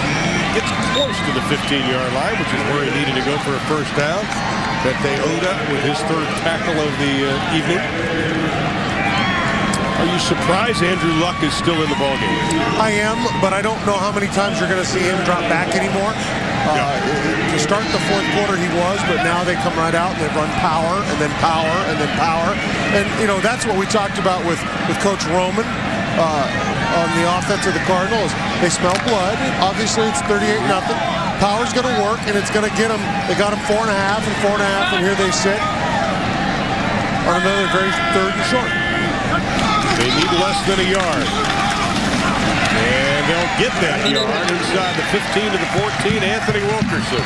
gets close to the 15-yard line, which is where he needed to go for a 1st down. That they owed up with his 3rd tackle of the evening. Are you surprised Andrew Luck is still in the ballgame? I am, but I don't know how many times you're going to see him drop back anymore. To start the 4th quarter, he was, but now they come right out and they run power and then power and then power. And, that's what we talked about with Coach Roman on the offense of the Cardinals. They smell blood. Obviously, it's 38-0. Power's going to work, and it's going to get them. They got them 4.5 and 4.5, and here they sit on another very 3rd and short. They need less than a yard. And they'll get that yard inside the 15 to the 14, Anthony Wilkerson.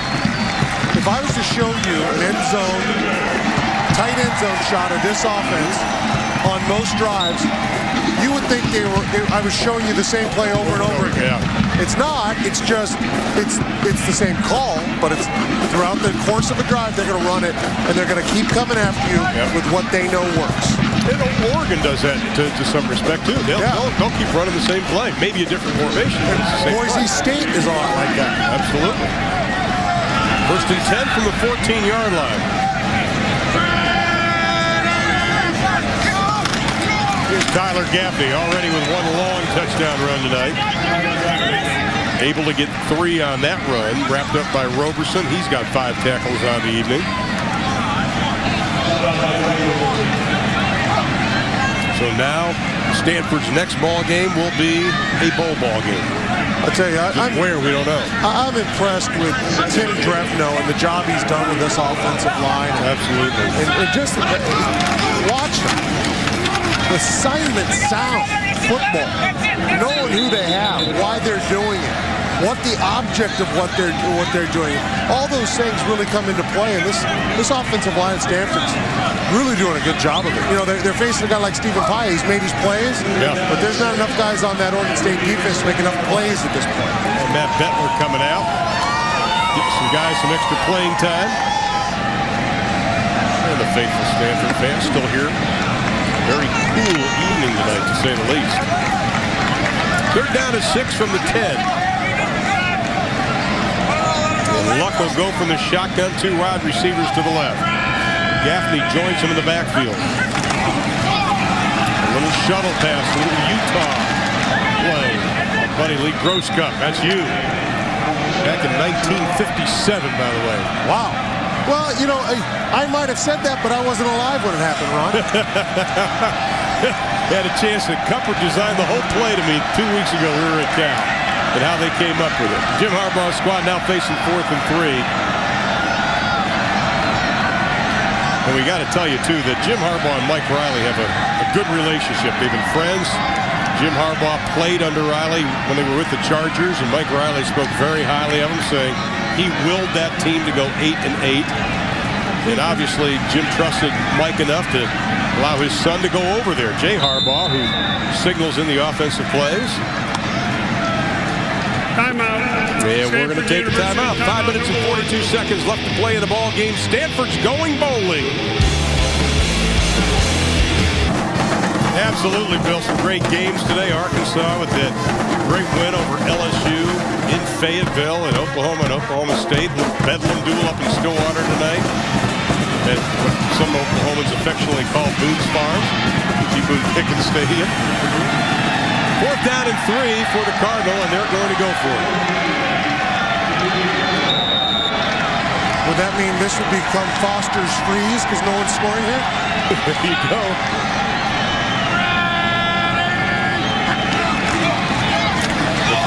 If I was to show you an tight end zone shot of this offense on most drives, you would think I was showing you the same play over and over again. It's not. It's just, it's the same call, but it's throughout the course of a drive, they're going to run it, and they're going to keep coming after you with what they know works. Oregon does that to some respect, too. They'll keep running the same play. Maybe a different formation. Boise State is a lot like that. Absolutely. 1st and 10 from the 14-yard line. Here's Tyler Gaffney, already with 1 long touchdown run tonight. Able to get 3 on that run, wrapped up by Roberson. He's got 5 tackles on the evening. So now Stanford's next ball game will be a bowl ball game. I'll tell you, where we don't know. I'm impressed with Tim Drevno and the job he's done with this offensive line. Absolutely. And just watch them. Assignment sound football. Knowing who they have, why they're doing it, what the object of what they're doing. All those things really come into play, and this offensive line at Stanford's really doing a good job of it. They're facing a guy like Stephen Pye. He's made his plays, but there's not enough guys on that Oregon State defense to make enough plays at this point. And Matt Bettler coming out, getting some guys some extra playing time. And the faithful Stanford fans still here. Very cool evening tonight, to say the least. 3rd down and 6 from the 10. And Luck They'll go from the shotgun, 2 wide receivers to the left. Gaffney joins him in the backfield. A little shuttle pass, a little Utah play. Our buddy Lee Grosscup, that's you. Back in 1957, by the way. Wow. Well, you know, I might have said that, but I wasn't alive when it happened, Ron. Had a chance that Cupper designed the whole play to me 2 weeks ago. We were at Cal, and how they came up with it. Jim Harbaugh's squad now facing 4th and 3. And we got to tell you, too, that Jim Harbaugh and Mike Riley have a good relationship. They've been friends. Jim Harbaugh played under Riley when they were with the Chargers, and Mike Riley spoke very highly of him, saying he willed that team to go 8-8. And obviously, Jim trusted Mike enough to allow his son to go over there. Jay Harbaugh, who signals in the offensive plays. Timeout. And we're going to take a timeout. 5 minutes and 42 seconds left to play in the ball game. Stanford's going bowling. Absolutely, Bill. Some great games today. Arkansas with that great win over LSU in Fayetteville, and Oklahoma State. Bedlam duel up in Stillwater tonight at what some Oklahomans affectionately call Boone's Farm, G. Boone Pickens Stadium. 4th down and 3 for the Cardinal, and they're going to go for it. Would that mean this would become Foster's freeze because no one's scoring here? There you go.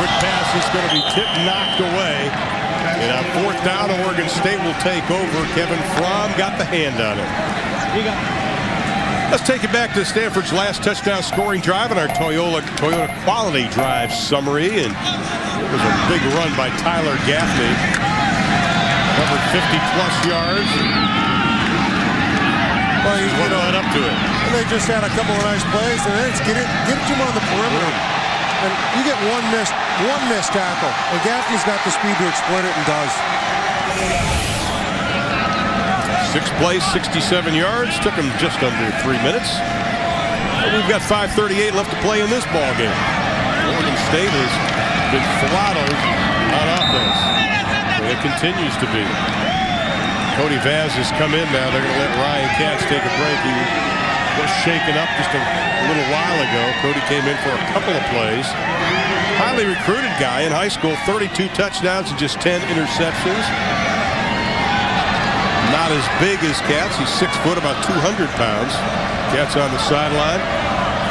Quick pass is going to be knocked away. And on 4th down, Oregon State will take over. Kevin Fromm got the hand on it. Let's take it back to Stanford's last touchdown scoring drive in our Toyota Quality Drive summary. And it was a big run by Tyler Gaffney. Covered 50-plus yards. Well, you know, up to it. And they just had a couple of nice plays. And then it's get him on the perimeter. And you get one missed tackle. And Gaffney's got the speed to exploit it and does. 6 plays, 67 yards. Took him just under 3 minutes. And we've got 5:38 left to play in this ball game. Oregon State has been throttled on offense. And it continues to be. Cody Vaz has come in now. They're going to let Ryan Katz take a break. He was shaken up just a little while ago. Cody came in for a couple of plays. Highly recruited guy in high school, 32 touchdowns and just 10 interceptions. Not as big as Katz. He's 6 foot, about 200 pounds. Katz on the sideline.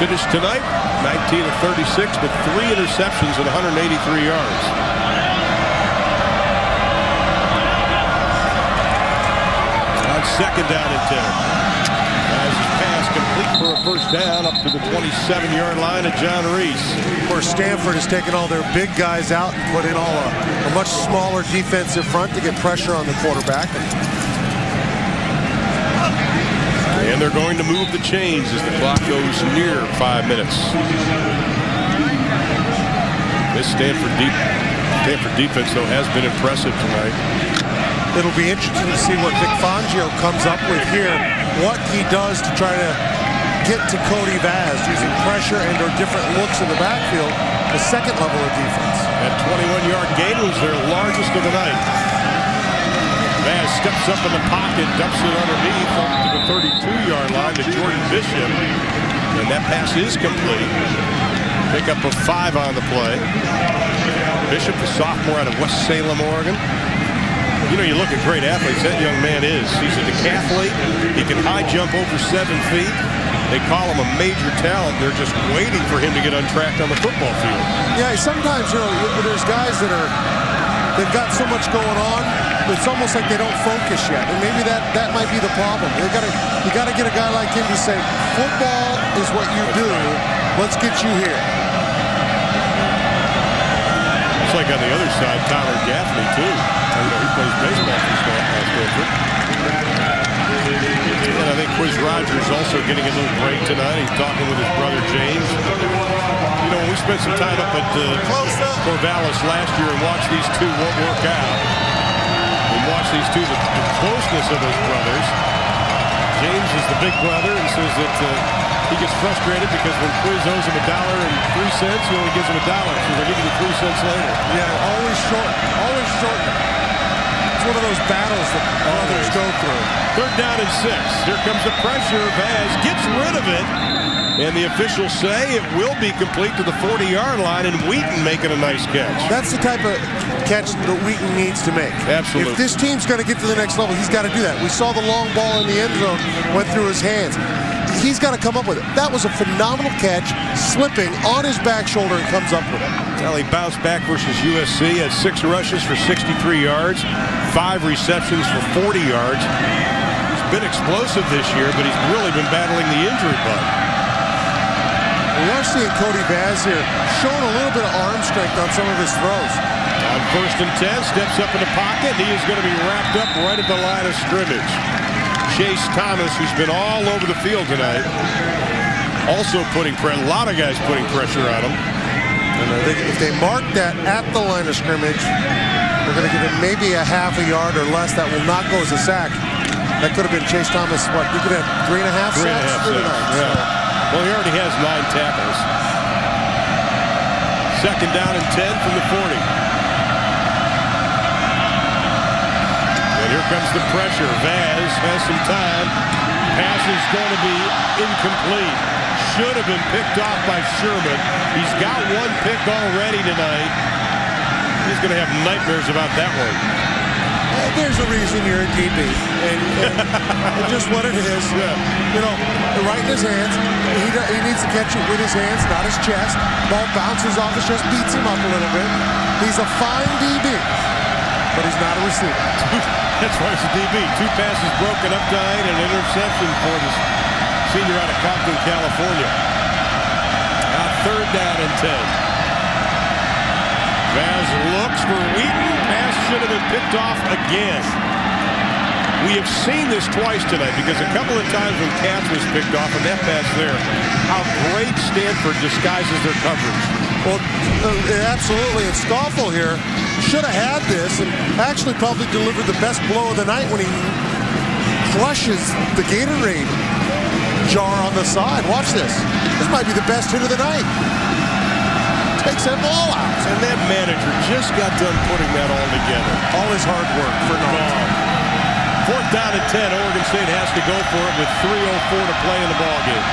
Finished tonight, 19 of 36, but 3 interceptions and 183 yards. On 2nd down and 10. As his pass complete for a 1st down up to the 27-yard line of John Reese. Of course, Stanford has taken all their big guys out and put in all a much smaller defensive front to get pressure on the quarterback. And they're going to move the chains as the clock goes near 5 minutes. This Stanford defense, though, has been impressive tonight. It'll be interesting to see what Vic Fangio comes up with here. What he does to try to get to Cody Vaz using pressure and or different looks in the backfield, the 2nd level of defense. That 21-yard gain was their largest of the night. Vaz steps up in the pocket, dumps it underneath up to the 32-yard line to Jordan Bishop. And that pass is complete. Pickup of 5 on the play. Bishop, the sophomore out of West Salem, Oregon. You know, you look at great athletes, that young man is. He's a decathlete. He can high jump over 7 feet. They call him a major talent. They're just waiting for him to get untracked on the football field. Yeah, sometimes, you know, there's guys that they've got so much going on, it's almost like they don't focus yet. And maybe that might be the problem. You gotta get a guy like him to say, football is what you do. Let's get you here. It's like on the other side, Tyler Gaffney, too. He plays baseball for Stanford. And I think Quiz Rogers also getting a little break tonight. He's talking with his brother James. You know, we spent some time up at Corvallis last year and watched these two work out. We watched these two, the closeness of those brothers. James is the big brother and says that he gets frustrated because when Quiz owes him $1.03, he only gives him $1. So they'll give you the 3 cents later. Yeah, always short. Always short. It's one of those battles that others go through. 3rd down and 6. Here comes the pressure. Vaz gets rid of it. And the officials say it will be complete to the 40-yard line, and Wheaton making a nice catch. That's the type of catch that Wheaton needs to make. Absolutely. If this team's going to get to the next level, he's got to do that. We saw the long ball in the end zone went through his hands. He's got to come up with it. That was a phenomenal catch, slipping on his back shoulder and comes up with it. Well, he bounced back versus USC, had 6 rushes for 63 yards, 5 receptions for 40 yards. He's been explosive this year, but he's really been battling the injury bug. We are seeing Cody Vaz here showing a little bit of arm strength on some of his throws. On 1st and 10, steps up in the pocket. He is going to be wrapped up right at the line of scrimmage. Chase Thomas, who's been all over the field tonight, also putting pressure. A lot of guys putting pressure on him. And I think if they mark that at the line of scrimmage, they're going to give him maybe a half a yard or less. That will not go as a sack. That could have been Chase Thomas. What, you could have 3.5 sacks? 3.5 sacks. Yeah. Well, he already has 9 tackles. 2nd down and 10 from the 40. And here comes the pressure. Vaz has some time. Pass is going to be incomplete. Should have been picked off by Sherman. He's got 1 pick already tonight. He's going to have nightmares about that one. There's a reason you're a DB, and just what it is. Yeah. You know, right in his hands. He needs to catch it with his hands, not his chest. Ball bounces off his chest, beats him up a little bit. He's a fine DB, but he's not a receiver. That's why he's a DB. 2 passes broken up tonight and an interception for the senior out of Compton, California. Now 3rd down and 10. Vaz looks for Wheaton. Pass should have been picked off again. We have seen this twice tonight because a couple of times when Katz was picked off and that pass there, how great Stanford disguises their coverage. Well, absolutely. And Stoffel here should have had this and actually probably delivered the best blow of the night when he crushes the Gatorade jar on the side. Watch this. This might be the best hit of the night. Takes that ball out. And that manager just got done putting that all together. All his hard work for nothing. 4th down and 10. Oregon State has to go for it with 3:04 to play in the ballgame.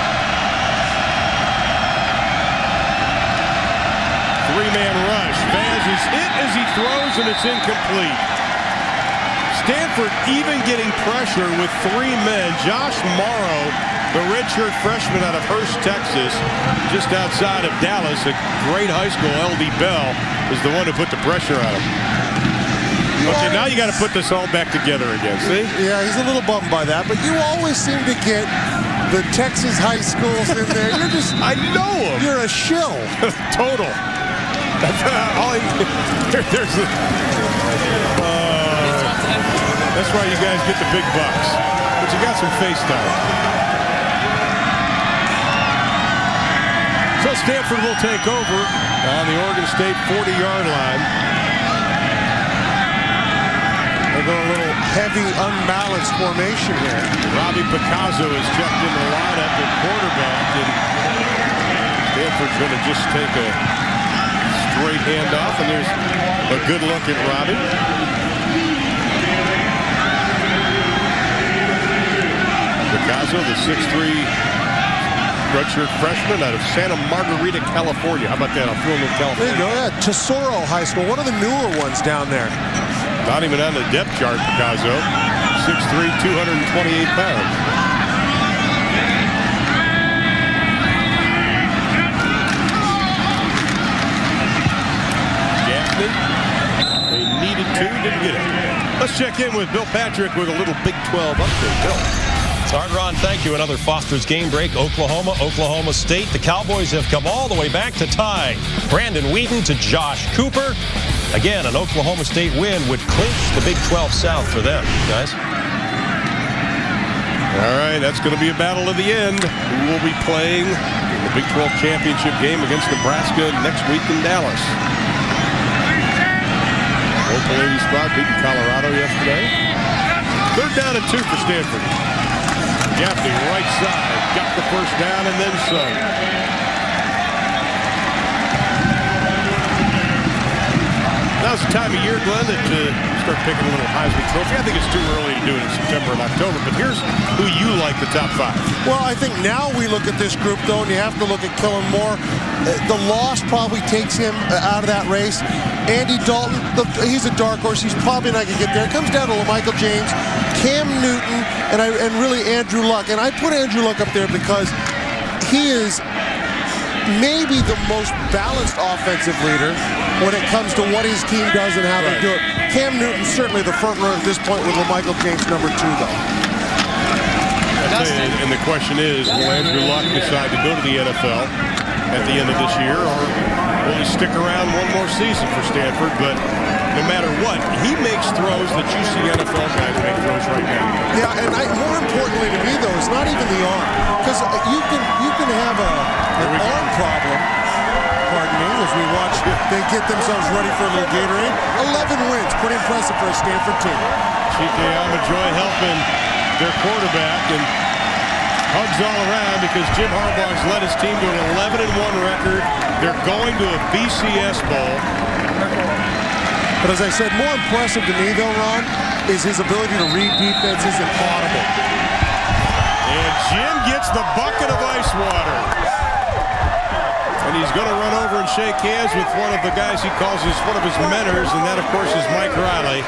3-man rush. Vaz is hit as he throws, and it's incomplete. Stanford even getting pressure with 3 men. Josh Morrow, the redshirt freshman out of Hurst, Texas, just outside of Dallas, a great high school. L.D. Bell is the one who put the pressure on him. Okay, now you got to put this all back together again, see? Yeah, he's a little bummed by that, but you always seem to get the Texas high schools in there. You're just... I know him. You're a shill. Total. There's the... that's why you guys get the big bucks. But you got some face time. So Stanford will take over on the Oregon State 40-yard line. They're going a little heavy, unbalanced formation here. Robbie Picasso is checked in the lineup at quarterback, and Stanford's going to just take a straight handoff, and there's a good look at Robbie. Picasso, the 6'3" redshirt freshman out of Santa Margarita, California. How about that? I'll throw him in California. There you go, yeah. Tesoro High School, one of the newer ones down there. Not even on the depth chart, Picasso. 6'3", 228 pounds. Gaffney, they needed to, didn't get it. Let's check in with Bill Patrick with a little Big 12 update. Bill. All right, Ron, thank you. Another Foster's game break. Oklahoma, Oklahoma State. The Cowboys have come all the way back to tie Brandon Wheaton to Josh Cooper. Again, an Oklahoma State win would clinch the Big 12 South for them, guys. All right, that's going to be a battle to the end. Who will be playing in the Big 12 championship game against Nebraska next week in Dallas? Local 80 spot beating Colorado yesterday. 3rd down and 2 for Stanford. Gaffney, right side, got the first down and then some. Now's the time of year, Glenn, that start picking a little Heisman Trophy. I think it's too early to do it in September and October, but here's who you like the top 5. Well, I think now we look at this group, though, and you have to look at Kellen Moore. The loss probably takes him out of that race. Andy Dalton, he's a dark horse. He's probably not going to get there. It comes down to Michael James, Cam Newton, and really Andrew Luck. And I put Andrew Luck up there because he is maybe the most balanced offensive leader when it comes to what his team does and how they do it. Cam Newton's certainly the front runner at this point with Michael James number 2, though. And the question is, will Andrew Luck decide to go to the NFL at the end of this year, or will he stick around one more season for Stanford? But no matter what, he makes throws that you see NFL guys make throws right now. Yeah, and more importantly to me, though, it's not even the arm. Because you can have an arm problem, pardon me, as we watch they get themselves ready for a little Gatorade. 11 wins, pretty impressive for a Stanford team. Chike Amajoy helping their quarterback, and hugs all around because Jim Harbaugh's led his team to an 11-1 record. They're going to a BCS bowl. But as I said, more impressive to me, though, Ron, is his ability to read defenses and audible. And Jim gets the bucket of ice water. And he's going to run over and shake hands with one of the guys he calls one of his mentors, and that, of course, is Mike Riley.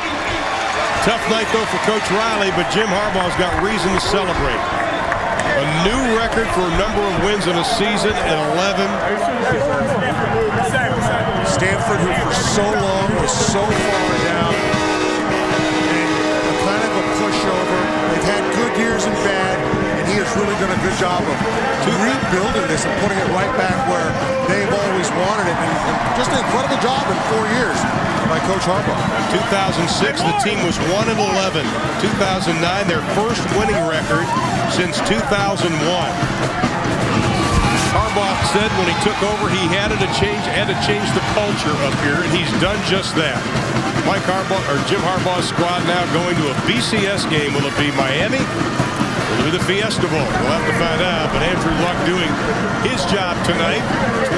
Tough night, though, for Coach Riley, but Jim Harbaugh's got reason to celebrate. A new record for a number of wins in a season at 11. Stanford, who for so long was so far down, and a kind of a pushover. They've had good years and bad, and he has really done a good job of rebuilding this and putting it right back where they've always wanted it. And just an incredible job in 4 years by Coach Harbaugh. In 2006, the team was 1-11. 2009, their first winning record since 2001. Harbaugh said when he took over, he had to change the culture up here, and he's done just that. Jim Harbaugh's squad now going to a BCS game. Will it be Miami? Will it be the Fiesta Bowl? We'll have to find out. But Andrew Luck doing his job tonight.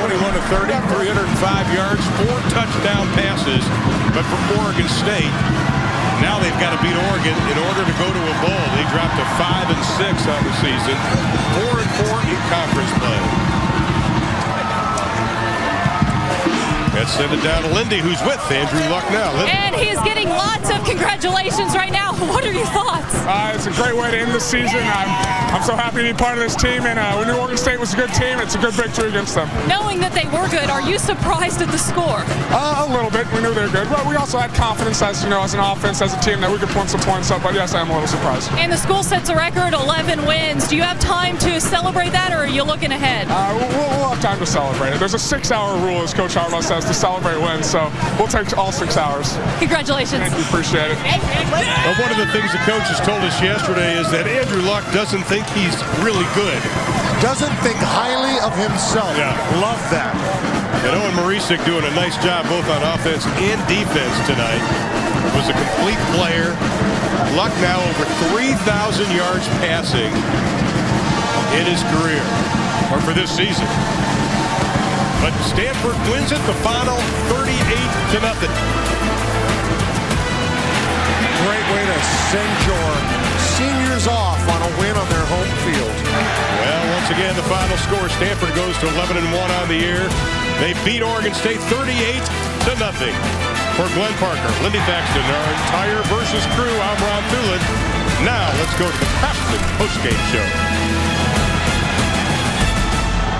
21-30, 305 yards, 4 touchdown passes. But for Oregon State, now they've got to beat Oregon in order to go to a bowl. They dropped to 5-6 on the season, 4-4 in conference play. Let's send it down to Lindy, who's with Andrew Luck now. Lindy. And he's getting lots of congratulations right now. What are your thoughts? It's a great way to end the season. I'm so happy to be part of this team, and we knew Oregon State was a good team. It's a good victory against them. Knowing that they were good, are you surprised at the score? A little bit. We knew they were good. But we also had confidence as an offense, as a team, that we could put some points up. But yes, I am a little surprised. And the school sets a record, 11 wins. Do you have time to celebrate that, or are you looking ahead? We'll have time to celebrate it. There's a 6-hour rule, as Coach Harbaugh says, to celebrate wins. So we'll take all 6 hours. Congratulations. Thank you. Appreciate it. Well, one of the things the coaches told us yesterday is that Andrew Luck doesn't think he's really good. Doesn't think highly of himself. Yeah. Love that. And Owen Marisic doing a nice job both on offense and defense tonight. Was a complete player. Luck now over 3,000 yards passing in his career, or for this season. But Stanford wins it, the final 38-0. Great way to send your seniors off on a win on their home field. Well, once again, the final score, Stanford goes to 11-1 on the year. They beat Oregon State 38-0. For Glenn Parker, Lindy Thaxton, our entire Versus crew, I'm Ron Thulin. Now let's go to the Craftsman postgame show.